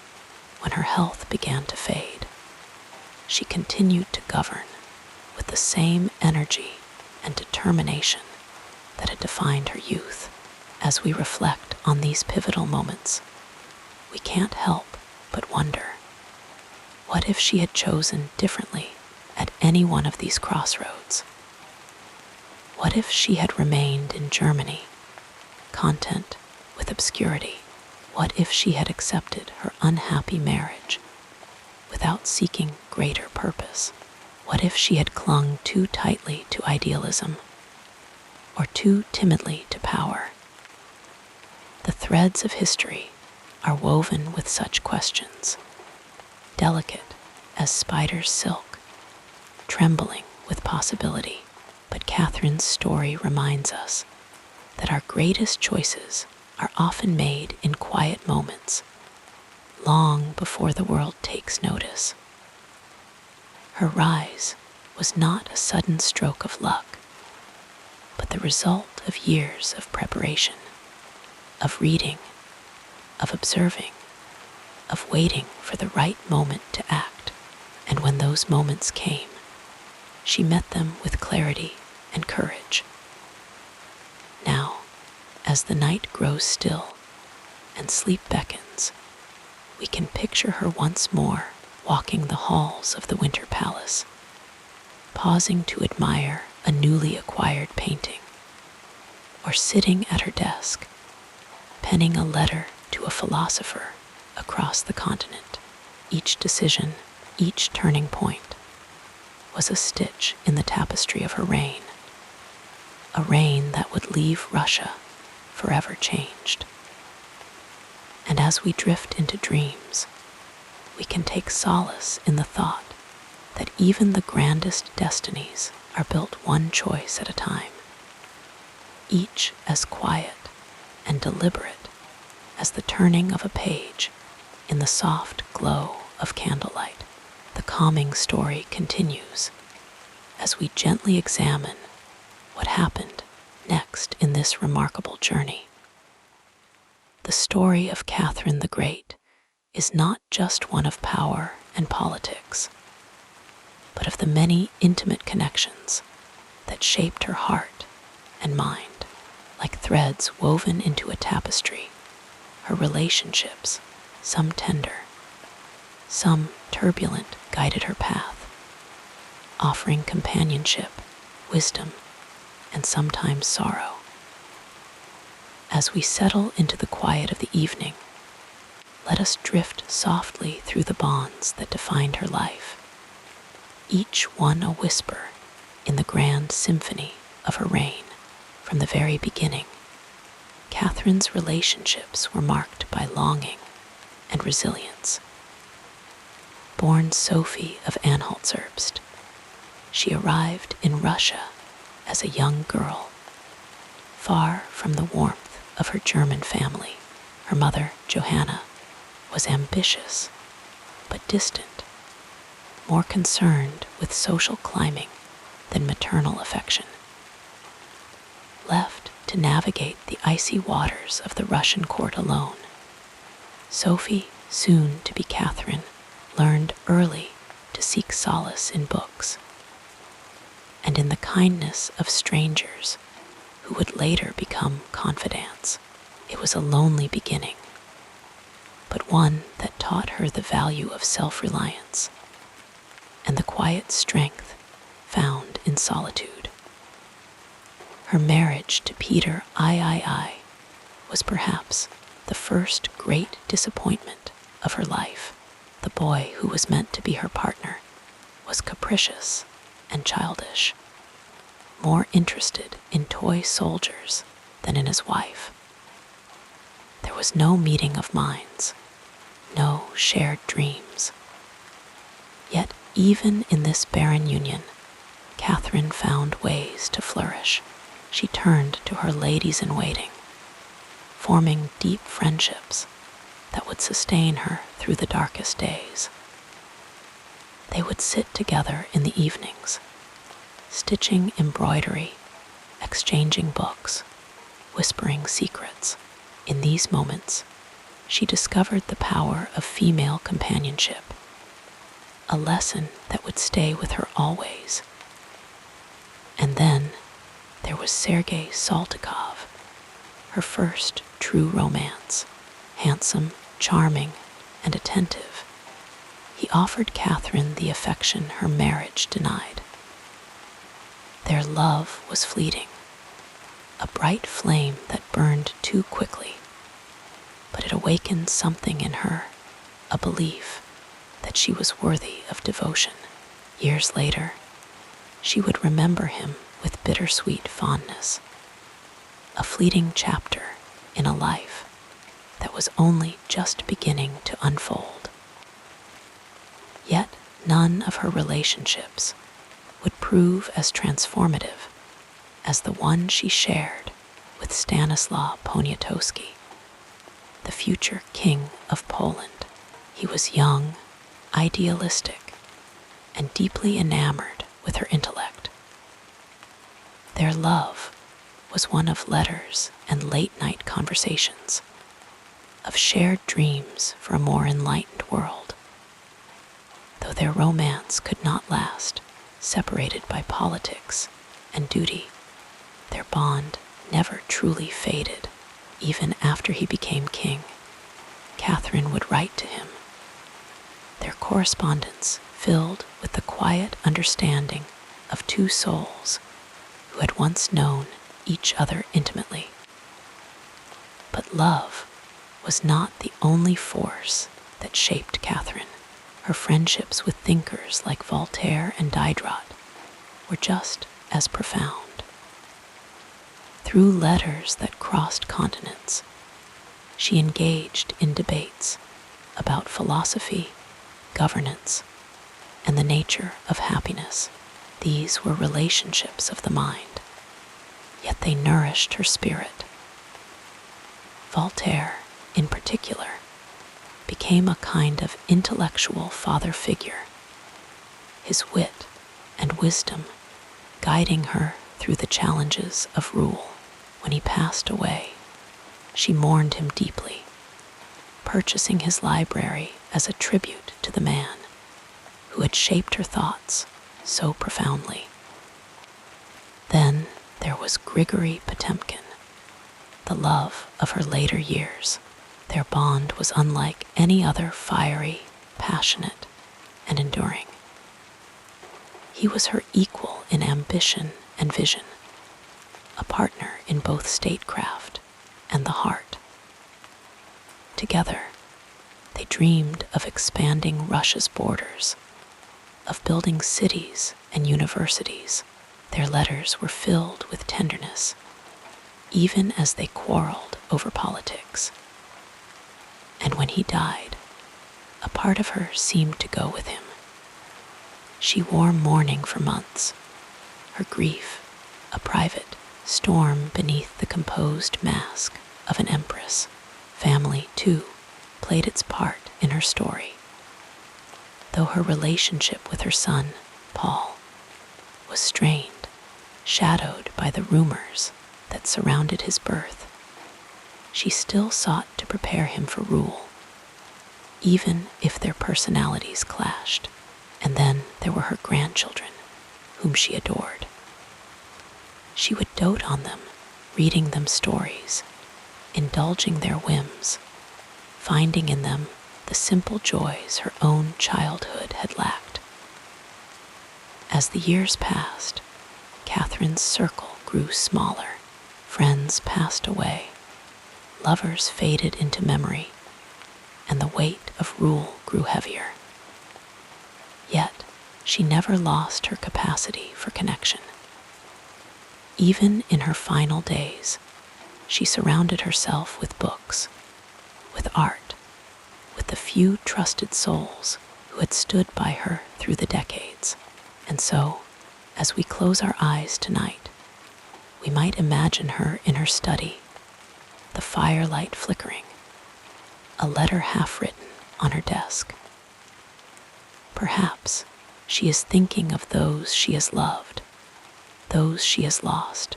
when her health began to fade, she continued to govern with the same energy and determination that had defined her youth. As we reflect on these pivotal moments, we can't help but wonder, what if she had chosen differently at any one of these crossroads? What if she had remained in Germany, content with obscurity? What if she had accepted her unhappy marriage without seeking greater purpose? What if she had clung too tightly to idealism or too timidly to power? The threads of history are woven with such questions, delicate as spider's silk, trembling with possibility. But Catherine's story reminds us that our greatest choices are often made in quiet moments, long before the world takes notice. Her rise was not a sudden stroke of luck, but the result of years of preparation, of reading, of observing, of waiting for the right moment to act. And when those moments came, she met them with clarity and courage. Now, as the night grows still and sleep beckons, we can picture her once more walking the halls of the Winter Palace, pausing to admire a newly acquired painting, or sitting at her desk, penning a letter to a philosopher across the continent. Each decision, each turning point, was a stitch in the tapestry of her reign, a reign that would leave Russia forever changed. And as we drift into dreams, we can take solace in the thought that even the grandest destinies are built one choice at a time, each as quiet and deliberate as the turning of a page in the soft glow of candlelight. The calming story continues as we gently examine what happened next in this remarkable journey. The story of Catherine the Great is not just one of power and politics, but of the many intimate connections that shaped her heart and mind. Like threads woven into a tapestry, her relationships, some tender, some turbulent, guided her path, offering companionship, wisdom, and sometimes sorrow. As we settle into the quiet of the evening, let us drift softly through the bonds that defined her life, each one a whisper in the grand symphony of her reign. From the very beginning, Catherine's relationships were marked by longing and resilience. Born Sophie of Anhalt-Zerbst, she arrived in Russia as a young girl, far from the warmth of her German family. Her mother, Johanna, was ambitious but distant, more concerned with social climbing than maternal affection. Left to navigate the icy waters of the Russian court alone, Sophie, soon to be Catherine, learned early to seek solace in books and in the kindness of strangers who would later become confidants. It was a lonely beginning, but one that taught her the value of self-reliance and the quiet strength found in solitude. Her marriage to Peter III was perhaps the first great disappointment of her life. The boy who was meant to be her partner was capricious and childish, more interested in toy soldiers than in his wife. There was no meeting of minds, no shared dreams. Yet even in this barren union, Catherine found ways to flourish. She turned to her ladies-in-waiting, forming deep friendships that would sustain her through the darkest days. They would sit together in the evenings, stitching embroidery, exchanging books, whispering secrets. In these moments, she discovered the power of female companionship, a lesson that would stay with her always. And then there was Sergei Saltykov, her first true romance. Handsome, charming, and attentive, he offered Catherine the affection her marriage denied. Their love was fleeting, a bright flame that burned too quickly, but it awakened something in her, a belief that she was worthy of devotion. Years later, she would remember him with bittersweet fondness, a fleeting chapter in a life that was only just beginning to unfold. Yet none of her relationships would prove as transformative as the one she shared with Stanislaw Poniatowski, the future king of Poland. He was young, idealistic, and deeply enamored with her intellect. Their love was one of letters and late-night conversations, of shared dreams for a more enlightened world. Though their romance could not last, separated by politics and duty, their bond never truly faded. Even after he became king, Catherine would write to him, their correspondence filled with the quiet understanding of two souls who had once known each other intimately. But love was not the only force that shaped Catherine. Her friendships with thinkers like Voltaire and Diderot were just as profound. Through letters that crossed continents, she engaged in debates about philosophy, governance, and the nature of happiness. These were relationships of the mind, yet they nourished her spirit. Voltaire, in particular, became a kind of intellectual father figure, his wit and wisdom guiding her through the challenges of rule. When he passed away, she mourned him deeply, purchasing his library as a tribute to the man who had shaped her thoughts so profoundly. Then there was Grigory Potemkin, the love of her later years. Their bond was unlike any other, fiery, passionate, and enduring. He was her equal in ambition and vision, a partner in both statecraft and the heart. Together, they dreamed of expanding Russia's borders, of building cities and universities. Their letters were filled with tenderness, even as they quarreled over politics. And when he died, a part of her seemed to go with him. She wore mourning for months, her grief a private storm beneath the composed mask of an empress. Family, too, played its part in her story. Though her relationship with her son, Paul, was strained, shadowed by the rumors that surrounded his birth, she still sought to prepare him for rule, even if their personalities clashed. And then there were her grandchildren, whom she adored. She would dote on them, reading them stories, indulging their whims, finding in them the simple joys her own childhood had lacked. As the years passed, Catherine's circle grew smaller. Friends passed away, lovers faded into memory, and the weight of rule grew heavier. Yet, she never lost her capacity for connection. Even in her final days, she surrounded herself with books, with art, with the few trusted souls who had stood by her through the decades. And so, as we close our eyes tonight, we might imagine her in her study, the firelight flickering, a letter half written on her desk. Perhaps she is thinking of those she has loved, those she has lost,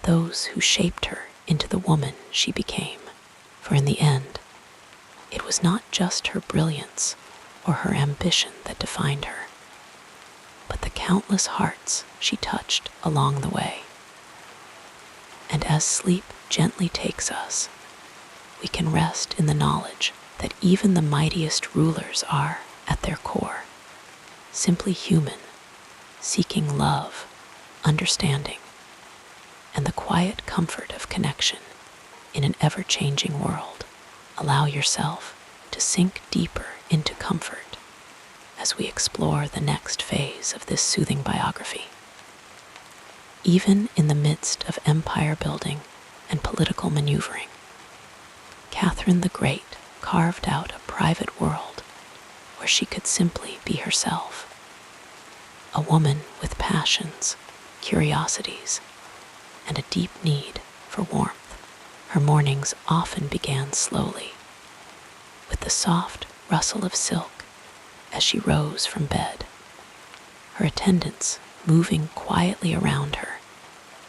those who shaped her into the woman she became. For in the end, it was not just her brilliance or her ambition that defined her, but the countless hearts she touched along the way. And as sleep gently takes us, we can rest in the knowledge that even the mightiest rulers are, at their core, simply human, seeking love, understanding, and the quiet comfort of connection in an ever-changing world. Allow yourself to sink deeper into comfort as we explore the next phase of this soothing biography. Even in the midst of empire building and political maneuvering, Catherine the Great carved out a private world where she could simply be herself. A woman with passions, curiosities, and a deep need for warmth. Her mornings often began slowly, with the soft rustle of silk as she rose from bed, her attendants moving quietly around her,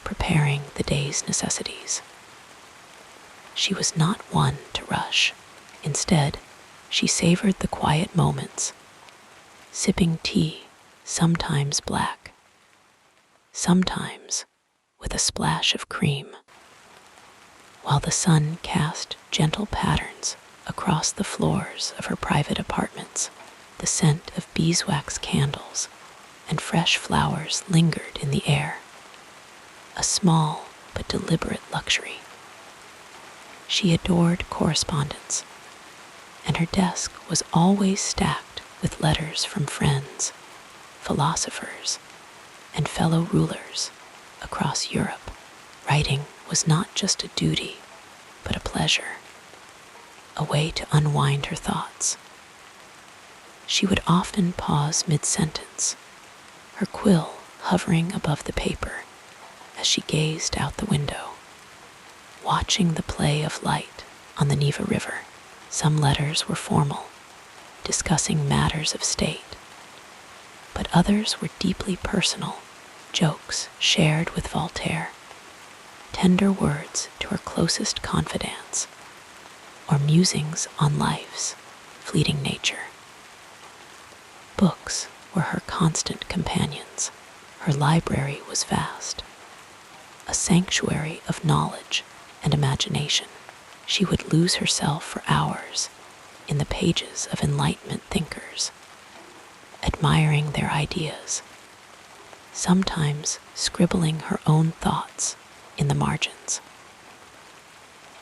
preparing the day's necessities. She was not one to rush. Instead, she savored the quiet moments, sipping tea, sometimes black, sometimes with a splash of cream, while the sun cast gentle patterns across the floors of her private apartments. The scent of beeswax candles and fresh flowers lingered in the air. A small, but deliberate luxury. She adored correspondence, and her desk was always stacked with letters from friends, philosophers, and fellow rulers across Europe. Writing was not just a duty, but a pleasure, a way to unwind her thoughts. She would often pause mid-sentence, her quill hovering above the paper as she gazed out the window, watching the play of light on the Neva River. Some letters were formal, discussing matters of state, but others were deeply personal, jokes shared with Voltaire, tender words to her closest confidants, or musings on life's fleeting nature. Books were her constant companions. Her library was vast, a sanctuary of knowledge and imagination. She would lose herself for hours in the pages of Enlightenment thinkers, admiring their ideas, sometimes scribbling her own thoughts in the margins.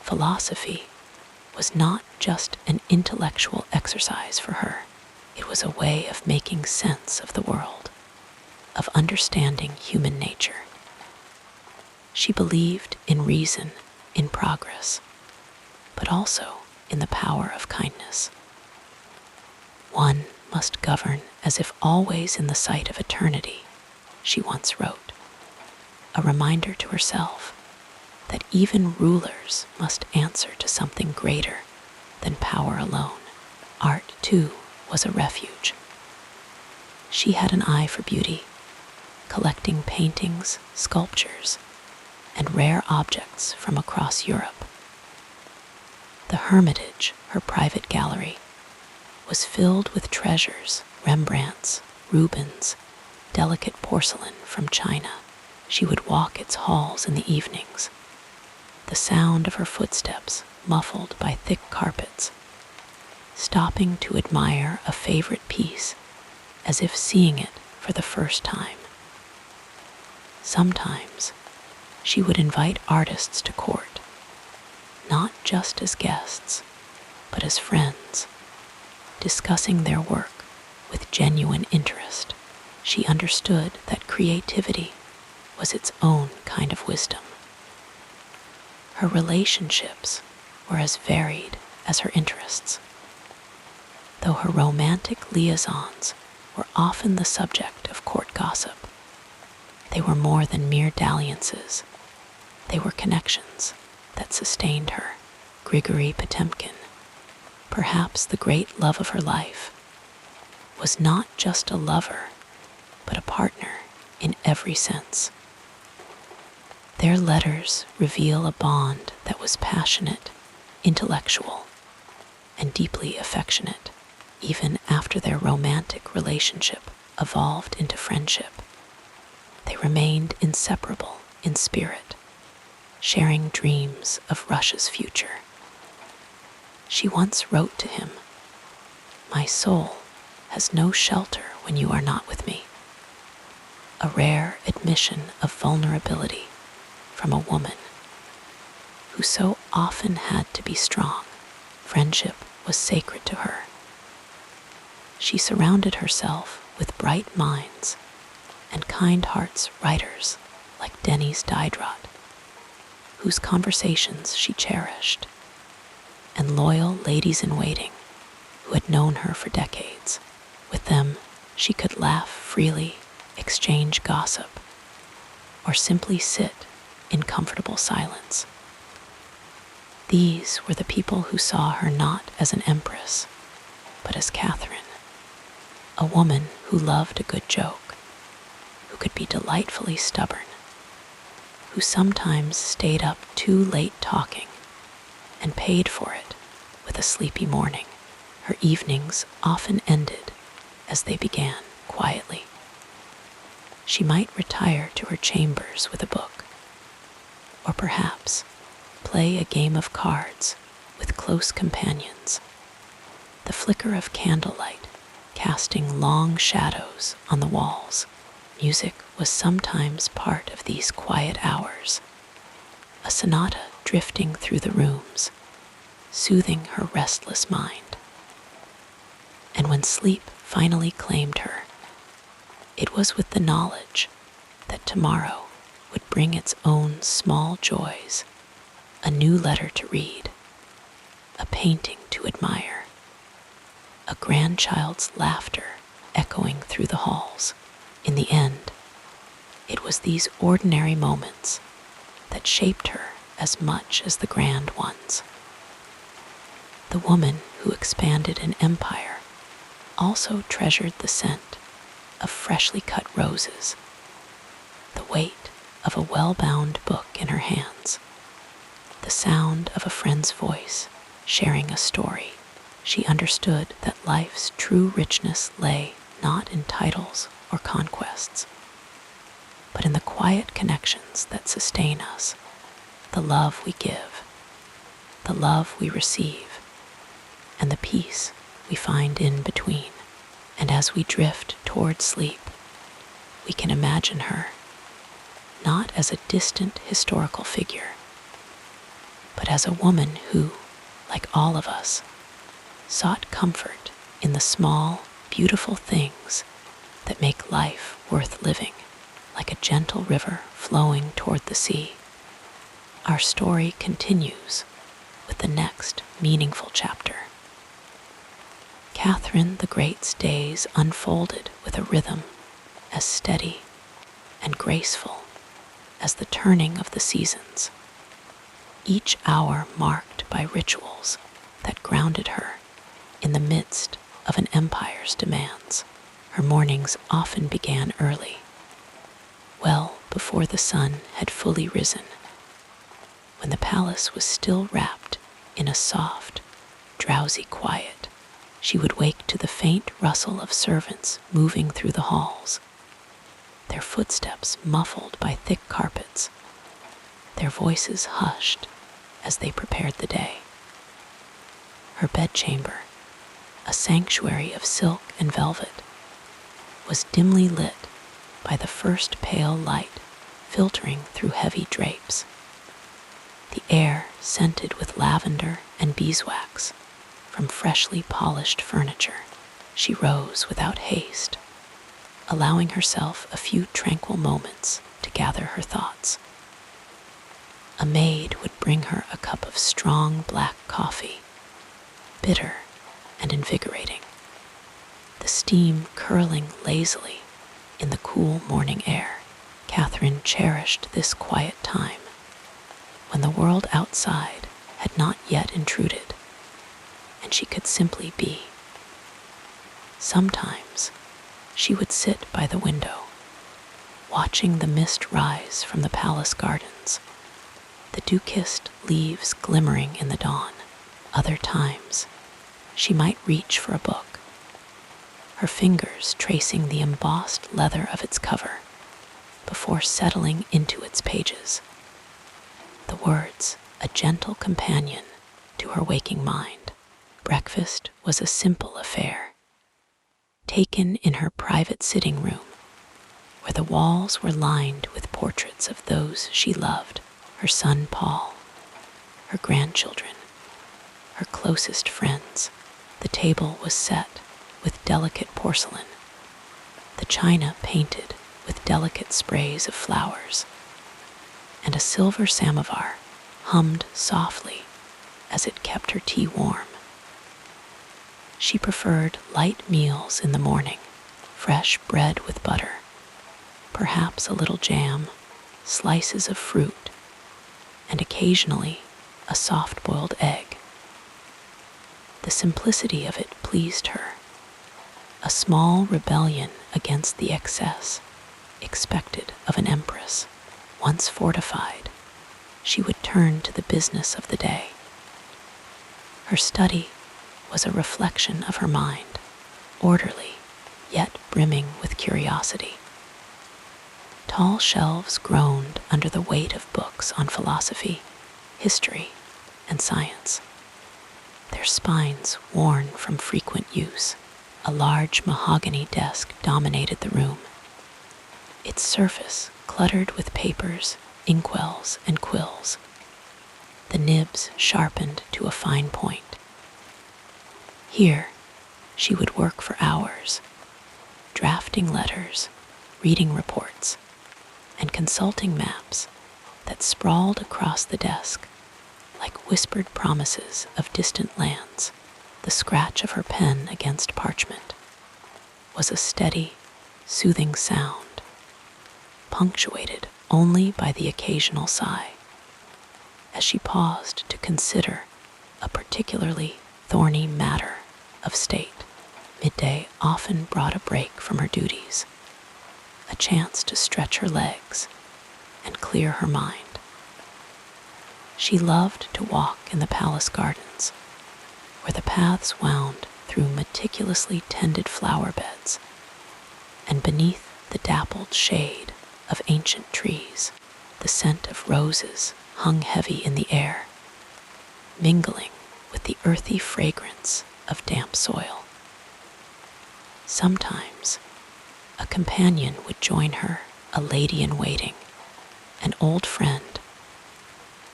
Philosophy was not just an intellectual exercise for her. It was a way of making sense of the world, of understanding human nature. She believed in reason, in progress, but also in the power of kindness. One must govern as if always in the sight of eternity, she once wrote, a reminder to herself that even rulers must answer to something greater than power alone. Art, too, was a refuge. She had an eye for beauty, collecting paintings, sculptures, and rare objects from across Europe. The Hermitage, her private gallery, was filled with treasures, Rembrandts, Rubens, delicate porcelain from China. She would walk its halls in the evenings, the sound of her footsteps muffled by thick carpets, stopping to admire a favorite piece as if seeing it for the first time. Sometimes she would invite artists to court, not just as guests, but as friends, discussing their work with genuine interest. She understood that creativity was its own kind of wisdom. Her relationships were as varied as her interests, though her romantic liaisons were often the subject of court gossip. They were more than mere dalliances. They were connections that sustained her. Grigory Potemkin, perhaps the great love of her life, was not just a lover, but a partner in every sense. Their letters reveal a bond that was passionate, intellectual, and deeply affectionate. Even after their romantic relationship evolved into friendship, they remained inseparable in spirit, sharing dreams of Russia's future. She once wrote to him, "My soul has no shelter when you are not with me," a rare admission of vulnerability from a woman who so often had to be strong. Friendship was sacred to her. She surrounded herself with bright minds and kind hearts writers like Denis Diderot, whose conversations she cherished, and loyal ladies-in-waiting who had known her for decades. With them, she could laugh freely, exchange gossip, or simply sit in comfortable silence. These were the people who saw her not as an empress, but as Catherine, a woman who loved a good joke, who could be delightfully stubborn, who sometimes stayed up too late talking and paid for it with a sleepy morning. Her evenings often ended as they began, quietly. She might retire to her chambers with a book, or perhaps play a game of cards with close companions, the flicker of candlelight casting long shadows on the walls. Music was sometimes part of these quiet hours, a sonata drifting through the rooms, soothing her restless mind. And when sleep finally claimed her, it was with the knowledge that tomorrow would bring its own small joys, a new letter to read, a painting to admire, a grandchild's laughter echoing through the halls. In the end, it was these ordinary moments that shaped her as much as the grand ones. The woman who expanded an empire also treasured the scent of freshly cut roses, the weight of a well-bound book in her hands, the sound of a friend's voice sharing a story. She understood that life's true richness lay not in titles or conquests, but in the quiet connections that sustain us, the love we give, the love we receive, and the peace we find in between. And as we drift toward sleep, we can imagine her not as a distant historical figure, but as a woman who, like all of us, sought comfort in the small, beautiful things that make life worth living, like a gentle river flowing toward the sea. Our story continues with the next meaningful chapter. Catherine the Great's days unfolded with a rhythm as steady and graceful as the turning of the seasons, each hour marked by rituals that grounded her in the midst of an empire's demands. Her mornings often began early, well before the sun had fully risen, when the palace was still wrapped in a soft, drowsy quiet. She would wake to the faint rustle of servants moving through the halls, their footsteps muffled by thick carpets, their voices hushed as they prepared the day. Her bedchamber, a sanctuary of silk and velvet, was dimly lit by the first pale light filtering through heavy drapes. The air scented with lavender and beeswax from freshly polished furniture. She rose without haste, allowing herself a few tranquil moments to gather her thoughts. A maid would bring her a cup of strong black coffee, bitter and invigorating, the steam curling lazily in the cool morning air. Catherine cherished this quiet time, when the world outside had not yet intruded, and she could simply be. Sometimes she would sit by the window, watching the mist rise from the palace gardens, the dew-kissed leaves glimmering in the dawn. Other times, she might reach for a book, her fingers tracing the embossed leather of its cover before settling into its pages. The words, a gentle companion to her waking mind. Breakfast was a simple affair, taken in her private sitting room, where the walls were lined with portraits of those she loved, her son Paul, her grandchildren, her closest friends. The table was set with delicate porcelain, the china painted with delicate sprays of flowers, and a silver samovar hummed softly as it kept her tea warm. She preferred light meals in the morning, fresh bread with butter, perhaps a little jam, slices of fruit, and occasionally a soft-boiled egg. The simplicity of it pleased her, a small rebellion against the excess expected of an empress. Once fortified, she would turn to the business of the day. Her study was a reflection of her mind, orderly, yet brimming with curiosity. Tall shelves groaned under the weight of books on philosophy, history, and science, their spines worn from frequent use. A large mahogany desk dominated the room, its surface cluttered with papers, inkwells, and quills. the nibs sharpened to a fine point. Here, she would work for hours, drafting letters, reading reports, and consulting maps that sprawled across the desk like whispered promises of distant lands. The scratch of her pen against parchment was a steady, soothing sound, punctuated only by the occasional sigh, as she paused to consider a particularly thorny matter of state. Midday often brought a break from her duties, a chance to stretch her legs and clear her mind. She loved to walk in the palace gardens, where the paths wound through meticulously tended flower beds, and beneath the dappled shade of ancient trees, the scent of roses hung heavy in the air, mingling with the earthy fragrance of damp soil. Sometimes, a companion would join her, a lady in waiting, an old friend,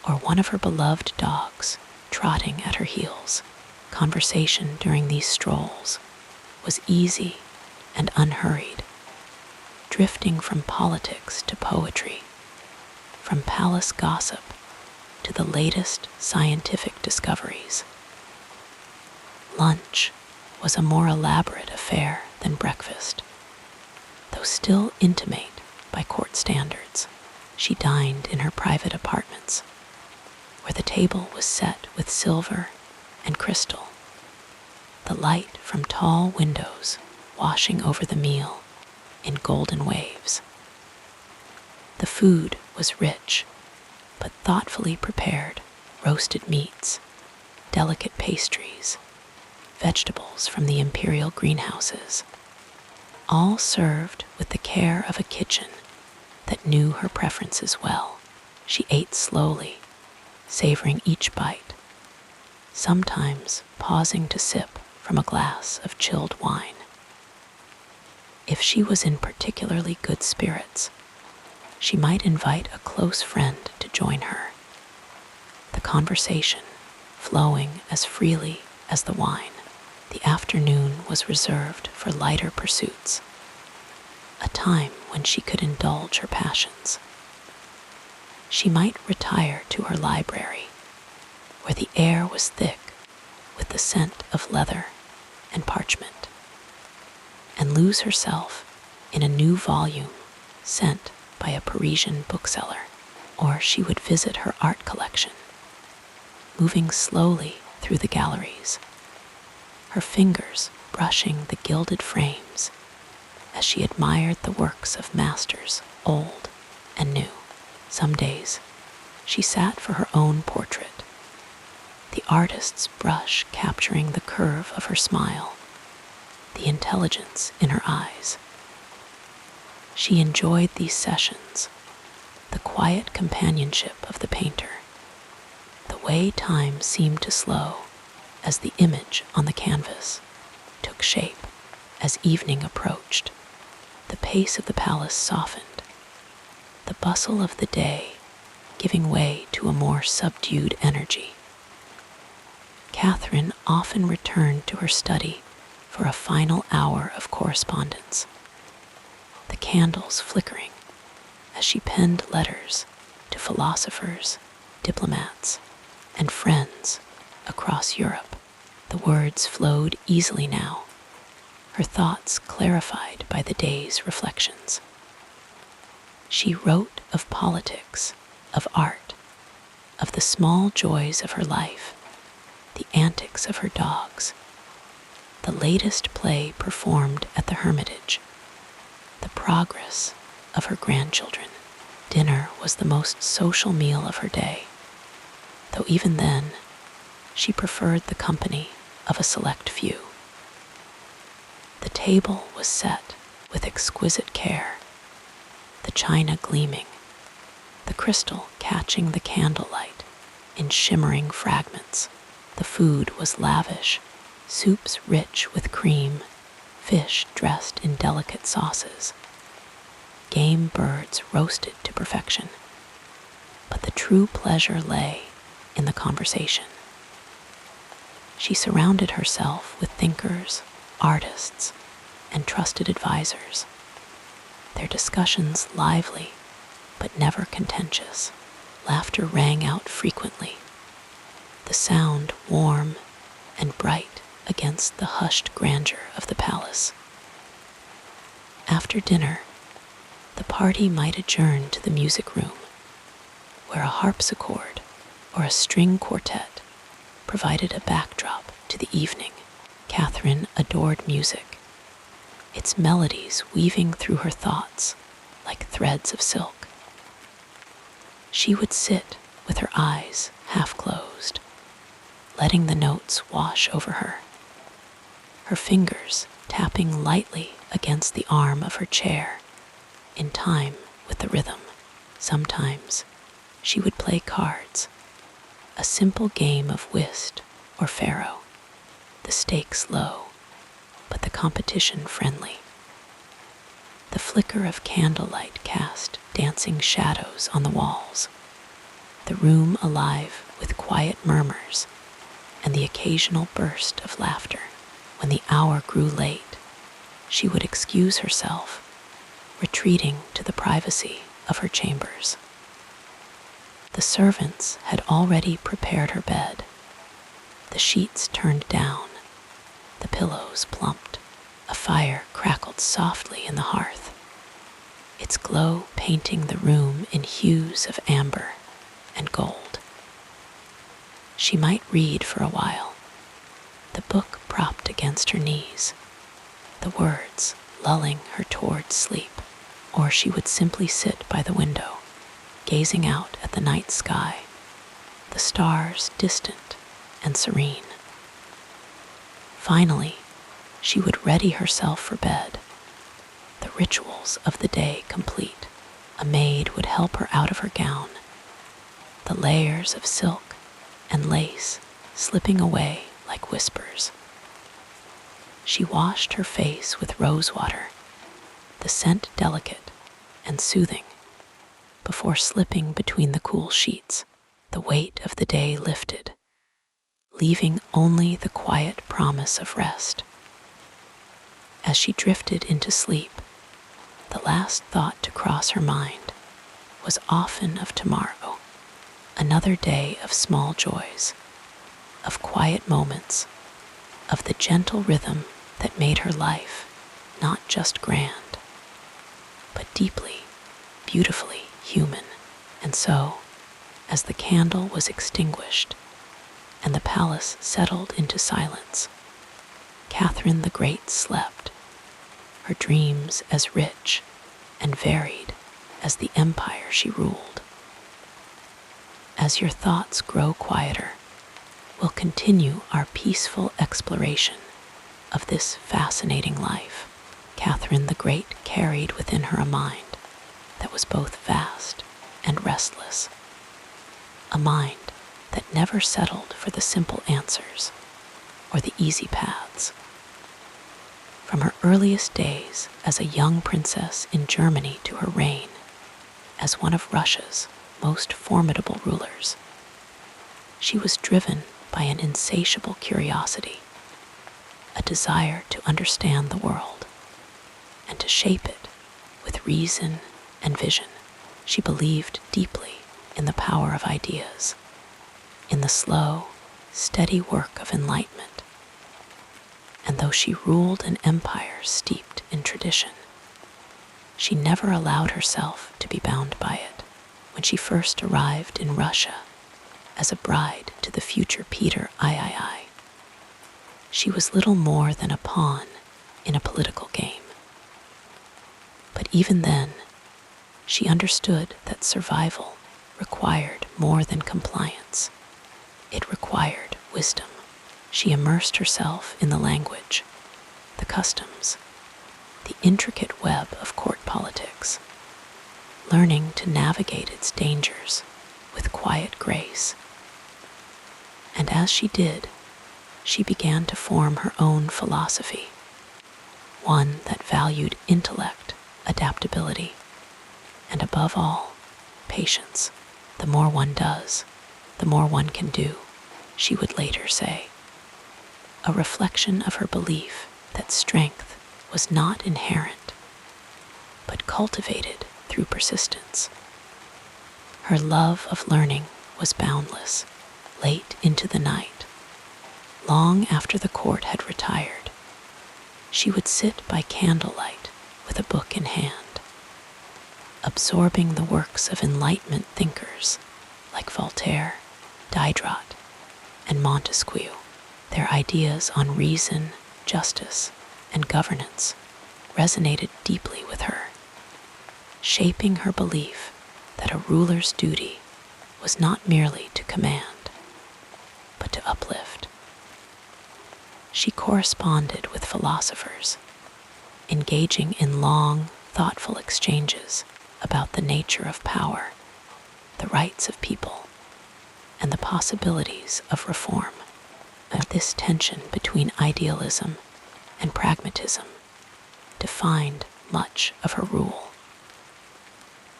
or one of her beloved dogs trotting at her heels. Conversation during these strolls was easy and unhurried, drifting from politics to poetry, from palace gossip to the latest scientific discoveries. Lunch was a more elaborate affair than breakfast, though still intimate by court standards. She dined in her private apartments, where the table was set with silver and crystal, the light from tall windows washing over the meal in golden waves. The food was rich, but thoughtfully prepared: roasted meats, delicate pastries, vegetables from the imperial greenhouses, all served with the care of a kitchen that knew her preferences well. She ate slowly, savoring each bite, sometimes pausing to sip from a glass of chilled wine. If she was in particularly good spirits, she might invite a close friend to join her, the conversation flowing as freely as the wine. The afternoon was reserved for lighter pursuits, a time when she could indulge her passions. She might retire to her library, where the air was thick with the scent of leather and parchment, and lose herself in a new volume sent by a Parisian bookseller. Or she would visit her art collection, moving slowly through the galleries, her fingers brushing the gilded frames as she admired the works of masters old and new. Some days, she sat for her own portrait, the artist's brush capturing the curve of her smile, the intelligence in her eyes. She enjoyed these sessions, the quiet companionship of the painter, the way time seemed to slow as the image on the canvas took shape. As evening approached, the pace of the palace softened, the bustle of the day giving way to a more subdued energy. Catherine often returned to her study for a final hour of correspondence, the candles flickering as she penned letters to philosophers, diplomats, and friends across Europe. The words flowed easily now, her thoughts clarified by the day's reflections. She wrote of politics, of art, of the small joys of her life, the antics of her dogs, the latest play performed at the Hermitage, the progress of her grandchildren. Dinner was the most social meal of her day, though even then, she preferred the company of a select few. The table was set with exquisite care, the china gleaming, the crystal catching the candlelight in shimmering fragments. The food was lavish, soups rich with cream, fish dressed in delicate sauces, game birds roasted to perfection. But the true pleasure lay in the conversation. She surrounded herself with thinkers, artists, and trusted advisors, their discussions lively but never contentious. Laughter rang out frequently, the sound warm and bright against the hushed grandeur of the palace. After dinner, the party might adjourn to the music room, where a harpsichord or a string quartet provided a backdrop to the evening. Catherine adored music, its melodies weaving through her thoughts like threads of silk. She would sit with her eyes half closed, letting the notes wash over her, her fingers tapping lightly against the arm of her chair in time with the rhythm. Sometimes she would play cards, a simple game of whist or faro, the stakes low, but the competition friendly. The flicker of candlelight cast dancing shadows on the walls, the room alive with quiet murmurs and the occasional burst of laughter. When the hour grew late, she would excuse herself, retreating to the privacy of her chambers. The servants had already prepared her bed, the sheets turned down, the pillows plumped. A fire crackled softly in the hearth, its glow painting the room in hues of amber and gold. She might read for a while, the book propped against her knees, the words lulling her towards sleep, or she would simply sit by the window, gazing out at the night sky, the stars distant and serene. Finally, she would ready herself for bed, the rituals of the day complete. A maid would help her out of her gown, the layers of silk and lace slipping away like whispers. She washed her face with rose water, the scent delicate and soothing, before slipping between the cool sheets. The weight of the day lifted, leaving only the quiet promise of rest. As she drifted into sleep, the last thought to cross her mind was often of tomorrow, another day of small joys, of quiet moments, of the gentle rhythm that made her life not just grand, but deeply, beautifully human. And so, as the candle was extinguished and the palace settled into silence, Catherine the Great slept, her dreams as rich and varied as the empire she ruled. As your thoughts grow quieter, we'll continue our peaceful exploration of this fascinating life. Catherine the Great carried within her a mind that was both vast and restless, a mind that never settled for the simple answers or the easy paths. From her earliest days as a young princess in Germany to her reign as one of Russia's most formidable rulers, she was driven by an insatiable curiosity, a desire to understand the world and to shape it with reason and vision. She believed deeply in the power of ideas, in the slow, steady work of enlightenment. And though she ruled an empire steeped in tradition, she never allowed herself to be bound by it. When she first arrived in Russia as a bride to the future Peter III, she was little more than a pawn in a political game. But even then, she understood that survival required more than compliance. It required wisdom. She immersed herself in the language, the customs, the intricate web of court politics, learning to navigate its dangers with quiet grace. And as she did, she began to form her own philosophy, one that valued intellect, adaptability, and above all, patience. The more one does, the more one can do, she would later say. A reflection of her belief that strength was not inherent, but cultivated through persistence. Her love of learning was boundless, late into the night. Long after the court had retired, she would sit by candlelight with a book in hand, absorbing the works of Enlightenment thinkers like Voltaire, Diderot, and Montesquieu. Their ideas on reason, justice, and governance resonated deeply with her, shaping her belief that a ruler's duty was not merely to command, but to uplift. She corresponded with philosophers, engaging in long, thoughtful exchanges about the nature of power, the rights of people, and the possibilities of reform. This tension between idealism and pragmatism defined much of her rule.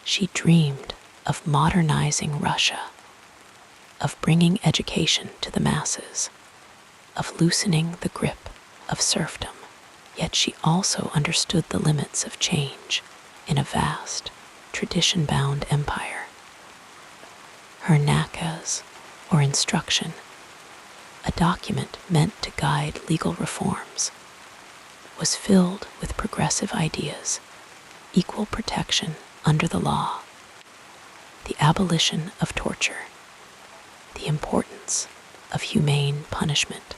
She dreamed of modernizing Russia, of bringing education to the masses, of loosening the grip of serfdom. Yet she also understood the limits of change in a vast, tradition-bound empire. Her nakaz, or instruction, a document meant to guide legal reforms, was filled with progressive ideas, equal protection under the law, the abolition of torture, the importance of humane punishment.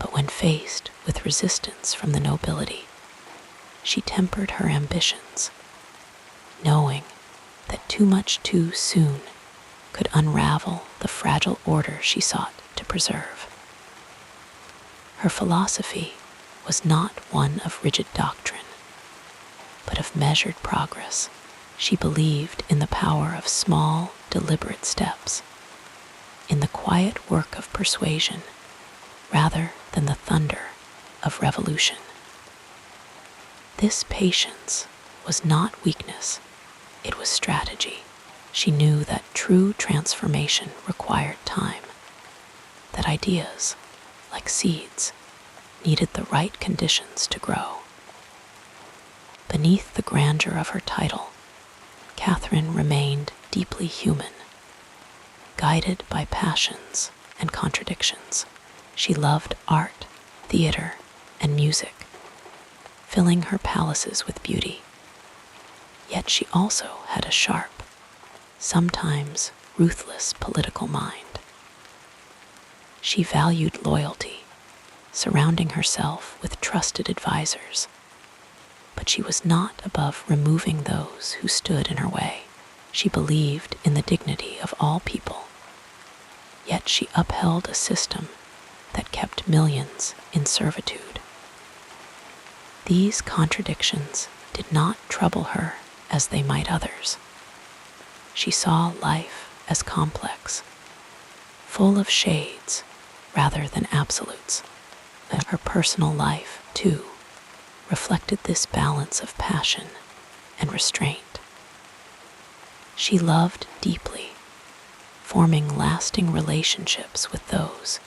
But when faced with resistance from the nobility, she tempered her ambitions, knowing that too much too soon could unravel the fragile order she sought to preserve. Her philosophy was not one of rigid doctrine, but of measured progress. She believed in the power of small, deliberate steps, in the quiet work of persuasion, rather than the thunder of revolution. This patience was not weakness, it was strategy. She knew that true transformation required time, that ideas, like seeds, needed the right conditions to grow. Beneath the grandeur of her title, Catherine remained deeply human, guided by passions and contradictions. She loved art, theater, and music, filling her palaces with beauty. Yet she also had a sharp, sometimes ruthless political mind. She valued loyalty, surrounding herself with trusted advisors, but she was not above removing those who stood in her way. She believed in the dignity of all people, yet she upheld a system that kept millions in servitude. These contradictions did not trouble her as they might others. She saw life as complex, full of shades rather than absolutes. Her personal life, too, reflected this balance of passion and restraint. She loved deeply, forming lasting relationships with those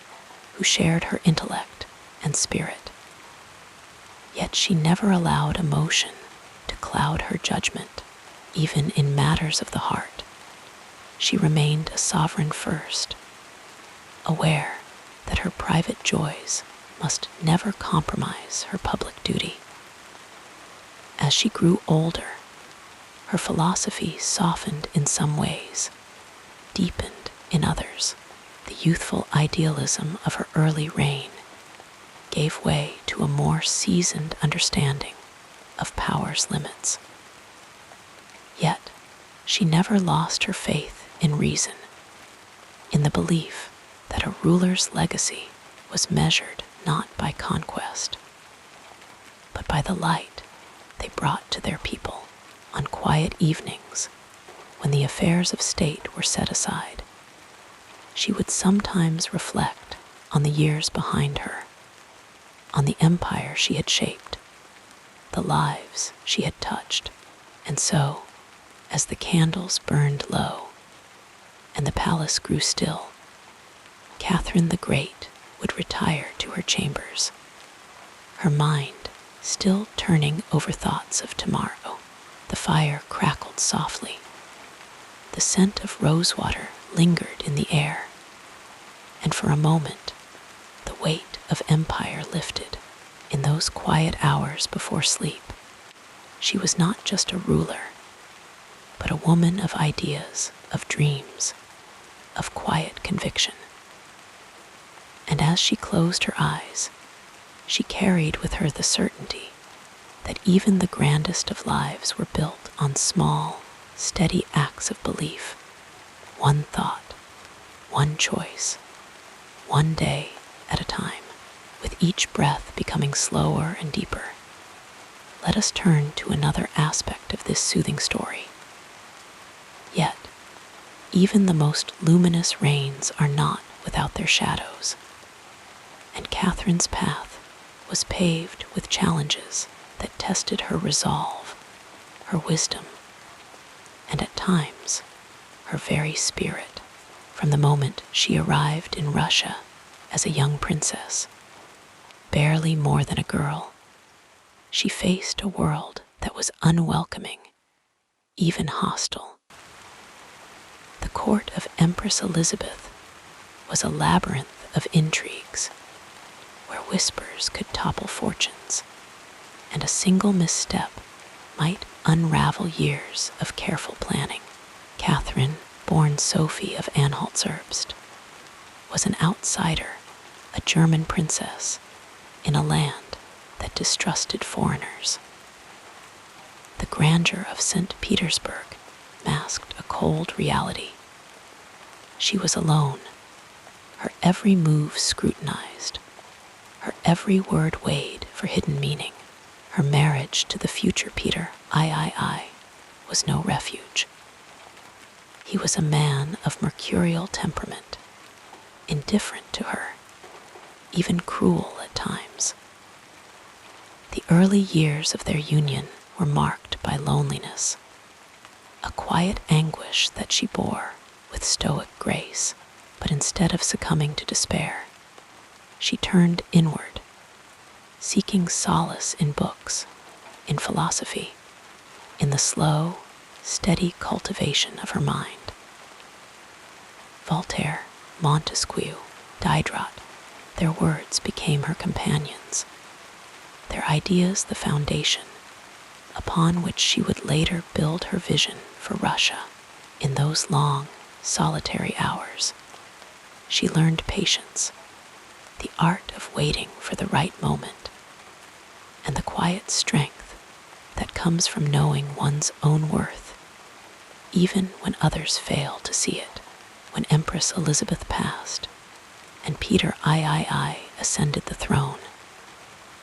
who shared her intellect and spirit. Yet she never allowed emotion to cloud her judgment, even in matters of the heart. She remained a sovereign first, aware that her private joys must never compromise her public duty. As she grew older, her philosophy softened in some ways, deepened in others. The youthful idealism of her early reign gave way to a more seasoned understanding of power's limits. Yet, she never lost her faith in reason, in the belief that a ruler's legacy was measured not by conquest, but by the light they brought to their people on quiet evenings when the affairs of state were set aside. She would sometimes reflect on the years behind her, on the empire she had shaped, the lives she had touched, and so, as the candles burned low and the palace grew still, Catherine the Great would retire to her chambers, her mind still turning over thoughts of tomorrow. The fire crackled softly. The scent of rosewater lingered in the air, and for a moment, the weight of empire lifted. In those quiet hours before sleep, she was not just a ruler, but a woman of ideas, of dreams, of quiet conviction. And as she closed her eyes, she carried with her the certainty that even the grandest of lives were built on small, steady acts of belief. One thought, one choice, one day at a time, with each breath becoming slower and deeper. Let us turn to another aspect of this soothing story. Yet, even the most luminous reigns are not without their shadows, and Catherine's path was paved with challenges that tested her resolve, her wisdom, and at times, her very spirit. From the moment she arrived in Russia as a young princess, barely more than a girl, she faced a world that was unwelcoming, even hostile. The court of Empress Elizabeth was a labyrinth of intrigues, where whispers could topple fortunes, and a single misstep might unravel years of careful planning. Catherine, born Sophie of Anhalt-Zerbst, was an outsider, a German princess, in a land that distrusted foreigners. The grandeur of St. Petersburg masked a cold reality. She was alone, her every move scrutinized, her every word weighed for hidden meaning. Her marriage to the future Peter III was no refuge. He was a man of mercurial temperament, indifferent to her, even cruel at times. The early years of their union were marked by loneliness, a quiet anguish that she bore with stoic grace. But instead of succumbing to despair, she turned inward, seeking solace in books, in philosophy, in the slow, steady cultivation of her mind. Voltaire, Montesquieu, Diderot, their words became her companions, their ideas the foundation upon which she would later build her vision for Russia. In those long, solitary hours, she learned patience, the art of waiting for the right moment, and the quiet strength that comes from knowing one's own worth, even when others fail to see it. When Empress Elizabeth passed and Peter III ascended the throne,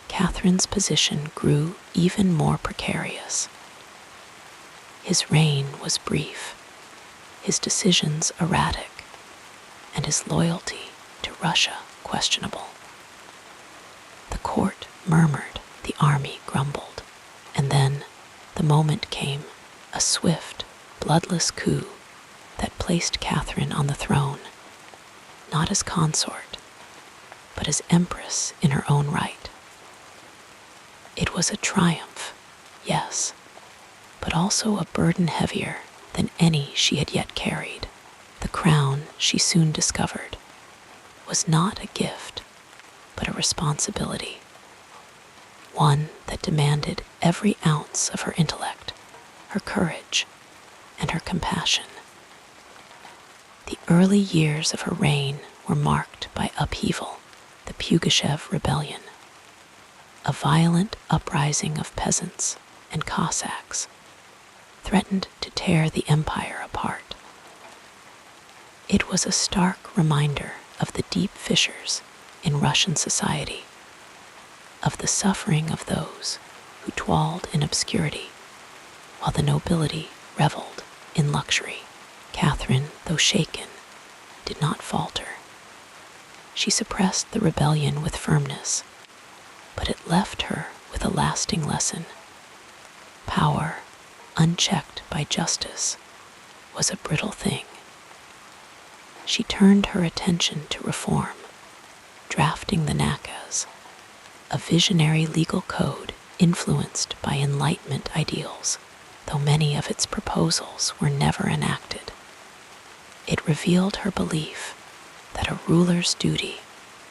Catherine's position grew even more precarious. His reign was brief, his decisions erratic, and his loyalty to Russia questionable. The court murmured, the army grumbled, and then the moment came, a swift, bloodless coup that placed Catherine on the throne, not as consort, but as empress in her own right. It was a triumph, yes, but also a burden heavier than any she had yet carried. The crown, she soon discovered, was not a gift, but a responsibility, one that demanded every ounce of her intellect, her courage, and her compassion. The early years of her reign were marked by upheaval. The Pugachev Rebellion, a violent uprising of peasants and Cossacks, threatened to tear the empire apart. It was a stark reminder of the deep fissures in Russian society, of the suffering of those who dwelled in obscurity, while the nobility reveled in luxury. Catherine, though shaken, did not falter. She suppressed the rebellion with firmness, but it left her with a lasting lesson. Power, unchecked by justice, was a brittle thing. she turned her attention to reform, drafting the Nakas, a visionary legal code influenced by Enlightenment ideals, though many of its proposals were never enacted. It revealed her belief that a ruler's duty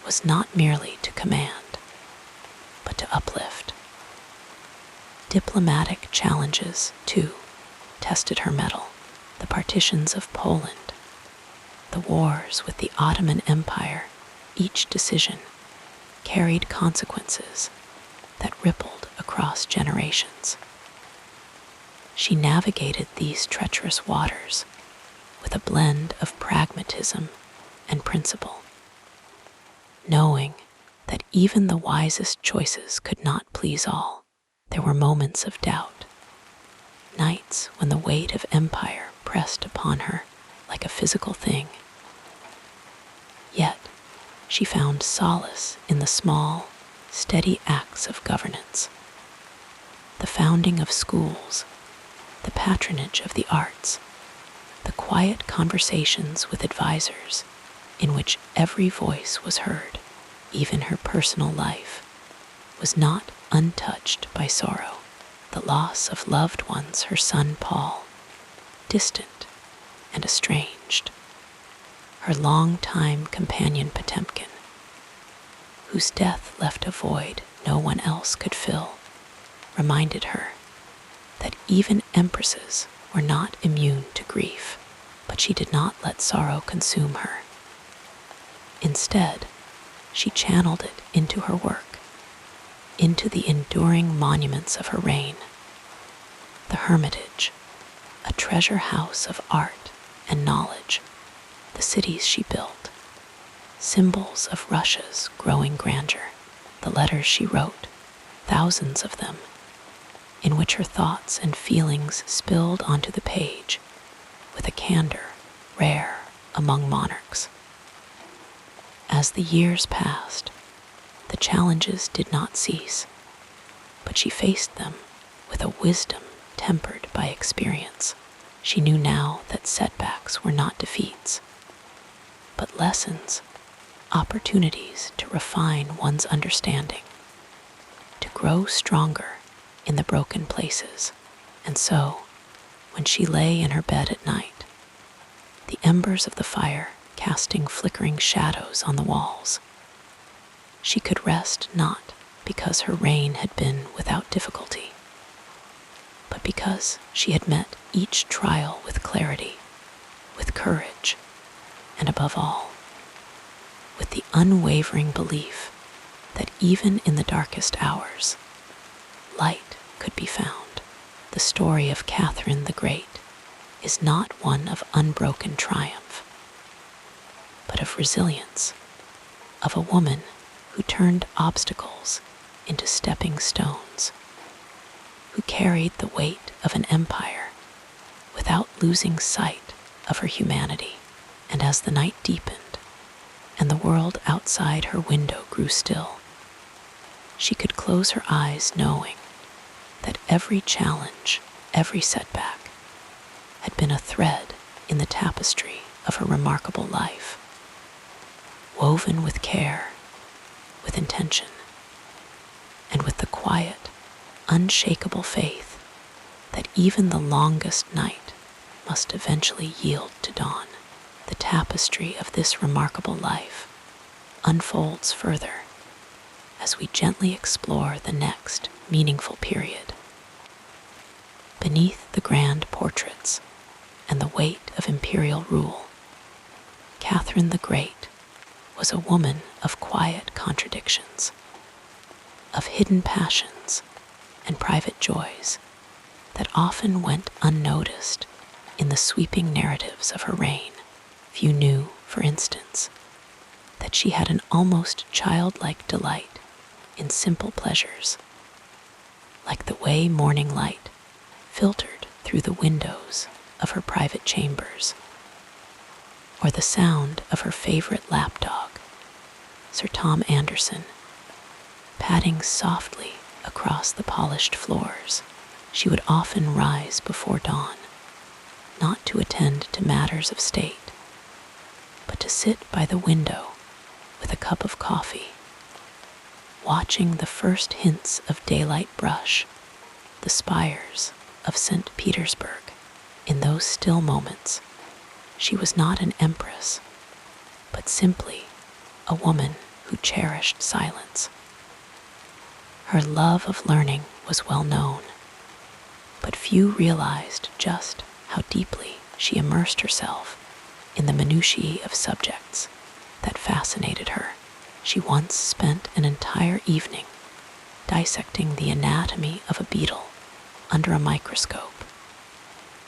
was not merely to command, but to uplift. Diplomatic challenges, too, tested her mettle. The partitions of Poland, the wars with the Ottoman Empire, each decision carried consequences that rippled across generations. She navigated these treacherous waters with a blend of pragmatism and principle, knowing that even the wisest choices could not please all. There were moments of doubt, nights when the weight of empire pressed upon her like a physical thing. Yet, she found solace in the small, steady acts of governance. The founding of schools, the patronage of the arts, the quiet conversations with advisors in which every voice was heard, even her personal life, was not untouched by sorrow. The loss of loved ones, her son Paul, distant and estranged, her longtime companion Potemkin, whose death left a void no one else could fill, reminded her that even empresses were not immune to grief, but she did not let sorrow consume her. Instead, she channeled it into her work, into the enduring monuments of her reign. The Hermitage, a treasure house of art and knowledge, the cities she built, symbols of Russia's growing grandeur, the letters she wrote, thousands of them, in which her thoughts and feelings spilled onto the page with a candor rare among monarchs. As the years passed, the challenges did not cease, but she faced them with a wisdom tempered by experience. She knew now that setbacks were not defeats, but lessons, opportunities to refine one's understanding, to grow stronger in the broken places. And so, when she lay in her bed at night, the embers of the fire casting flickering shadows on the walls, she could rest not because her reign had been without difficulty, but because she had met each trial with clarity, with courage, and above all, with the unwavering belief that even in the darkest hours, light could be found. The story of Catherine the Great is not one of unbroken triumph, but of resilience, of a woman who turned obstacles into stepping stones, who carried the weight of an empire without losing sight of her humanity. And as the night deepened and the world outside her window grew still, she could close her eyes knowing that every challenge, every setback, had been a thread in the tapestry of her remarkable life, woven with care, with intention, and with the quiet, unshakable faith that even the longest night must eventually yield to dawn. The tapestry of this remarkable life unfolds further as we gently explore the next meaningful period. Beneath the grand portraits and the weight of imperial rule, Catherine the Great was a woman of quiet contradictions, of hidden passions and private joys that often went unnoticed in the sweeping narratives of her reign. Few knew, for instance, that she had an almost childlike delight in simple pleasures, like the way morning light filtered through the windows of her private chambers, or the sound of her favorite lapdog, Sir Tom Anderson, padding softly across the polished floors. She would often rise before dawn, not to attend to matters of state, but to sit by the window with a cup of coffee, watching the first hints of daylight brush the spires of St. Petersburg. In those still moments, she was not an empress, but simply a woman who cherished silence. Her love of learning was well known, but few realized just how deeply she immersed herself in the minutiae of subjects that fascinated her. She once spent an entire evening dissecting the anatomy of a beetle under a microscope,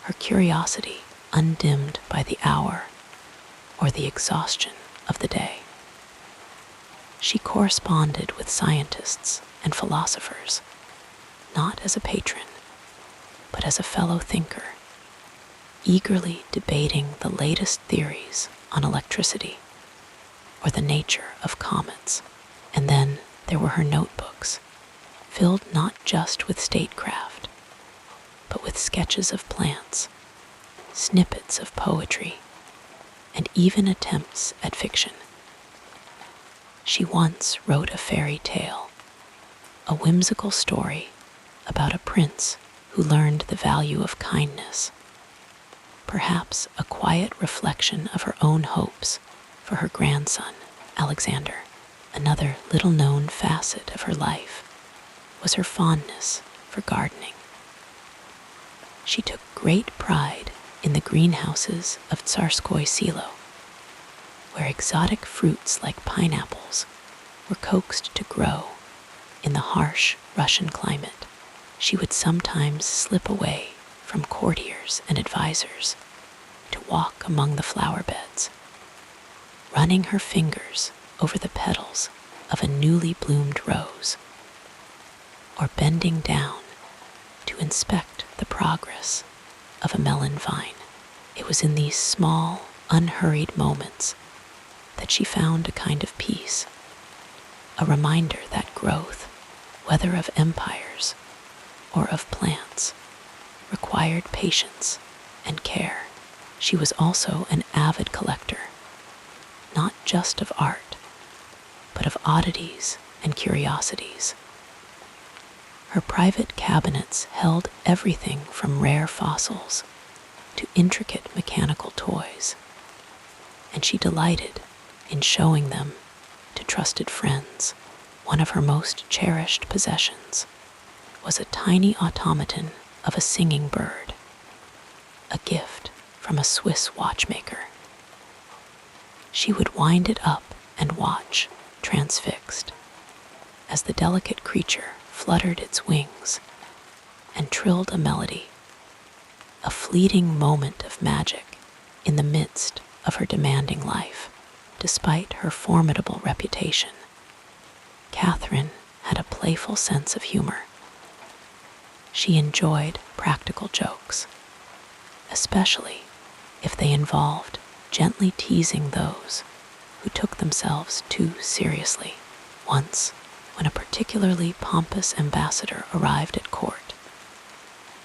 her curiosity undimmed by the hour or the exhaustion of the day. She corresponded with scientists and philosophers, not as a patron, but as a fellow thinker, eagerly debating the latest theories on electricity or the nature of comets. And then there were her notebooks, filled not just with statecraft, but with sketches of plants, snippets of poetry, and even attempts at fiction. She once wrote a fairy tale, a whimsical story about a prince who learned the value of kindness, perhaps a quiet reflection of her own hopes for her grandson, Alexander. Another little-known facet of her life was her fondness for gardening. She took great pride in the greenhouses of Tsarskoye Selo, where exotic fruits like pineapples were coaxed to grow in the harsh Russian climate. She would sometimes slip away from courtiers and advisors to walk among the flower beds, running her fingers over the petals of a newly bloomed rose, or bending down to inspect the progress of a melon vine. It was in these small, unhurried moments that she found a kind of peace, a reminder that growth, whether of empires or of plants, required patience and care. She was also an avid collector, not just of art, but of oddities and curiosities. Her private cabinets held everything from rare fossils to intricate mechanical toys, and she delighted in showing them to trusted friends. One of her most cherished possessions was a tiny automaton of a singing bird, a gift from a Swiss watchmaker. She would wind it up and watch, transfixed, as the delicate creature fluttered its wings and trilled a melody, a fleeting moment of magic in the midst of her demanding life. Despite her formidable reputation, Catherine had a playful sense of humor. She enjoyed practical jokes, especially if they involved gently teasing those who took themselves too seriously. Once, when a particularly pompous ambassador arrived at court,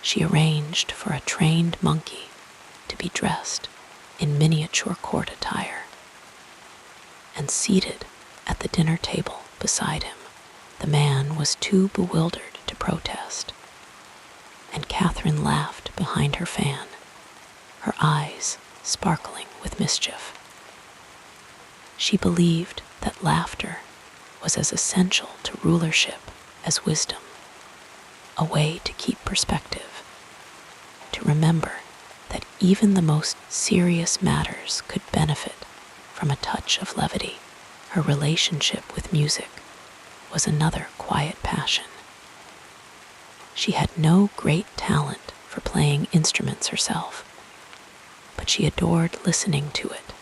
she arranged for a trained monkey to be dressed in miniature court attire and seated at the dinner table beside him. The man was too bewildered to protest, and Catherine laughed behind her fan, her eyes sparkling with mischief. She believed that laughter was as essential to rulership as wisdom, a way to keep perspective, to remember that even the most serious matters could benefit from a touch of levity. Her relationship with music was another quiet passion. She had no great talent for playing instruments herself, but she adored listening to it,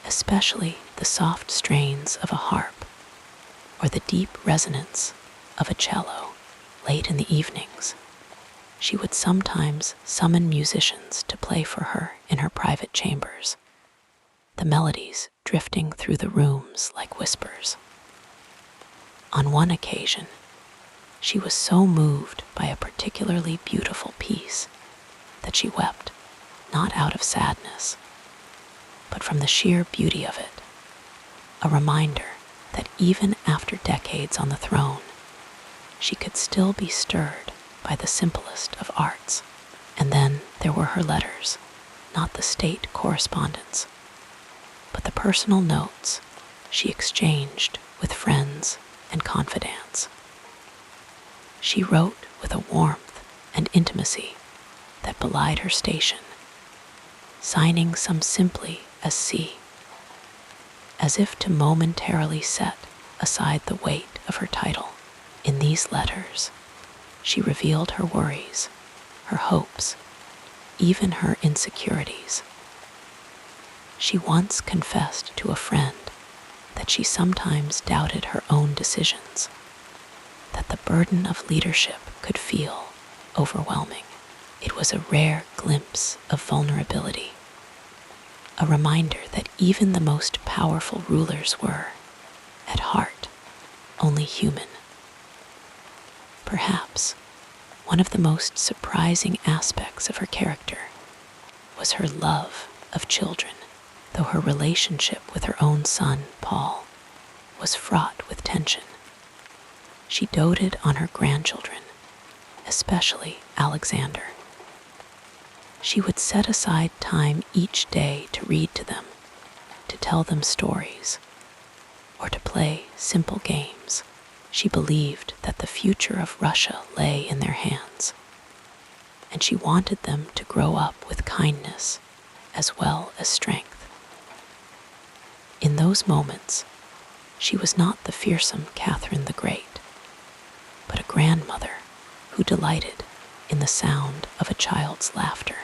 especially the soft strains of a harp or the deep resonance of a cello. Late in the evenings, she would sometimes summon musicians to play for her in her private chambers, the melodies drifting through the rooms like whispers. On one occasion, she was so moved by a particularly beautiful piece that she wept, not out of sadness, but from the sheer beauty of it, a reminder that even after decades on the throne, she could still be stirred by the simplest of arts. And then there were her letters, not the state correspondence, but the personal notes she exchanged with friends and confidants. She wrote with a warmth and intimacy that belied her station, signing some simply as C, as if to momentarily set aside the weight of her title. In these letters, she revealed her worries, her hopes, even her insecurities. She once confessed to a friend that she sometimes doubted her own decisions, that the burden of leadership could feel overwhelming. It was a rare glimpse of vulnerability, a reminder that even the most powerful rulers were, at heart, only human. Perhaps one of the most surprising aspects of her character was her love of children, though her relationship with her own son, Paul, was fraught with tension. She doted on her grandchildren, especially Alexander. She would set aside time each day to read to them, to tell them stories, or to play simple games. She believed that the future of Russia lay in their hands, and she wanted them to grow up with kindness as well as strength. In those moments, she was not the fearsome Catherine the Great, but a grandmother who delighted in the sound of a child's laughter.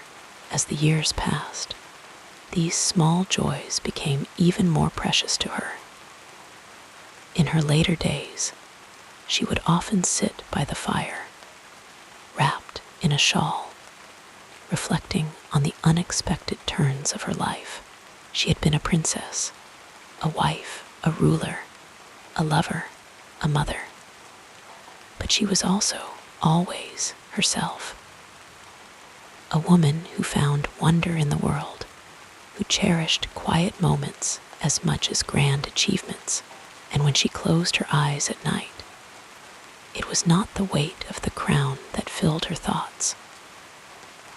As the years passed, these small joys became even more precious to her. In her later days, she would often sit by the fire, wrapped in a shawl, reflecting on the unexpected turns of her life. She had been a princess, a wife, a ruler, a lover, a mother. But she was also always herself. A woman who found wonder in the world, who cherished quiet moments as much as grand achievements. And when she closed her eyes at night, it was not the weight of the crown that filled her thoughts,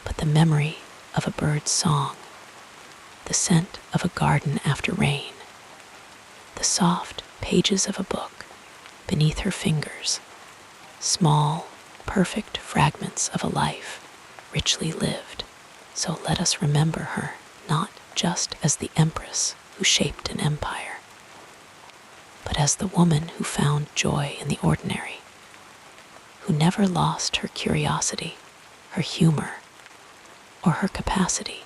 but the memory of a bird's song, the scent of a garden after rain, the soft pages of a book beneath her fingers, small, perfect fragments of a life richly lived. So let us remember her not just as the empress who shaped an empire, but as the woman who found joy in the ordinary, who never lost her curiosity, her humor, or her capacity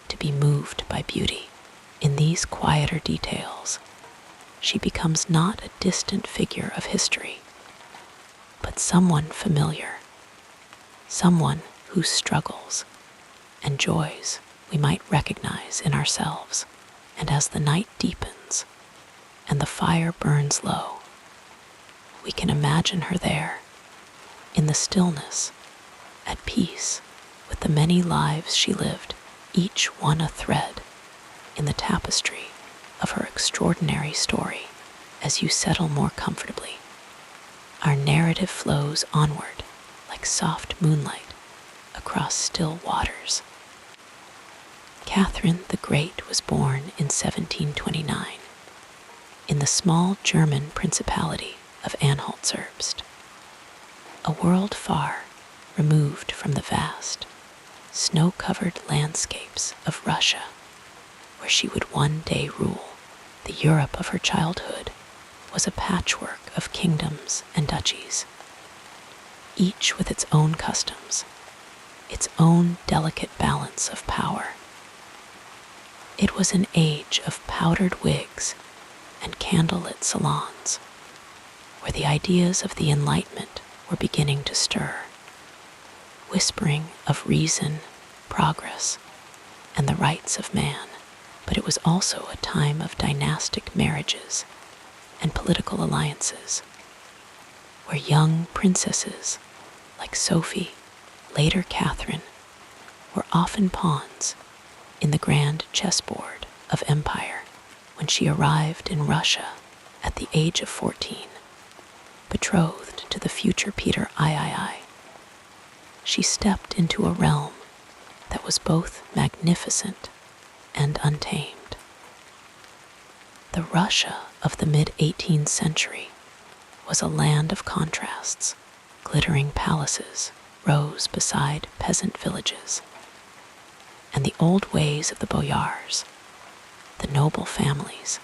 to be moved by beauty. In these quieter details, she becomes not a distant figure of history, but someone familiar, someone whose struggles and joys we might recognize in ourselves. And as the night deepens and the fire burns low, we can imagine her there, in the stillness, at peace with the many lives she lived, each one a thread in the tapestry of her extraordinary story. As you settle more comfortably, our narrative flows onward like soft moonlight across still waters. Catherine the Great was born in 1729 in the small German principality of Anhalt-Zerbst, a world far removed from the vast, snow-covered landscapes of Russia, where she would one day rule. The Europe of her childhood was a patchwork of kingdoms and duchies, each with its own customs, its own delicate balance of power. It was an age of powdered wigs and candlelit salons, where the ideas of the Enlightenment were beginning to stir, whispering of reason, progress, and the rights of man. But it was also a time of dynastic marriages and political alliances, where young princesses like Sophie, later Catherine, were often pawns in the grand chessboard of empire when she arrived in Russia at the age of 14, betrothed to the future Peter III. She stepped into a realm that was both magnificent and untamed. The Russia of the mid-18th century was a land of contrasts. Glittering palaces rose beside peasant villages, and the old ways of the boyars, the noble families,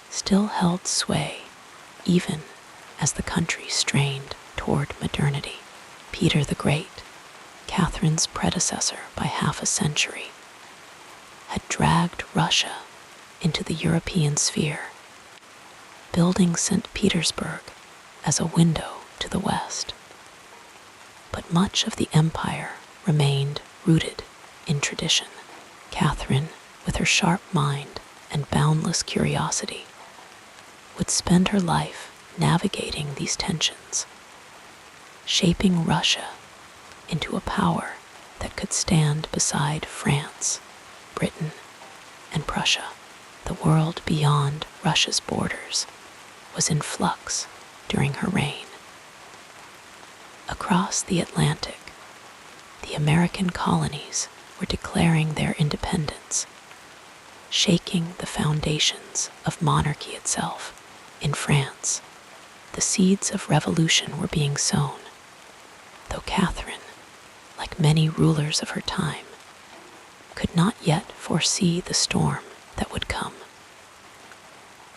still held sway even as the country strained toward modernity. Peter the Great, Catherine's predecessor by half a century, had dragged Russia into the European sphere, building St. Petersburg as a window to the West. But much of the empire remained rooted in tradition. Catherine, with her sharp mind and boundless curiosity, would spend her life navigating these tensions, shaping Russia into a power that could stand beside France, Britain, and Prussia. The world beyond Russia's borders was in flux during her reign. Across the Atlantic, the American colonies were declaring their independence, shaking the foundations of monarchy itself. In France, the seeds of revolution were being sown, though Catherine, like many rulers of her time, could not yet foresee the storm that would come.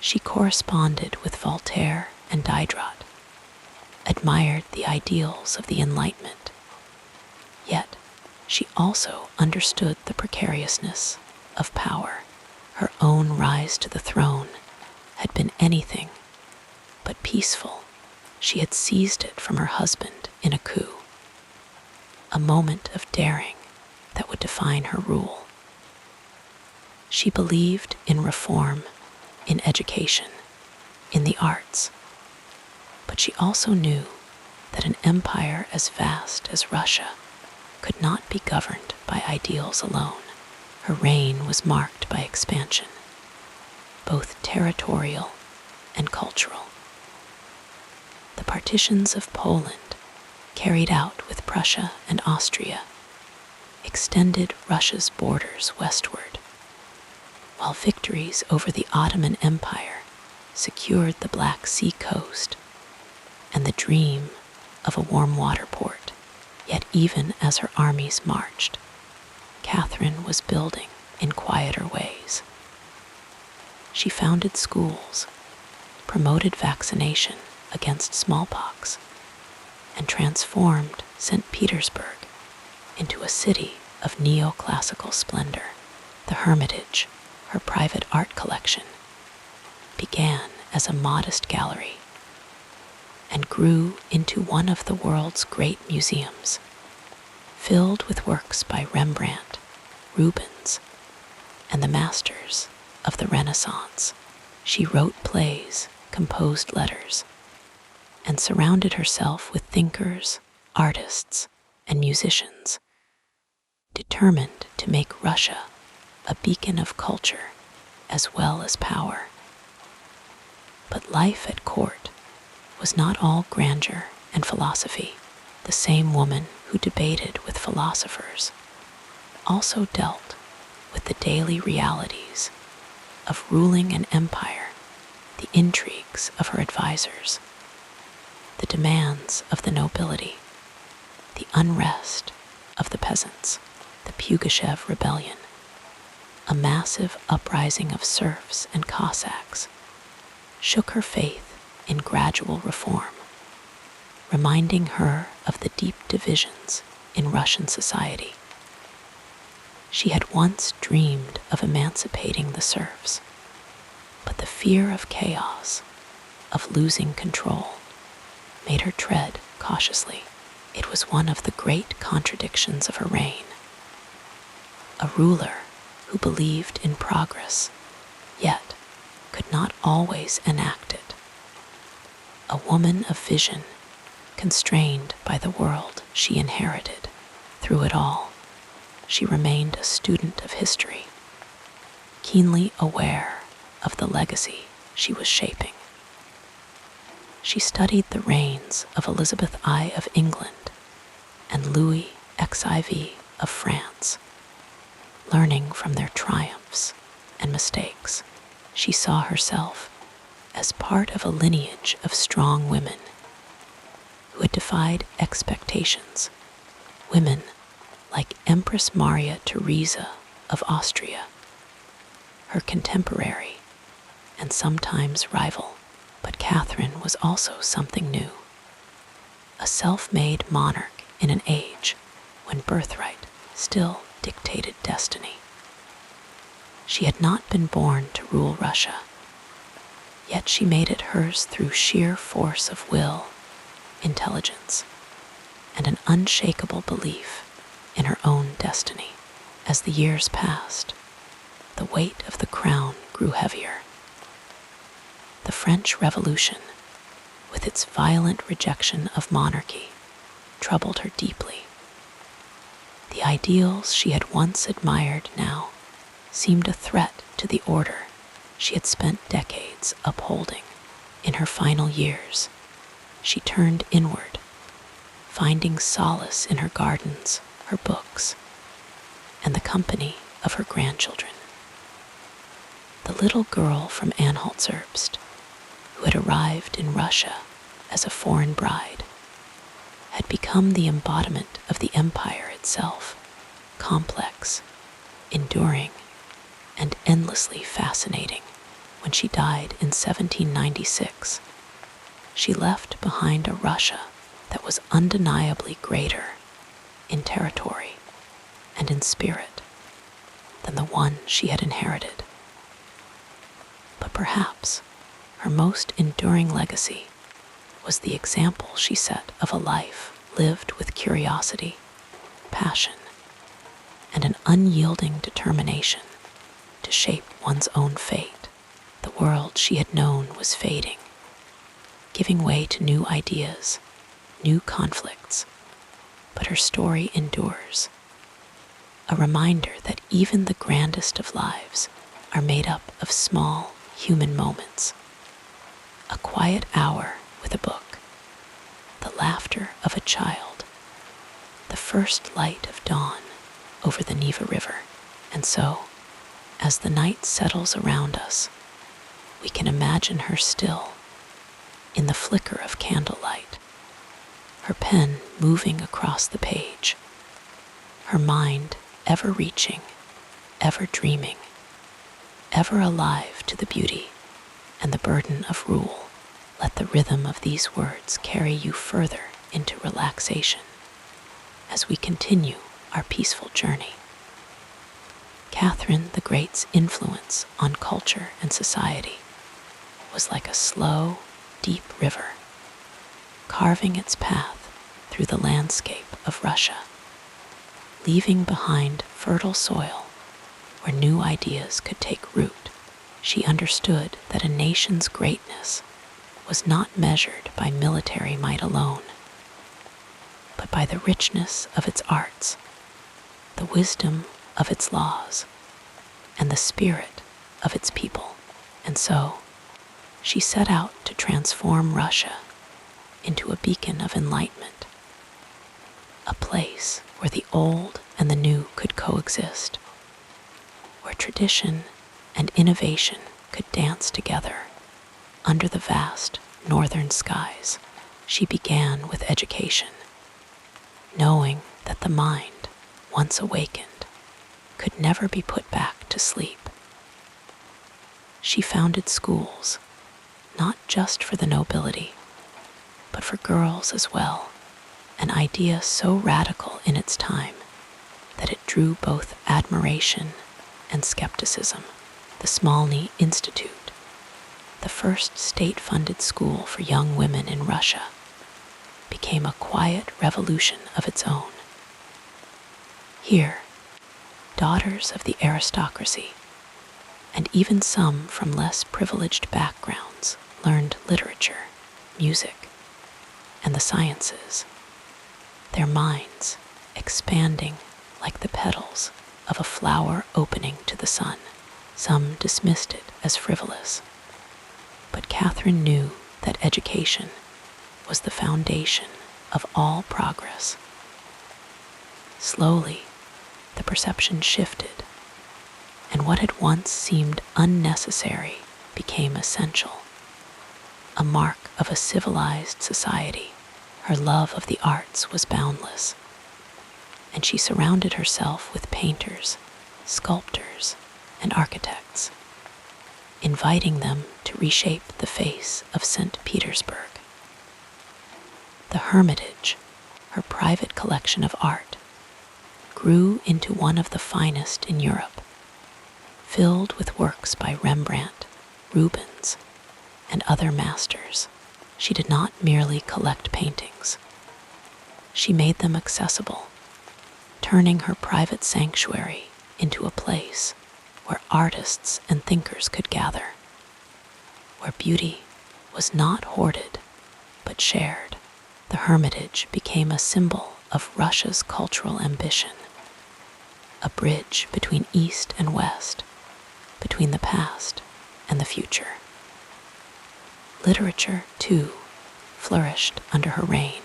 She corresponded with Voltaire and Diderot, admired the ideals of the Enlightenment, yet she also understood the precariousness of power. Her own rise to the throne had been anything but peaceful. She had seized it from her husband in a coup, a moment of daring that would define her rule. She believed in reform, in education, in the arts, but she also knew that an empire as vast as Russia could not be governed by ideals alone. Her reign was marked by expansion, both territorial and cultural. The partitions of Poland, carried out with Prussia and Austria, extended Russia's borders westward, while victories over the Ottoman Empire secured the Black Sea coast and the dream of a warm water port. Yet even as her armies marched, Catherine was building in quieter ways. She founded schools, promoted vaccination against smallpox, and transformed St. Petersburg into a city of neoclassical splendor. The Hermitage, her private art collection, began as a modest gallery and grew into one of the world's great museums, filled with works by Rembrandt, Rubens, and the masters of the Renaissance. She wrote plays, composed letters, and surrounded herself with thinkers, artists, and musicians, determined to make Russia a beacon of culture as well as power. But life at court was not all grandeur and philosophy. The same woman who debated with philosophers also dealt with the daily realities of ruling an empire, the intrigues of her advisors, the demands of the nobility, the unrest of the peasants. The Pugachev Rebellion, a massive uprising of serfs and Cossacks, shook her faith in gradual reform, reminding her of the deep divisions in Russian society. She had once dreamed of emancipating the serfs, but the fear of chaos, of losing control, made her tread cautiously. It was one of the great contradictions of her reign. A ruler who believed in progress, yet could not always enact it. A woman of vision, constrained by the world she inherited. Through it all, she remained a student of history, keenly aware of the legacy she was shaping. She studied the reigns of Elizabeth I of England and Louis XIV of France. Learning from their triumphs and mistakes, she saw herself as part of a lineage of strong women who had defied expectations, women like Empress Maria Theresa of Austria, her contemporary and sometimes rival. But Catherine was also something new, a self-made monarch in an age when birthright still dictated destiny. She had not been born to rule Russia, yet she made it hers through sheer force of will, intelligence, and an unshakable belief in her own destiny. As the years passed, the weight of the crown grew heavier. The French Revolution, with its violent rejection of monarchy, troubled her deeply. The ideals she had once admired now seemed a threat to the order she had spent decades upholding. In her final years, she turned inward, finding solace in her gardens, her books, and the company of her grandchildren. The little girl from Anhalt-Zerbst, who had arrived in Russia as a foreign bride, had become the embodiment of the empire itself, complex, enduring, and endlessly fascinating. When she died in 1796, she left behind a Russia that was undeniably greater in territory and in spirit than the one she had inherited. But perhaps her most enduring legacy was the example she set of a life lived with curiosity, passion, and an unyielding determination to shape one's own fate. The world she had known was fading, giving way to new ideas, new conflicts, but her story endures, a reminder that even the grandest of lives are made up of small human moments. A quiet hour with a book, the laughter of a child, the first light of dawn over the Neva River. And so, as the night settles around us, we can imagine her still, in the flicker of candlelight, her pen moving across the page, her mind ever reaching, ever dreaming, ever alive to the beauty and the burden of rule. Let the rhythm of these words carry you further into relaxation as we continue our peaceful journey. Catherine the Great's influence on culture and society was like a slow, deep river, carving its path through the landscape of Russia, leaving behind fertile soil where new ideas could take root. She understood that a nation's greatness was not measured by military might alone, but by the richness of its arts, the wisdom of its laws, and the spirit of its people. And so, she set out to transform Russia into a beacon of enlightenment, a place where the old and the new could coexist, where tradition and innovation could dance together under the vast northern skies. She began with education, knowing that the mind, once awakened, could never be put back to sleep. She founded schools, not just for the nobility, but for girls as well, an idea so radical in its time that it drew both admiration and skepticism. The Smolny Institute, the first state-funded school for young women in Russia, became a quiet revolution of its own. Here, daughters of the aristocracy, and even some from less privileged backgrounds, learned literature, music, and the sciences, their minds expanding like the petals of a flower opening to the sun. Some dismissed it as frivolous, but Catherine knew that education was the foundation of all progress. Slowly, the perception shifted, and what had once seemed unnecessary became essential. A mark of a civilized society, her love of the arts was boundless, and she surrounded herself with painters, sculptors, and architects, inviting them to reshape the face of St. Petersburg. The Hermitage, her private collection of art, grew into one of the finest in Europe, filled with works by Rembrandt, Rubens, and other masters. She did not merely collect paintings. She made them accessible, turning her private sanctuary into a place where artists and thinkers could gather, where beauty was not hoarded but shared. The Hermitage became a symbol of Russia's cultural ambition, a bridge between East and West, between the past and the future. Literature, too, flourished under her reign.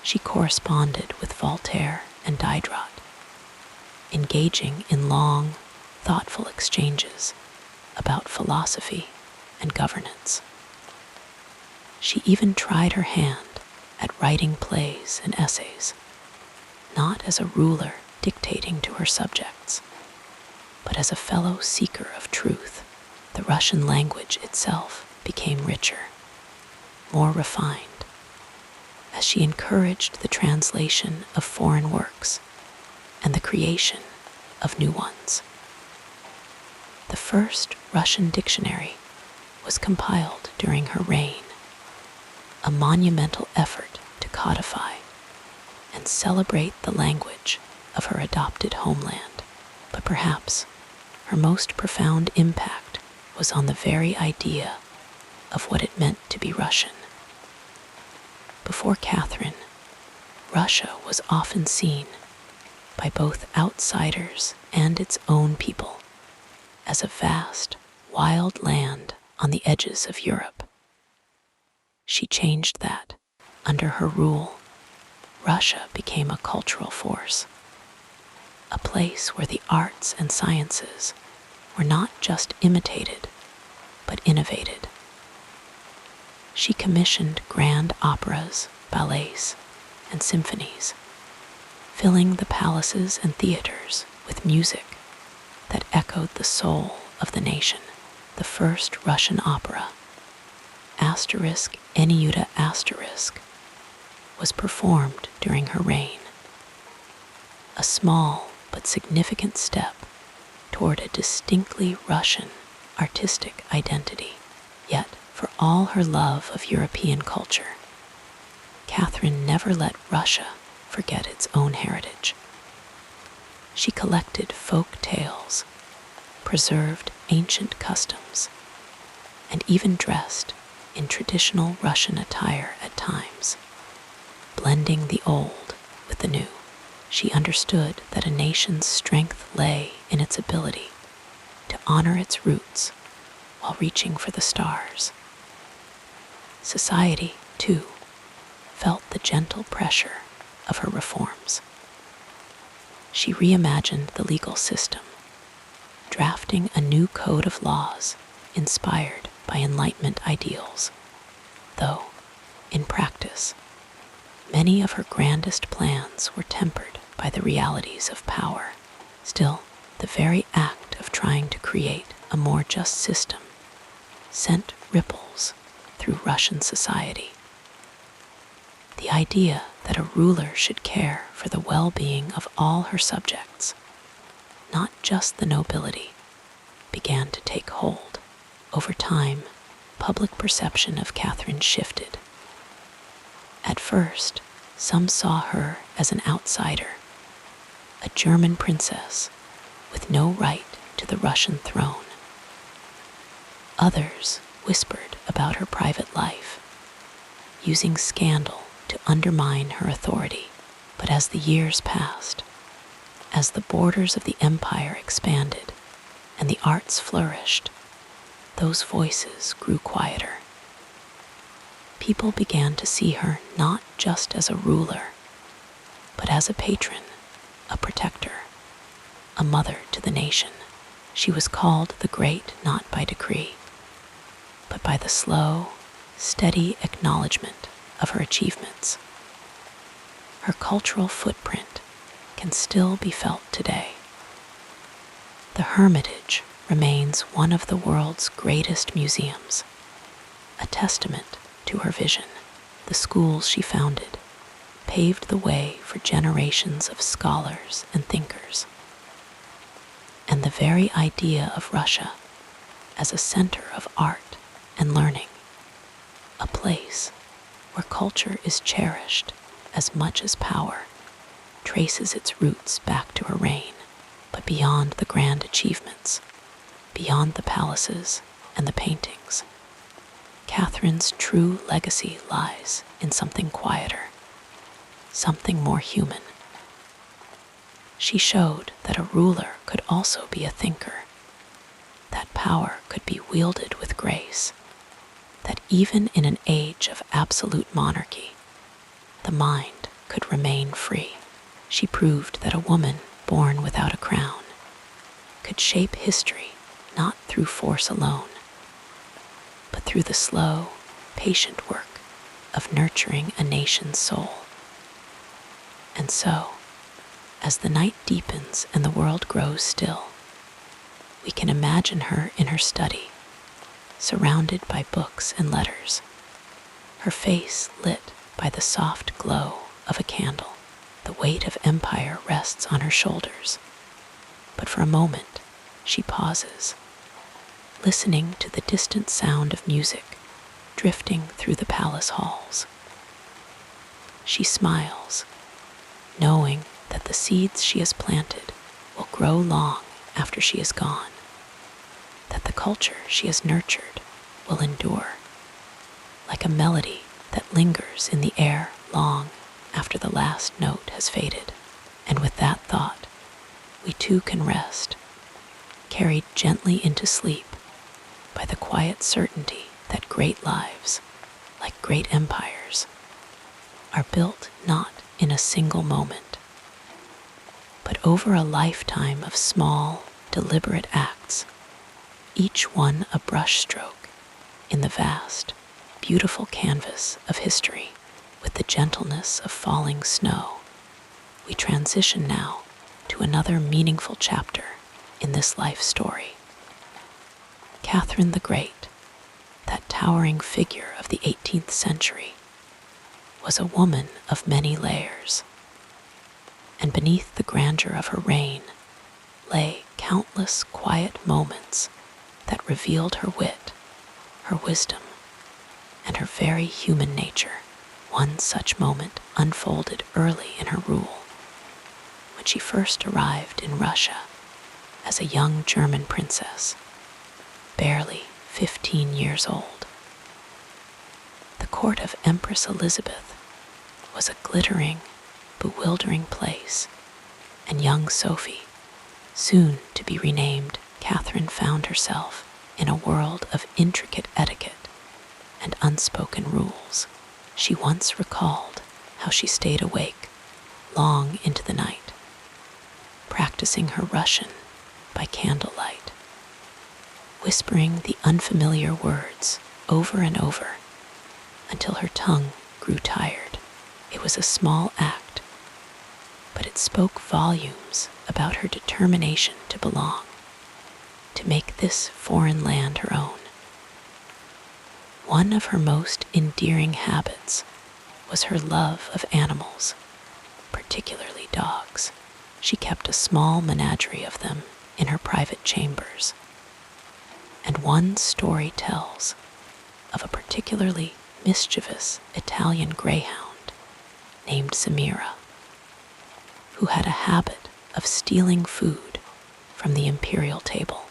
She corresponded with Voltaire and Diderot, engaging in long, thoughtful exchanges about philosophy and governance. She even tried her hand at writing plays and essays, not as a ruler dictating to her subjects, but as a fellow seeker of truth. The Russian language itself became richer, more refined, as she encouraged the translation of foreign works and the creation of new ones. The first Russian dictionary was compiled during her reign, a monumental effort to codify and celebrate the language of her adopted homeland. But perhaps her most profound impact was on the very idea of what it meant to be Russian. Before Catherine, Russia was often seen by both outsiders and its own people as a vast, wild land on the edges of Europe. She changed that. Under her rule, Russia became a cultural force, a place where the arts and sciences were not just imitated, but innovated. She commissioned grand operas, ballets, and symphonies, filling the palaces and theaters with music that echoed the soul of the nation. The first Russian opera, Enyuta *, was performed during her reign, a small but significant step toward a distinctly Russian artistic identity. Yet, for all her love of European culture, Catherine never let Russia forget its own heritage. She collected folk tales, preserved ancient customs, and even dressed in traditional Russian attire at times, blending the old with the new. She understood that a nation's strength lay in its ability to honor its roots while reaching for the stars. Society, too, felt the gentle pressure of her reforms. She reimagined the legal system, drafting a new code of laws inspired by Enlightenment ideals, though, in practice, many of her grandest plans were tempered by the realities of power. Still, the very act of trying to create a more just system sent ripples through Russian society. The idea that a ruler should care for the well-being of all her subjects, not just the nobility, began to take hold. Over time, public perception of Catherine shifted. At first, some saw her as an outsider, a German princess with no right to the Russian throne. Others whispered about her private life, using scandal to undermine her authority. But as the years passed, as the borders of the empire expanded, and the arts flourished, those voices grew quieter. People began to see her not just as a ruler, but as a patron, a protector, a mother to the nation. She was called the Great not by decree, but by the slow, steady acknowledgement of her achievements. Her cultural footprint can still be felt today. The Hermitage remains one of the world's greatest museums, a testament to her vision. The schools she founded paved the way for generations of scholars and thinkers. And the very idea of Russia as a center of art and learning, a place where culture is cherished as much as power, traces its roots back to her reign. But beyond the grand achievements, beyond the palaces and the paintings, Catherine's true legacy lies in something quieter, something more human. She showed that a ruler could also be a thinker, that power could be wielded with grace, that even in an age of absolute monarchy, the mind could remain free. She proved that a woman born without a crown could shape history not through force alone, but through the slow, patient work of nurturing a nation's soul. And so, as the night deepens and the world grows still, we can imagine her in her study, surrounded by books and letters, her face lit by the soft glow of a candle. The weight of empire rests on her shoulders, but for a moment she pauses, listening to the distant sound of music drifting through the palace halls. She smiles, knowing that the seeds she has planted will grow long after she is gone, that the culture she has nurtured will endure, like a melody that lingers in the air long after the last note has faded. And with that thought, we too can rest, carried gently into sleep by the quiet certainty that great lives, like great empires, are built not in a single moment, but over a lifetime of small, deliberate acts, each one a brushstroke in the vast, beautiful canvas of history. With the gentleness of falling snow, we transition now to another meaningful chapter in this life story. Catherine the Great, that towering figure of the 18th century, was a woman of many layers, and beneath the grandeur of her reign lay countless quiet moments that revealed her wit, her wisdom, and her very human nature. One such moment unfolded early in her rule, when she first arrived in Russia as a young German princess, barely 15 years old. The court of Empress Elizabeth was a glittering, bewildering place, and young Sophie, soon to be renamed Catherine, found herself in a world of intricate etiquette and unspoken rules. She once recalled how she stayed awake long into the night, practicing her Russian by candlelight, whispering the unfamiliar words over and over until her tongue grew tired. It was a small act, but it spoke volumes about her determination to belong, to make this foreign land her own. One of her most endearing habits was her love of animals, particularly dogs. She kept a small menagerie of them in her private chambers, and one story tells of a particularly mischievous Italian greyhound named Samira, who had a habit of stealing food from the imperial table.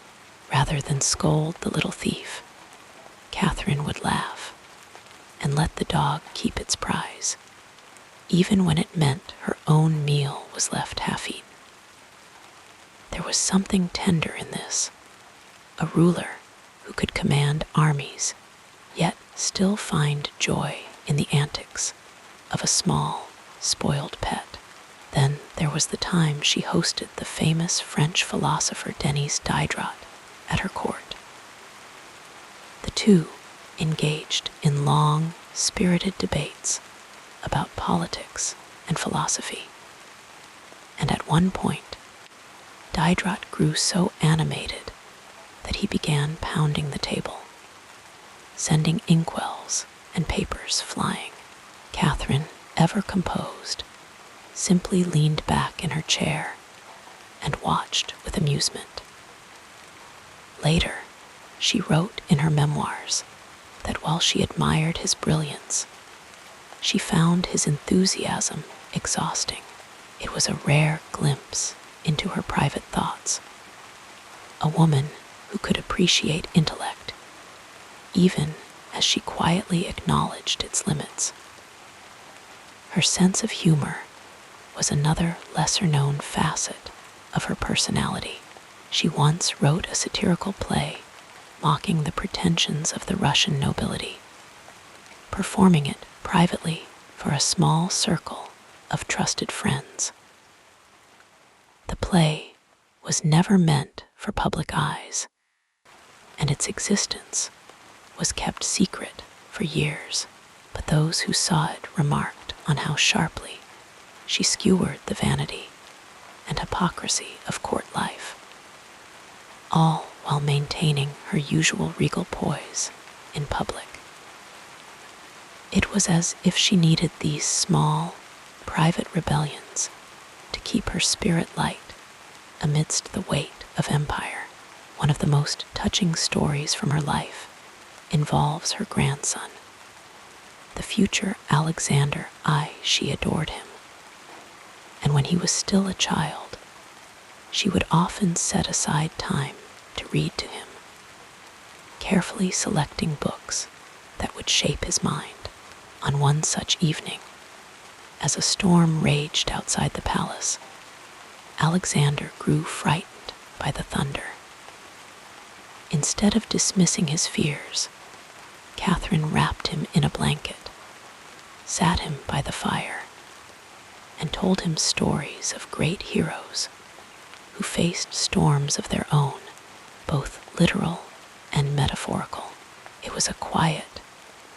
Rather than scold the little thief, Catherine would laugh and let the dog keep its prize, even when it meant her own meal was left half-eaten. There was something tender in this, a ruler who could command armies, yet still find joy in the antics of a small, spoiled pet. Then there was the time she hosted the famous French philosopher Denis Diderot at her court. The two engaged in long, spirited debates about politics and philosophy. And at one point, Diderot grew so animated that he began pounding the table, sending inkwells and papers flying. Catherine, ever composed, simply leaned back in her chair and watched with amusement. Later, she wrote in her memoirs that while she admired his brilliance, she found his enthusiasm exhausting. It was a rare glimpse into her private thoughts. A woman who could appreciate intellect, even as she quietly acknowledged its limits. Her sense of humor was another lesser-known facet of her personality. She once wrote a satirical play mocking the pretensions of the Russian nobility, performing it privately for a small circle of trusted friends. The play was never meant for public eyes, and its existence was kept secret for years, but those who saw it remarked on how sharply she skewered the vanity and hypocrisy of court life, all while maintaining her usual regal poise in public. It was as if she needed these small, private rebellions to keep her spirit light amidst the weight of empire. One of the most touching stories from her life involves her grandson, the future Alexander I. She adored him, and when he was still a child, she would often set aside time to read to him, carefully selecting books that would shape his mind. On one such evening, as a storm raged outside the palace, Alexander grew frightened by the thunder. Instead of dismissing his fears, Catherine wrapped him in a blanket, sat him by the fire, and told him stories of great heroes who faced storms of their own, both literal and metaphorical. It was a quiet,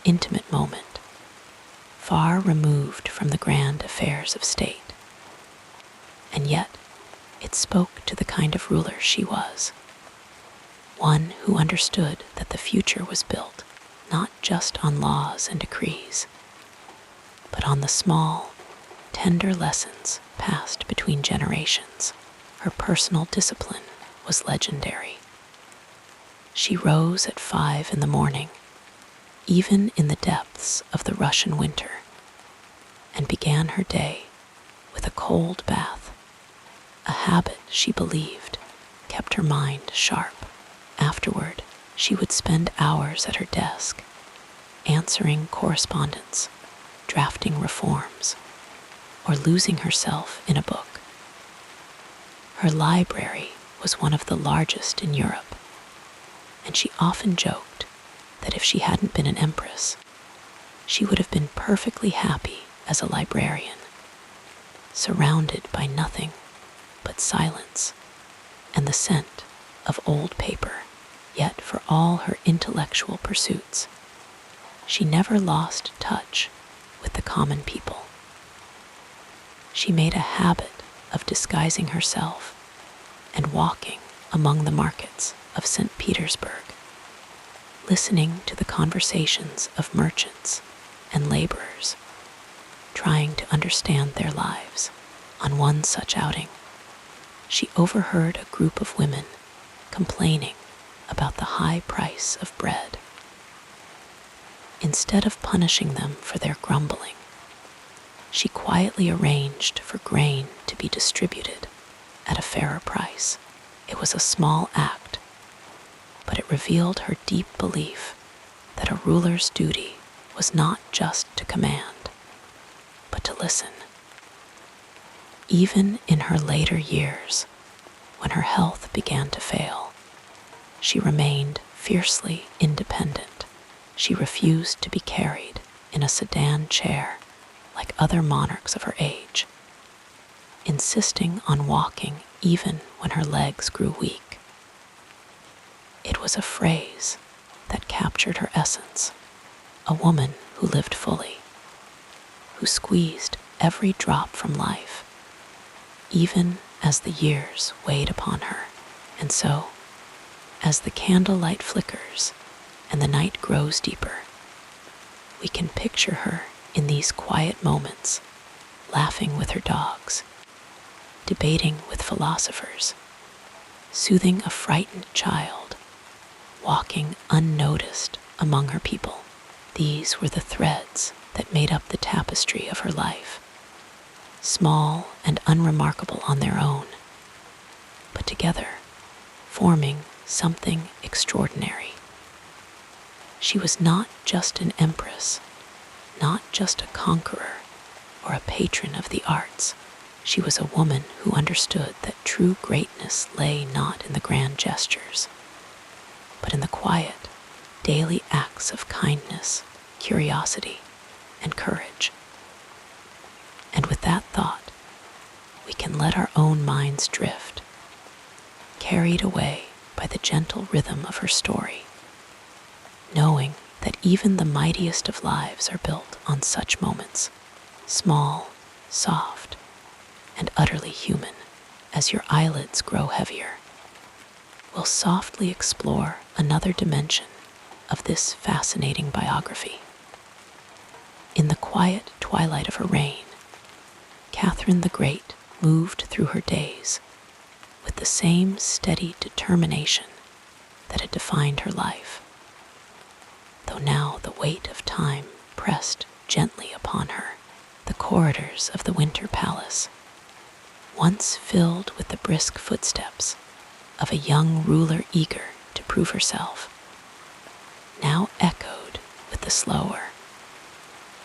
intimate moment, far removed from the grand affairs of state, and yet it spoke to the kind of ruler she was, one who understood that the future was built not just on laws and decrees, but on the small, tender lessons passed between generations. Her personal discipline was legendary. She rose at 5 a.m, even in the depths of the Russian winter, and began her day with a cold bath, a habit she believed kept her mind sharp. Afterward, she would spend hours at her desk, answering correspondence, drafting reforms, or losing herself in a book. Her library was one of the largest in Europe, and she often joked that if she hadn't been an empress, she would have been perfectly happy as a librarian, surrounded by nothing but silence and the scent of old paper. Yet for all her intellectual pursuits, she never lost touch with the common people. She made a habit of disguising herself and walking among the markets of St. Petersburg, listening to the conversations of merchants and laborers, trying to understand their lives. On one such outing, she overheard a group of women complaining about the high price of bread. Instead of punishing them for their grumbling, she quietly arranged for grain to be distributed at a fairer price. It was a small act, but it revealed her deep belief that a ruler's duty was not just to command, but to listen. Even in her later years, when her health began to fail, she remained fiercely independent. She refused to be carried in a sedan chair like other monarchs of her age, insisting on walking even when her legs grew weak. It was a phrase that captured her essence, a woman who lived fully, who squeezed every drop from life, even as the years weighed upon her. And so, as the candlelight flickers and the night grows deeper, we can picture her in these quiet moments, laughing with her dogs, debating with philosophers, soothing a frightened child, walking unnoticed among her people. These were the threads that made up the tapestry of her life, small and unremarkable on their own, but together forming something extraordinary. She was not just an empress, not just a conqueror or a patron of the arts. She was a woman who understood that true greatness lay not in the grand gestures, but in the quiet, daily acts of kindness, curiosity, and courage. And with that thought, we can let our own minds drift, carried away by the gentle rhythm of her story, knowing that even the mightiest of lives are built on such moments, small, soft, and utterly human. As your eyelids grow heavier, we'll softly explore another dimension of this fascinating biography. In the quiet twilight of her reign, Catherine the Great moved through her days with the same steady determination that had defined her life, though now the weight of time pressed gently upon her. The corridors of the Winter Palace, once filled with the brisk footsteps of a young ruler eager to prove herself, now echoed with the slower,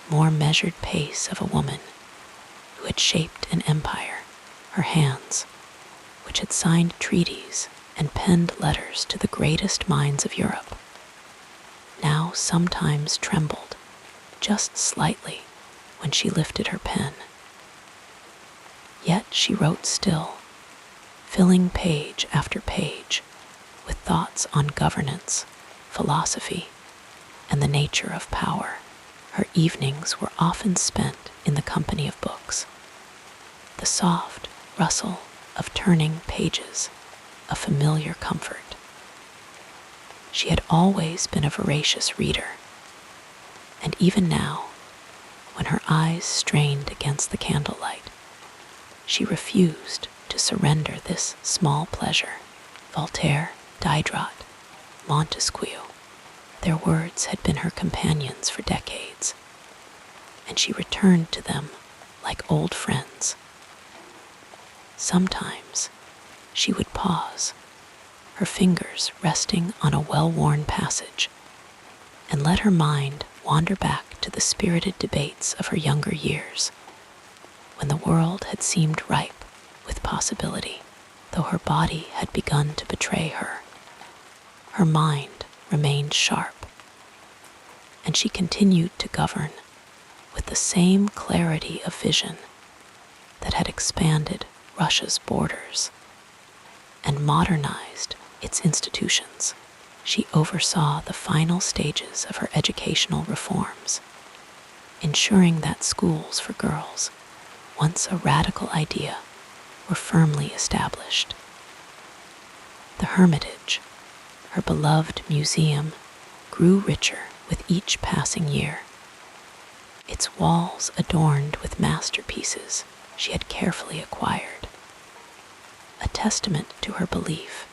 more measured pace of a woman who had shaped an empire. Her hands, which had signed treaties and penned letters to the greatest minds of Europe, now sometimes trembled just slightly when she lifted her pen. Yet she wrote still, filling page after page with thoughts on governance, philosophy, and the nature of power. Her evenings were often spent in the company of books, the soft rustle of turning pages, a familiar comfort. She had always been a voracious reader, and even now, when her eyes strained against the candlelight, she refused to surrender this small pleasure. Voltaire, Diderot, Montesquieu, their words had been her companions for decades, and she returned to them like old friends. Sometimes she would pause, her fingers resting on a well-worn passage, and let her mind wander back to the spirited debates of her younger years, when the world had seemed ripe with possibility. Though her body had begun to betray her, her mind remained sharp, and she continued to govern with the same clarity of vision that had expanded Russia's borders and modernized its institutions. She oversaw the final stages of her educational reforms, ensuring that schools for girls, once a radical idea, were firmly established. The Hermitage, her beloved museum, grew richer with each passing year, its walls adorned with masterpieces she had carefully acquired, a testament to her belief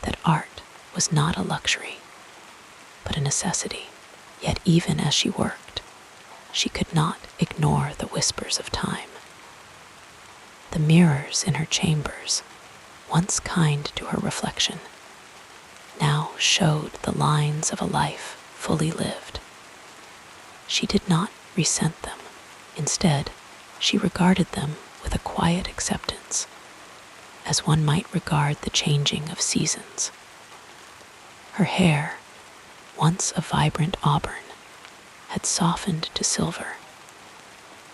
that art was not a luxury, but a necessity. Yet even as she worked, she could not ignore the whispers of time. The mirrors in her chambers, once kind to her reflection, now showed the lines of a life fully lived. She did not resent them. Instead, she regarded them with a quiet acceptance, as one might regard the changing of seasons. Her hair, once a vibrant auburn, had softened to silver,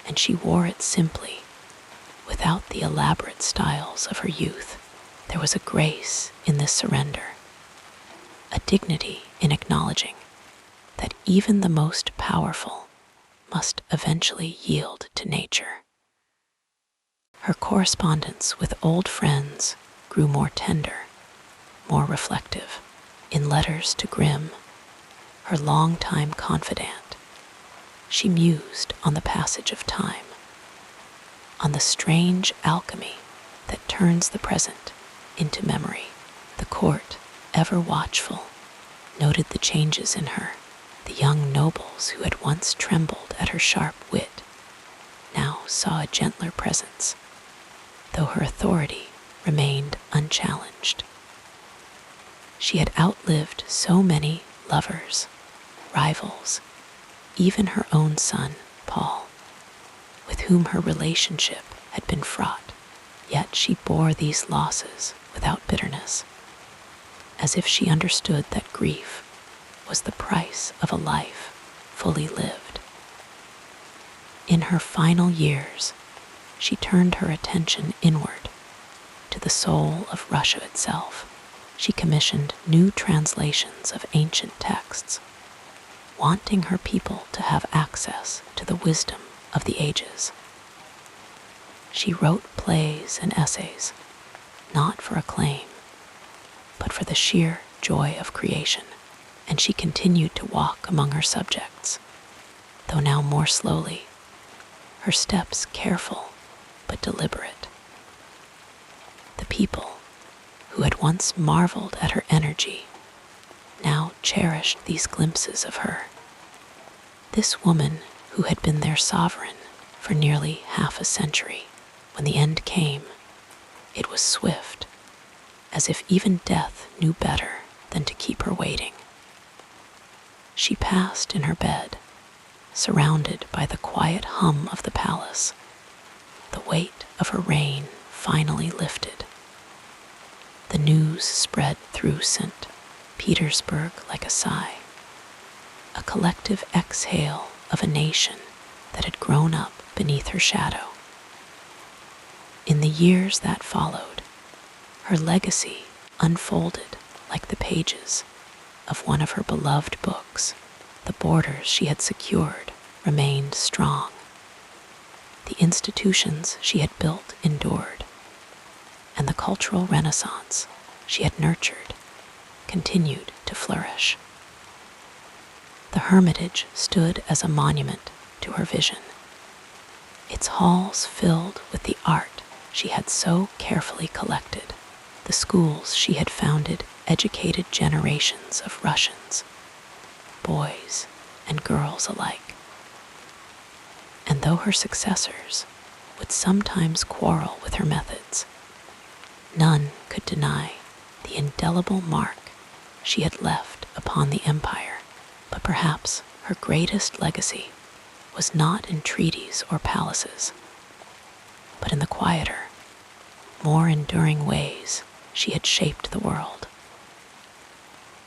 and she wore it simply, without the elaborate styles of her youth. There was a grace in this surrender, a dignity in acknowledging that even the most powerful must eventually yield to nature. Her correspondence with old friends grew more tender, more reflective. In letters to Grimm, her longtime confidant, she mused on the passage of time, on the strange alchemy that turns the present into memory. The court, ever watchful, noted the changes in her. The young nobles who had once trembled at her sharp wit now saw a gentler presence, though her authority remained unchallenged. She had outlived so many lovers, rivals, even her own son, Paul, with whom her relationship had been fraught. Yet she bore these losses without bitterness, as if she understood that grief was the price of a life fully lived. In her final years, she turned her attention inward to the soul of Russia itself. She commissioned new translations of ancient texts, wanting her people to have access to the wisdom of the ages. She wrote plays and essays, not for acclaim, but for the sheer joy of creation, and she continued to walk among her subjects, though now more slowly, her steps careful but deliberate. The people, who had once marveled at her energy, now cherished these glimpses of her. This woman who had been their sovereign for nearly half a century. When the end came, it was swift, as if even death knew better than to keep her waiting. She passed in her bed, surrounded by the quiet hum of the palace. The weight of her reign finally lifted. The news spread through St. Petersburg like a sigh, a collective exhale of a nation that had grown up beneath her shadow. In the years that followed, her legacy unfolded like the pages of one of her beloved books. The borders she had secured remained strong. The institutions she had built endured, and the cultural renaissance she had nurtured continued to flourish. The Hermitage stood as a monument to her vision, its halls filled with the art she had so carefully collected. The schools she had founded educated generations of Russians, boys and girls alike. And though her successors would sometimes quarrel with her methods, none could deny the indelible mark she had left upon the empire. But perhaps her greatest legacy was not in treaties or palaces, but in the quieter, more enduring ways she had shaped the world.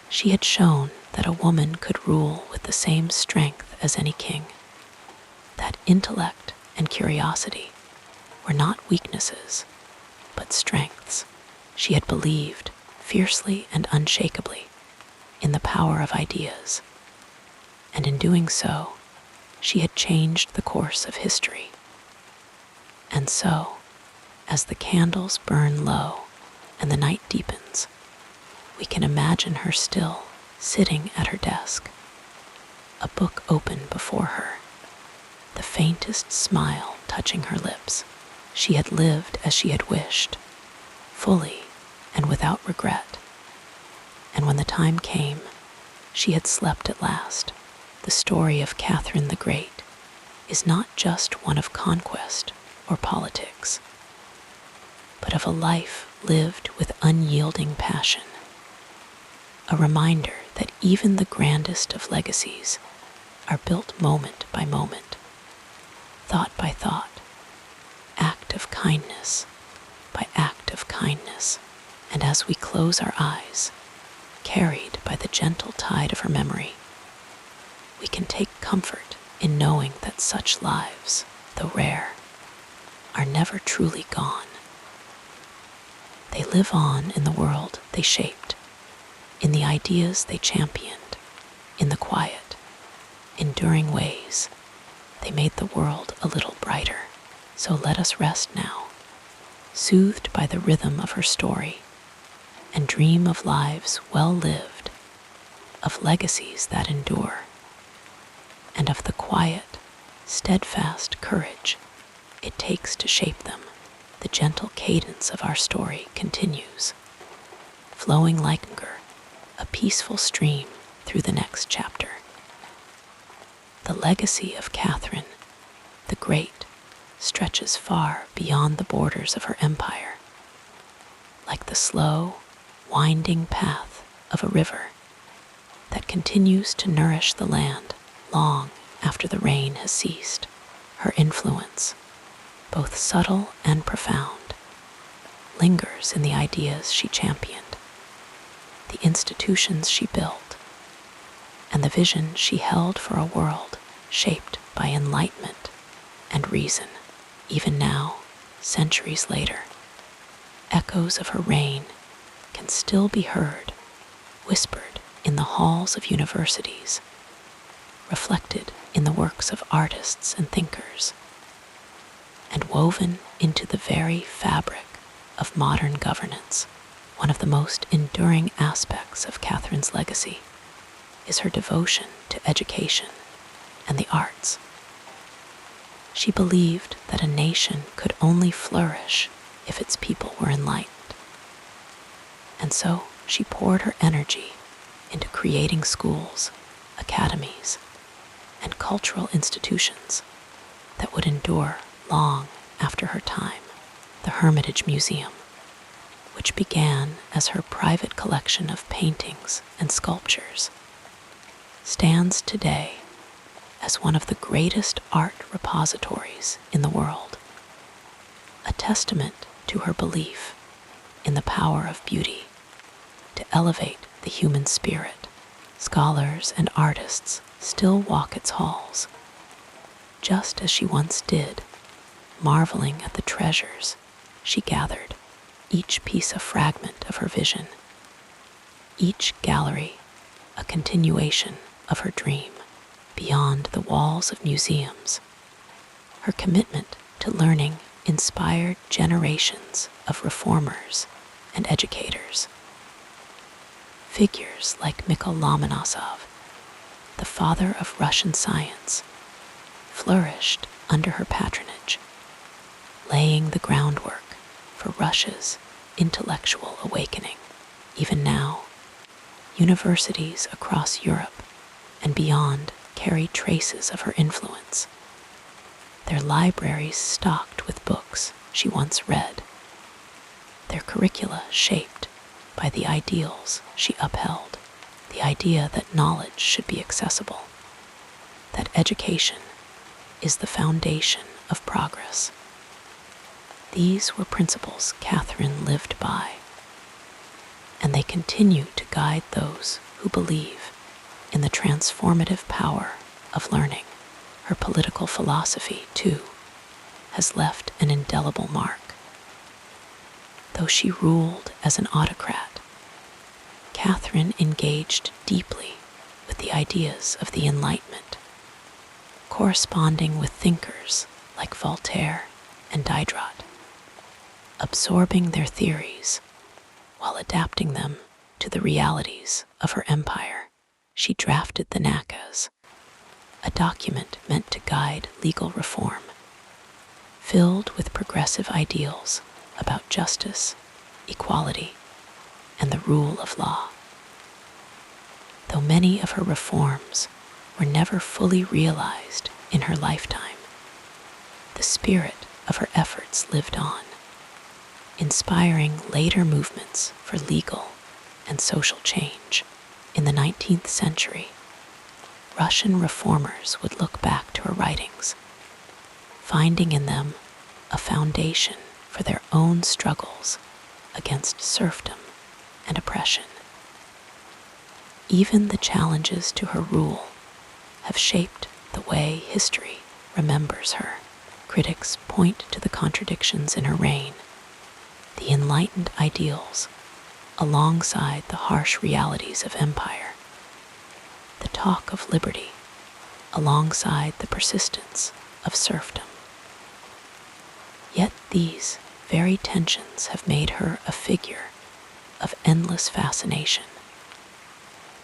She had shown that a woman could rule with the same strength as any king, that intellect and curiosity were not weaknesses, but strengths. She had believed fiercely and unshakably in the power of ideas, and in doing so, she had changed the course of history. And so, as the candles burn low and the night deepens, we can imagine her still sitting at her desk, a book open before her, the faintest smile touching her lips. She had lived as she had wished, fully and without regret. And when the time came, she had slept at last. The story of Catherine the Great is not just one of conquest or politics, but of a life lived with unyielding passion, a reminder that even the grandest of legacies are built moment by moment, thought by thought, act of kindness by act of kindness. And as we close our eyes, carried by the gentle tide of her memory. We can take comfort in knowing that such lives, though rare, are never truly gone. They live on in the world they shaped, in the ideas they championed, in the quiet, enduring ways they made the world a little brighter. So let us rest now, soothed by the rhythm of her story, and dream of lives well lived, of legacies that endure, and of the quiet, steadfast courage it takes to shape them. The gentle cadence of our story continues, flowing like a peaceful stream through the next chapter. The legacy of Catherine the Great stretches far beyond the borders of her empire, like the slow, winding path of a river that continues to nourish the land long after the rain has ceased. Her influence, both subtle and profound, lingers in the ideas she championed, the institutions she built, and the vision she held for a world shaped by enlightenment and reason. Even now, centuries later, echoes of her reign can still be heard, whispered in the halls of universities, reflected in the works of artists and thinkers, and woven into the very fabric of modern governance. One of the most enduring aspects of Catherine's legacy is her devotion to education and the arts. She believed that a nation could only flourish if its people were enlightened. And so she poured her energy into creating schools, academies, and cultural institutions that would endure long after her time. The Hermitage Museum, which began as her private collection of paintings and sculptures, stands today as one of the greatest art repositories in the world, a testament to her belief in the power of beauty to elevate the human spirit. Scholars and artists still walk its halls, just as she once did, marveling at the treasures she gathered, each piece a fragment of her vision, each gallery a continuation of her dream. Beyond the walls of museums, her commitment to learning inspired generations of reformers and educators. Figures like Mikhail Lomonosov, the father of Russian science, flourished under her patronage, laying the groundwork for Russia's intellectual awakening. Even now, universities across Europe and beyond carry traces of her influence, their libraries stocked with books she once read, their curricula shaped by the ideals she upheld, the idea that knowledge should be accessible, that education is the foundation of progress. These were principles Catherine lived by, and they continue to guide those who believe in the transformative power of learning. Her political philosophy, too, has left an indelible mark. Though she ruled as an autocrat, Catherine engaged deeply with the ideas of the Enlightenment, corresponding with thinkers like Voltaire and Diderot, absorbing their theories while adapting them to the realities of her empire. She drafted the Nakas, a document meant to guide legal reform, filled with progressive ideals about justice, equality, and the rule of law. Though many of her reforms were never fully realized in her lifetime, the spirit of her efforts lived on, inspiring later movements for legal and social change. In the 19th century, Russian reformers would look back to her writings, finding in them a foundation for their own struggles against serfdom and oppression. Even the challenges to her rule have shaped the way history remembers her. Critics point to the contradictions in her reign, the enlightened ideals alongside the harsh realities of empire, the talk of liberty alongside the persistence of serfdom. Yet these very tensions have made her a figure of endless fascination,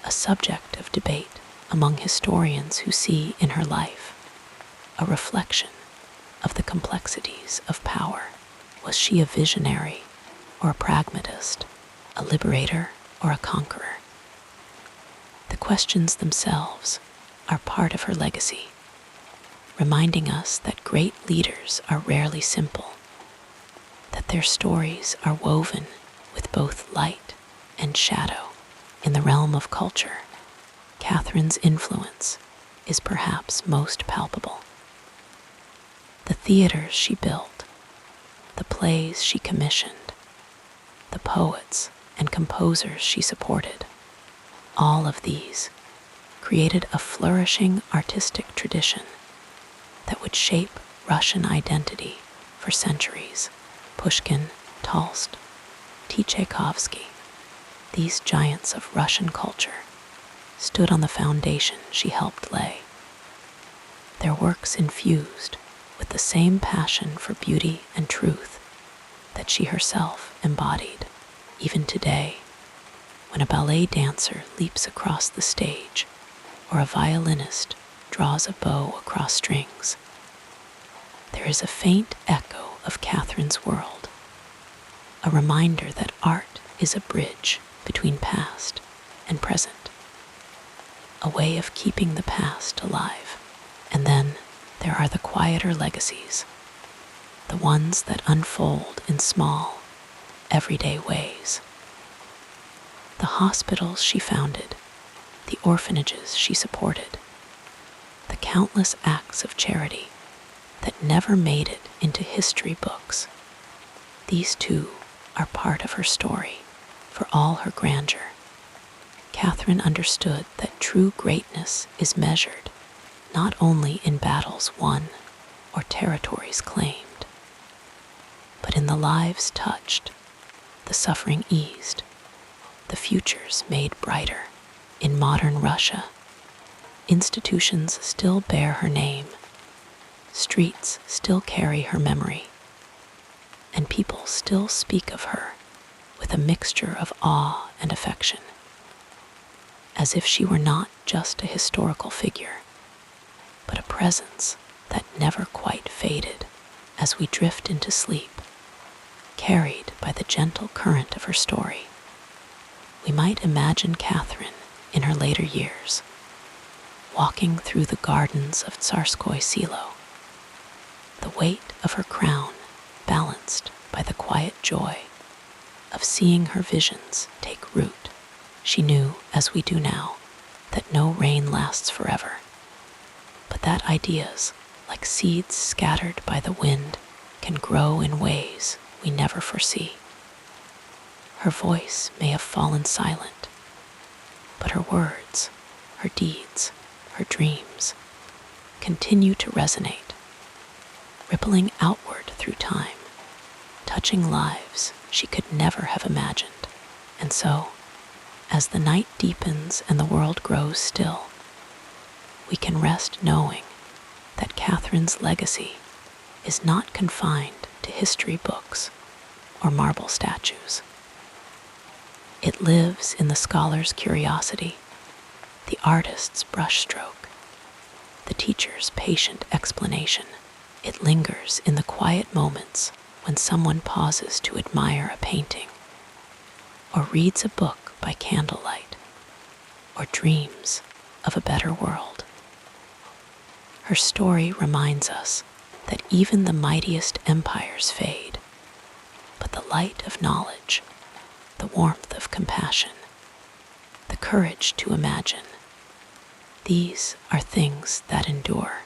a subject of debate among historians who see in her life a reflection of the complexities of power. Was she a visionary or a pragmatist, a liberator or a conqueror? The questions themselves are part of her legacy, reminding us that great leaders are rarely simple, that their stories are woven with both light and shadow. In the realm of culture, Catherine's influence is perhaps most palpable. The theaters she built, the plays she commissioned, the poets and composers she supported, all of these created a flourishing artistic tradition that would shape Russian identity for centuries. Pushkin, Tolstoy, Tchaikovsky, these giants of Russian culture stood on the foundation she helped lay. Their works infused with the same passion for beauty and truth that she herself embodied. Even today, when a ballet dancer leaps across the stage or a violinist draws a bow across strings, there is a faint echo of Catherine's world, a reminder that art is a bridge between past and present, a way of keeping the past alive. And then there are the quieter legacies, the ones that unfold in small, everyday ways. The hospitals she founded, the orphanages she supported, the countless acts of charity that never made it into history books. These too are part of her story. For all her grandeur, Catherine understood that true greatness is measured not only in battles won or territories claimed, but in the lives touched, the suffering eased, the futures made brighter. In modern Russia, institutions still bear her name, streets still carry her memory, and people still speak of her with a mixture of awe and affection, as if she were not just a historical figure, but a presence that never quite faded. As we drift into sleep, carried by the gentle current of her story, we might imagine Catherine in her later years, walking through the gardens of Tsarskoye Selo, the weight of her crown balanced by the quiet joy of seeing her visions take root. She knew, as we do now, that no reign lasts forever, but that ideas, like seeds scattered by the wind, can grow in ways we never foresee. Her voice may have fallen silent, but her words, her deeds, her dreams continue to resonate, rippling outward through time, touching lives she could never have imagined. And so, as the night deepens and the world grows still, we can rest knowing that Catherine's legacy is not confined to history books or marble statues. It lives in the scholar's curiosity, the artist's brushstroke, the teacher's patient explanation. It lingers in the quiet moments when someone pauses to admire a painting, or reads a book by candlelight, or dreams of a better world. Her story reminds us that even the mightiest empires fade, but the light of knowledge, the warmth of compassion, the courage to imagine, these are things that endure.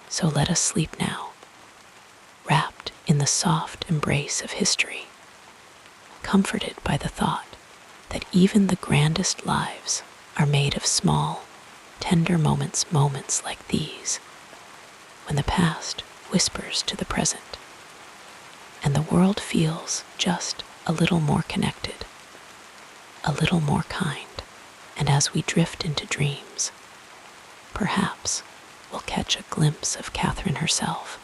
So let us sleep now, wrapped in the soft embrace of history, comforted by the thought that even the grandest lives are made of small, tender moments like these, when the past whispers to the present, and the world feels just a little more connected, a little more kind. And as we drift into dreams, perhaps we'll catch a glimpse of Catherine herself,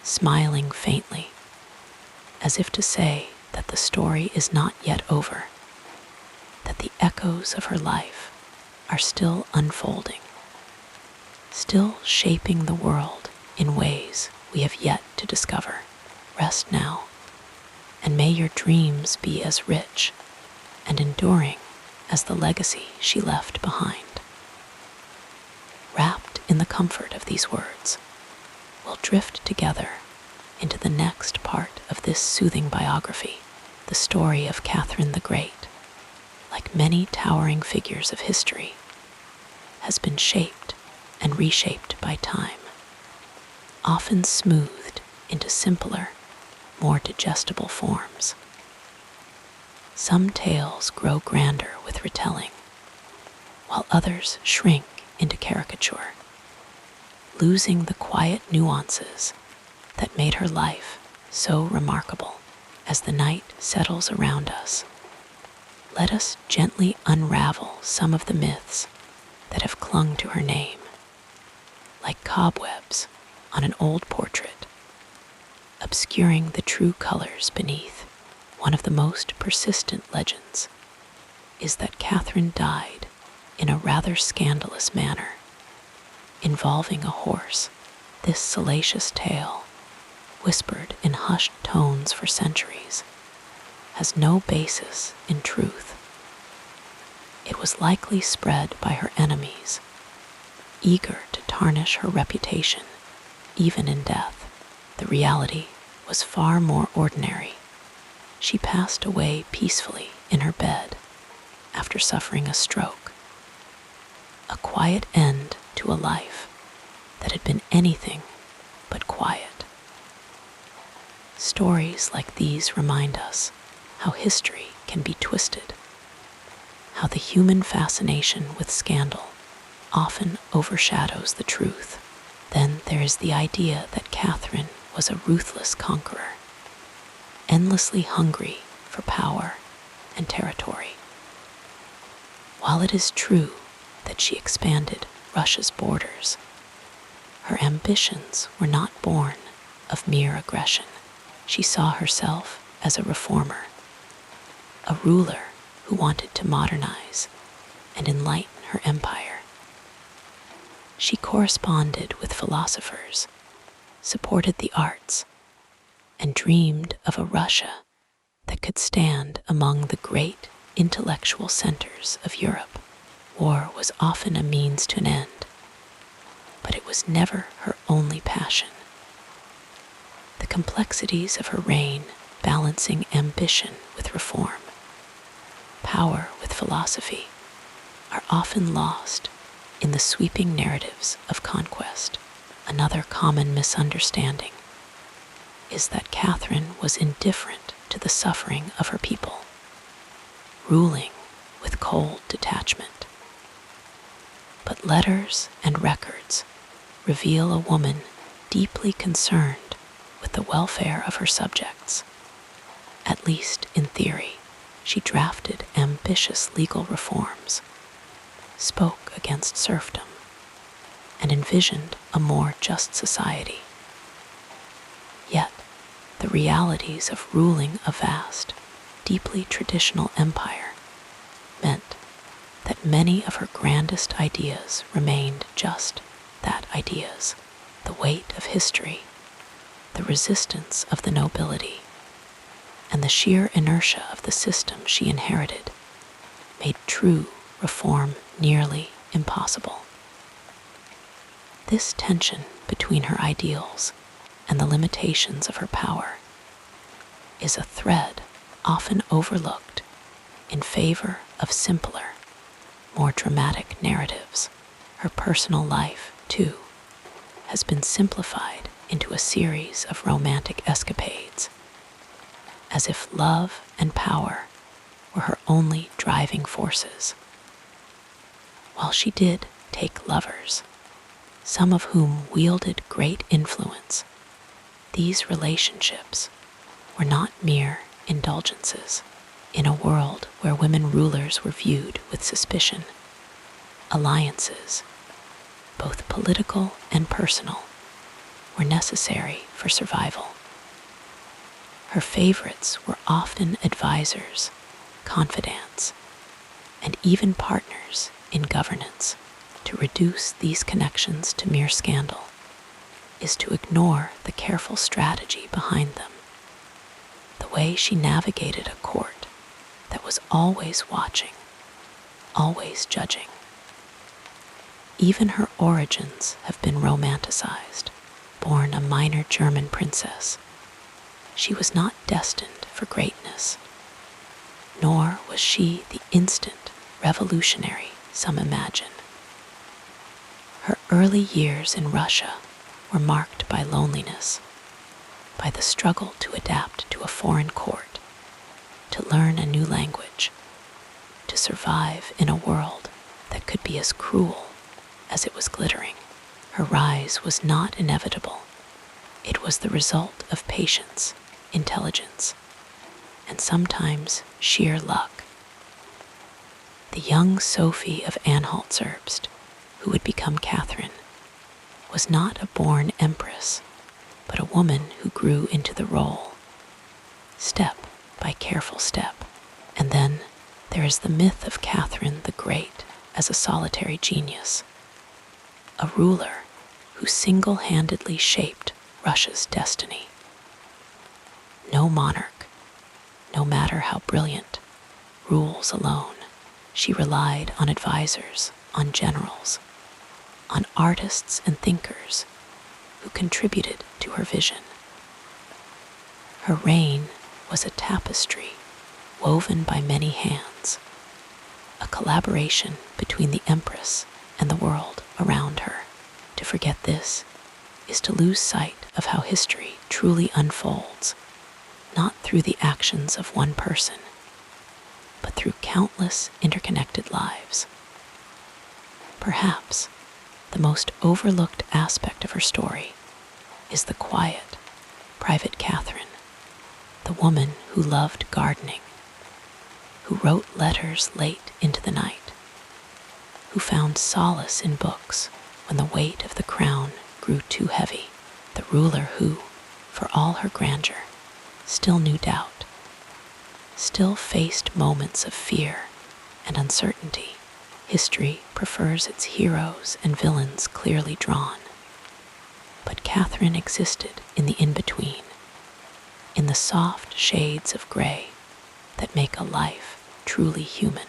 smiling faintly, as if to say that the story is not yet over, that the echoes of her life are still unfolding, still shaping the world in ways we have yet to discover. Rest now, and may your dreams be as rich and enduring as the legacy she left behind. Wrapped in the comfort of these words, we'll drift together into the next part of this soothing biography, the story of Catherine the Great. Like many towering figures of history, has been shaped and reshaped by time, often smoothed into simpler, more digestible forms. Some tales grow grander with retelling, while others shrink into caricature, losing the quiet nuances that made her life so remarkable. As the night settles around us, let us gently unravel some of the myths that have clung to her name, like cobwebs on an old portrait, obscuring the true colors beneath. One of the most persistent legends is that Catherine died in a rather scandalous manner, involving a horse. This salacious tale, whispered in hushed tones for centuries, has no basis in truth. It was likely spread by her enemies, eager to tarnish her reputation, even in death. The reality was far more ordinary. She passed away peacefully in her bed after suffering a stroke, a quiet end to a life that had been anything but quiet. Stories like these remind us how history can be twisted, how the human fascination with scandal often overshadows the truth. Then there is the idea that Catherine was a ruthless conqueror, endlessly hungry for power and territory. While it is true that she expanded Russia's borders, her ambitions were not born of mere aggression. She saw herself as a reformer, a ruler who wanted to modernize and enlighten her empire. She corresponded with philosophers, supported the arts, and dreamed of a Russia that could stand among the great intellectual centers of Europe. War was often a means to an end, but it was never her only passion. The complexities of her reign, balancing ambition with reform, power with philosophy, are often lost in the sweeping narratives of conquest. Another common misunderstanding is that Catherine was indifferent to the suffering of her people, ruling with cold detachment. But letters and records reveal a woman deeply concerned with the welfare of her subjects. At least in theory, she drafted ambitious legal reforms, spoke against serfdom, and envisioned a more just society. Yet, the realities of ruling a vast, deeply traditional empire meant that many of her grandest ideas remained just that, ideas. The weight of history, the resistance of the nobility, and the sheer inertia of the system she inherited made true reform nearly impossible. This tension between her ideals and the limitations of her power is a thread often overlooked in favor of simpler, more dramatic narratives. Her personal life, too, has been simplified into a series of romantic escapades, as if love and power were her only driving forces. While she did take lovers, some of whom wielded great influence, these relationships were not mere indulgences. In a world where women rulers were viewed with suspicion, alliances, both political and personal, were necessary for survival. Her favorites were often advisors, confidants, and even partners in governance. To reduce these connections to mere scandal is to ignore the careful strategy behind them. The way she navigated a court that was always watching, always judging. Even her origins have been romanticized. Born a minor German princess, she was not destined for greatness, nor was she the instant revolutionary some imagine. Her early years in Russia were marked by loneliness, by the struggle to adapt to a foreign court, to learn a new language, to survive in a world that could be as cruel as it was glittering. Her rise was not inevitable. It was the result of patience, intelligence, and sometimes sheer luck. The young Sophie of Anhalt-Zerbst, who would become Catherine, was not a born empress, but a woman who grew into the role, step by careful step. And then there is the myth of Catherine the Great as a solitary genius, a ruler who single-handedly shaped Russia's destiny. No monarch, no matter how brilliant, rules alone. She relied on advisors, on generals, on artists and thinkers who contributed to her vision. Her reign was a tapestry woven by many hands, a collaboration between the empress and the world around her. To forget this is to lose sight of how history truly unfolds, not through the actions of one person, but through countless interconnected lives. Perhaps the most overlooked aspect of her story is the quiet, private Catherine, the woman who loved gardening, who wrote letters late into the night, who found solace in books when the weight of the crown grew too heavy, the ruler who, for all her grandeur, still knew doubt, still faced moments of fear and uncertainty. History prefers its heroes and villains clearly drawn, but Catherine existed in the in-between, in the soft shades of gray that make a life truly human.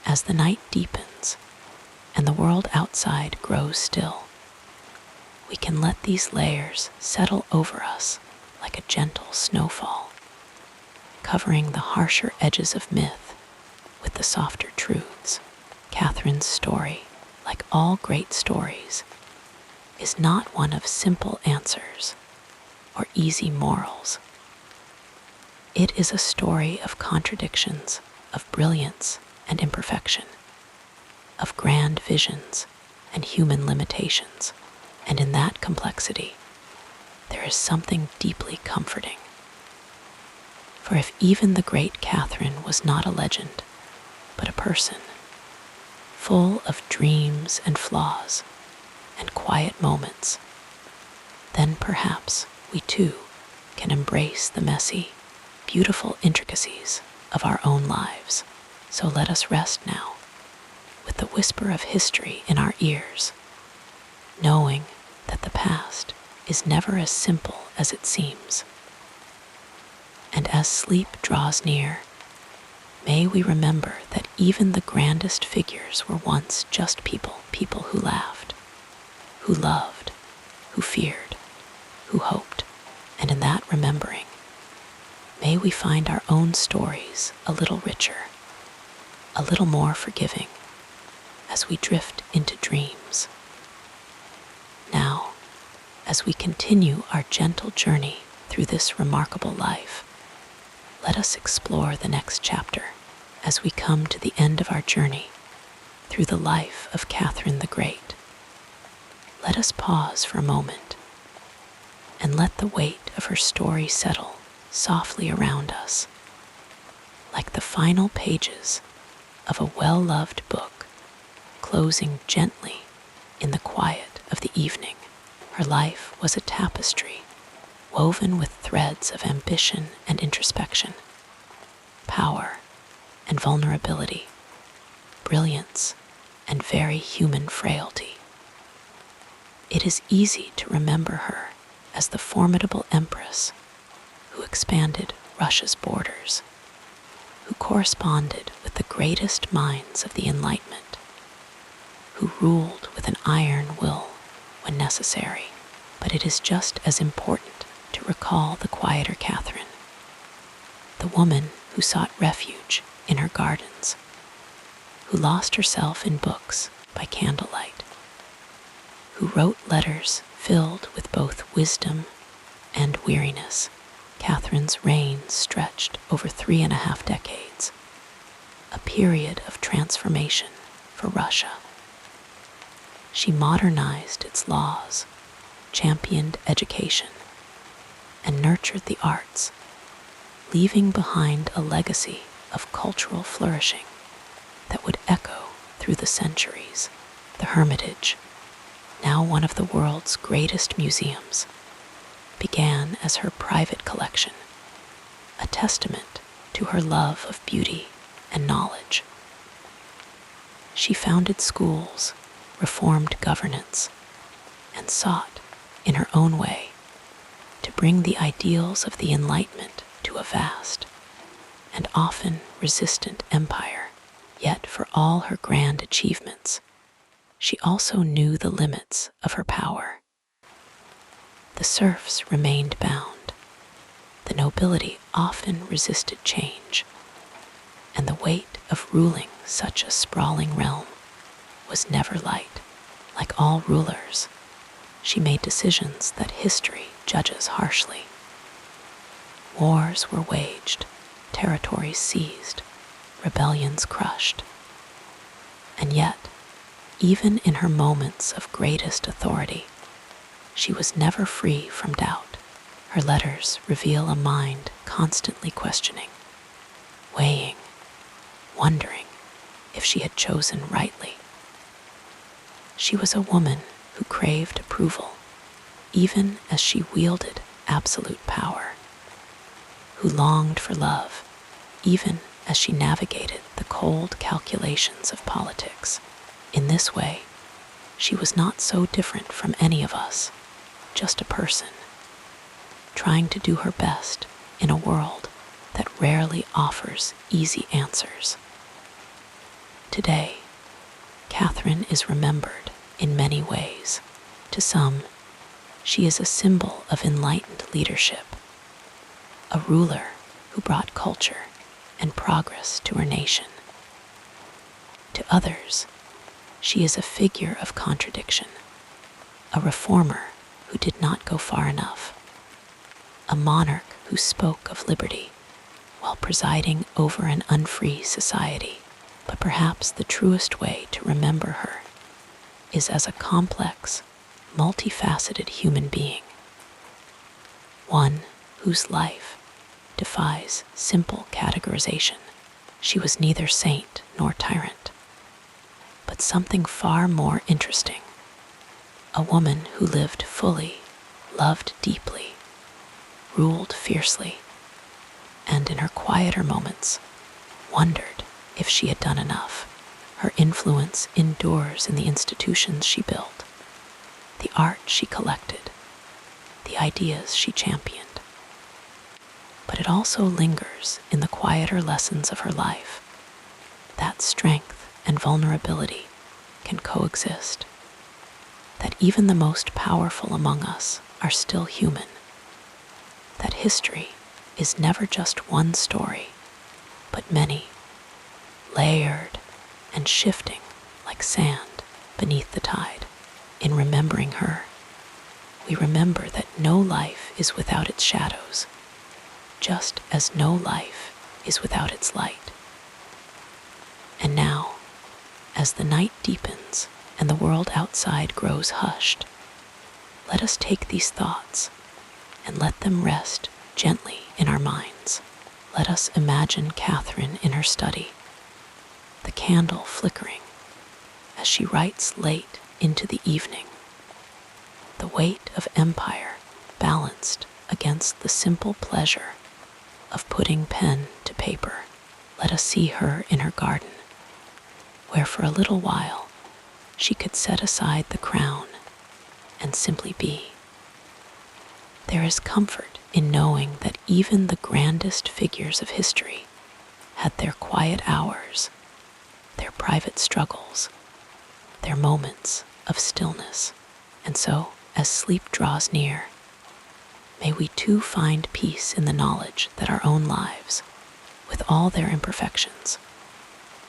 As the night deepens and the world outside grows still, we can let these layers settle over us like a gentle snowfall, covering the harsher edges of myth with the softer truths. Catherine's story, like all great stories, is not one of simple answers or easy morals. It is a story of contradictions, of brilliance and imperfection, of grand visions and human limitations. And in that complexity, there is something deeply comforting. For if even the great Catherine was not a legend, but a person, full of dreams and flaws and quiet moments, then perhaps we too can embrace the messy, beautiful intricacies of our own lives. So let us rest now, with the whisper of history in our ears, knowing that the past is never as simple as it seems. And as sleep draws near, may we remember that even the grandest figures were once just people who laughed, who loved, who feared, who hoped. And in that remembering, may we find our own stories a little richer, a little more forgiving, as we drift into dreams. Now, as we continue our gentle journey through this remarkable life, let us explore the next chapter. As we come to the end of our journey, through the life of Catherine the Great. Let us pause for a moment and let the weight of her story settle softly around us, like the final pages of a well-loved book closing gently in the quiet of the evening. Her life was a tapestry woven with threads of ambition and introspection, power and vulnerability, brilliance and very human frailty. It is easy to remember her as the formidable empress who expanded Russia's borders, who corresponded with the greatest minds of the Enlightenment, who ruled with an iron will when necessary. But it is just as important to recall the quieter Catherine, the woman who sought refuge in her gardens, who lost herself in books by candlelight, who wrote letters filled with both wisdom and weariness. Catherine's reign stretched over 3.5 decades, a period of transformation for Russia. She modernized its laws, championed education, and nurtured the arts, leaving behind a legacy of cultural flourishing that would echo through the centuries. The Hermitage, now one of the world's greatest museums, began as her private collection, a testament to her love of beauty and knowledge. She founded schools, reformed governance, and sought, in her own way, to bring the ideals of the Enlightenment to a vast and often resistant empire. Yet for all her grand achievements, she also knew the limits of her power. The serfs remained bound, the nobility often resisted change, and the weight of ruling such a sprawling realm was never light. Like all rulers, she made decisions that history judges harshly. Wars were waged, territories seized, rebellions crushed. And yet, even in her moments of greatest authority, she was never free from doubt. Her letters reveal a mind constantly questioning, weighing, wondering if she had chosen rightly. She was a woman who craved approval, even as she wielded absolute power, who longed for love, even as she navigated the cold calculations of politics. In this way, she was not so different from any of us, just a person, trying to do her best in a world that rarely offers easy answers. Today, Catherine is remembered in many ways. To some, she is a symbol of enlightened leadership, a ruler who brought culture and progress to her nation. To others, she is a figure of contradiction, a reformer who did not go far enough, a monarch who spoke of liberty while presiding over an unfree society. But perhaps the truest way to remember her is as a complex, multifaceted human being, one whose life defies simple categorization. She was neither saint nor tyrant, but something far more interesting, a woman who lived fully, loved deeply, ruled fiercely, and in her quieter moments wondered if she had done enough. Her influence endures in the institutions she built, the art she collected, the ideas she championed. But it also lingers in the quieter lessons of her life, that strength and vulnerability can coexist, that even the most powerful among us are still human, that history is never just one story, but many, layered and shifting like sand beneath the tide. In remembering her, we remember that no life is without its shadows, just as no life is without its light. And now, as the night deepens and the world outside grows hushed, let us take these thoughts and let them rest gently in our minds. Let us imagine Catherine in her study, the candle flickering as she writes late into the evening, the weight of empire balanced against the simple pleasure of putting pen to paper. Let us see her in her garden, where for a little while she could set aside the crown and simply be. There is comfort in knowing that even the grandest figures of history had their quiet hours, their private struggles, their moments of stillness. And so, as sleep draws near, may we too find peace in the knowledge that our own lives, with all their imperfections,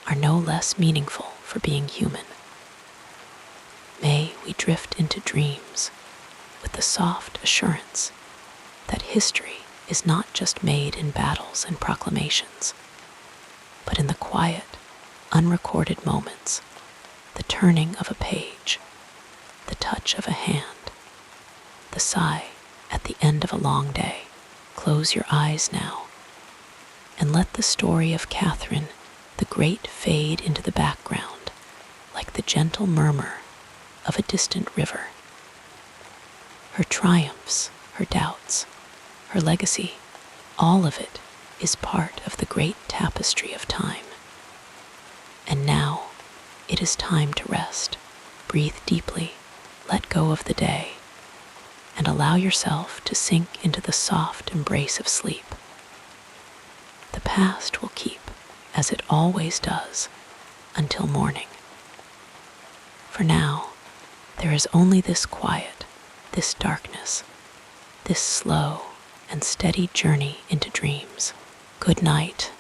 are no less meaningful for being human. May we drift into dreams with the soft assurance that history is not just made in battles and proclamations, but in the quiet, unrecorded moments, the turning of a page, the touch of a hand, the sigh at the end of a long day. Close your eyes now and let the story of Catherine the Great fade into the background like the gentle murmur of a distant river. Her triumphs, her doubts, her legacy, all of it is part of the great tapestry of time. And now it is time to rest. Breathe deeply, let go of the day, and allow yourself to sink into the soft embrace of sleep. The past will keep, as it always does, until morning. For now, there is only this quiet, this darkness, this slow and steady journey into dreams. Good night.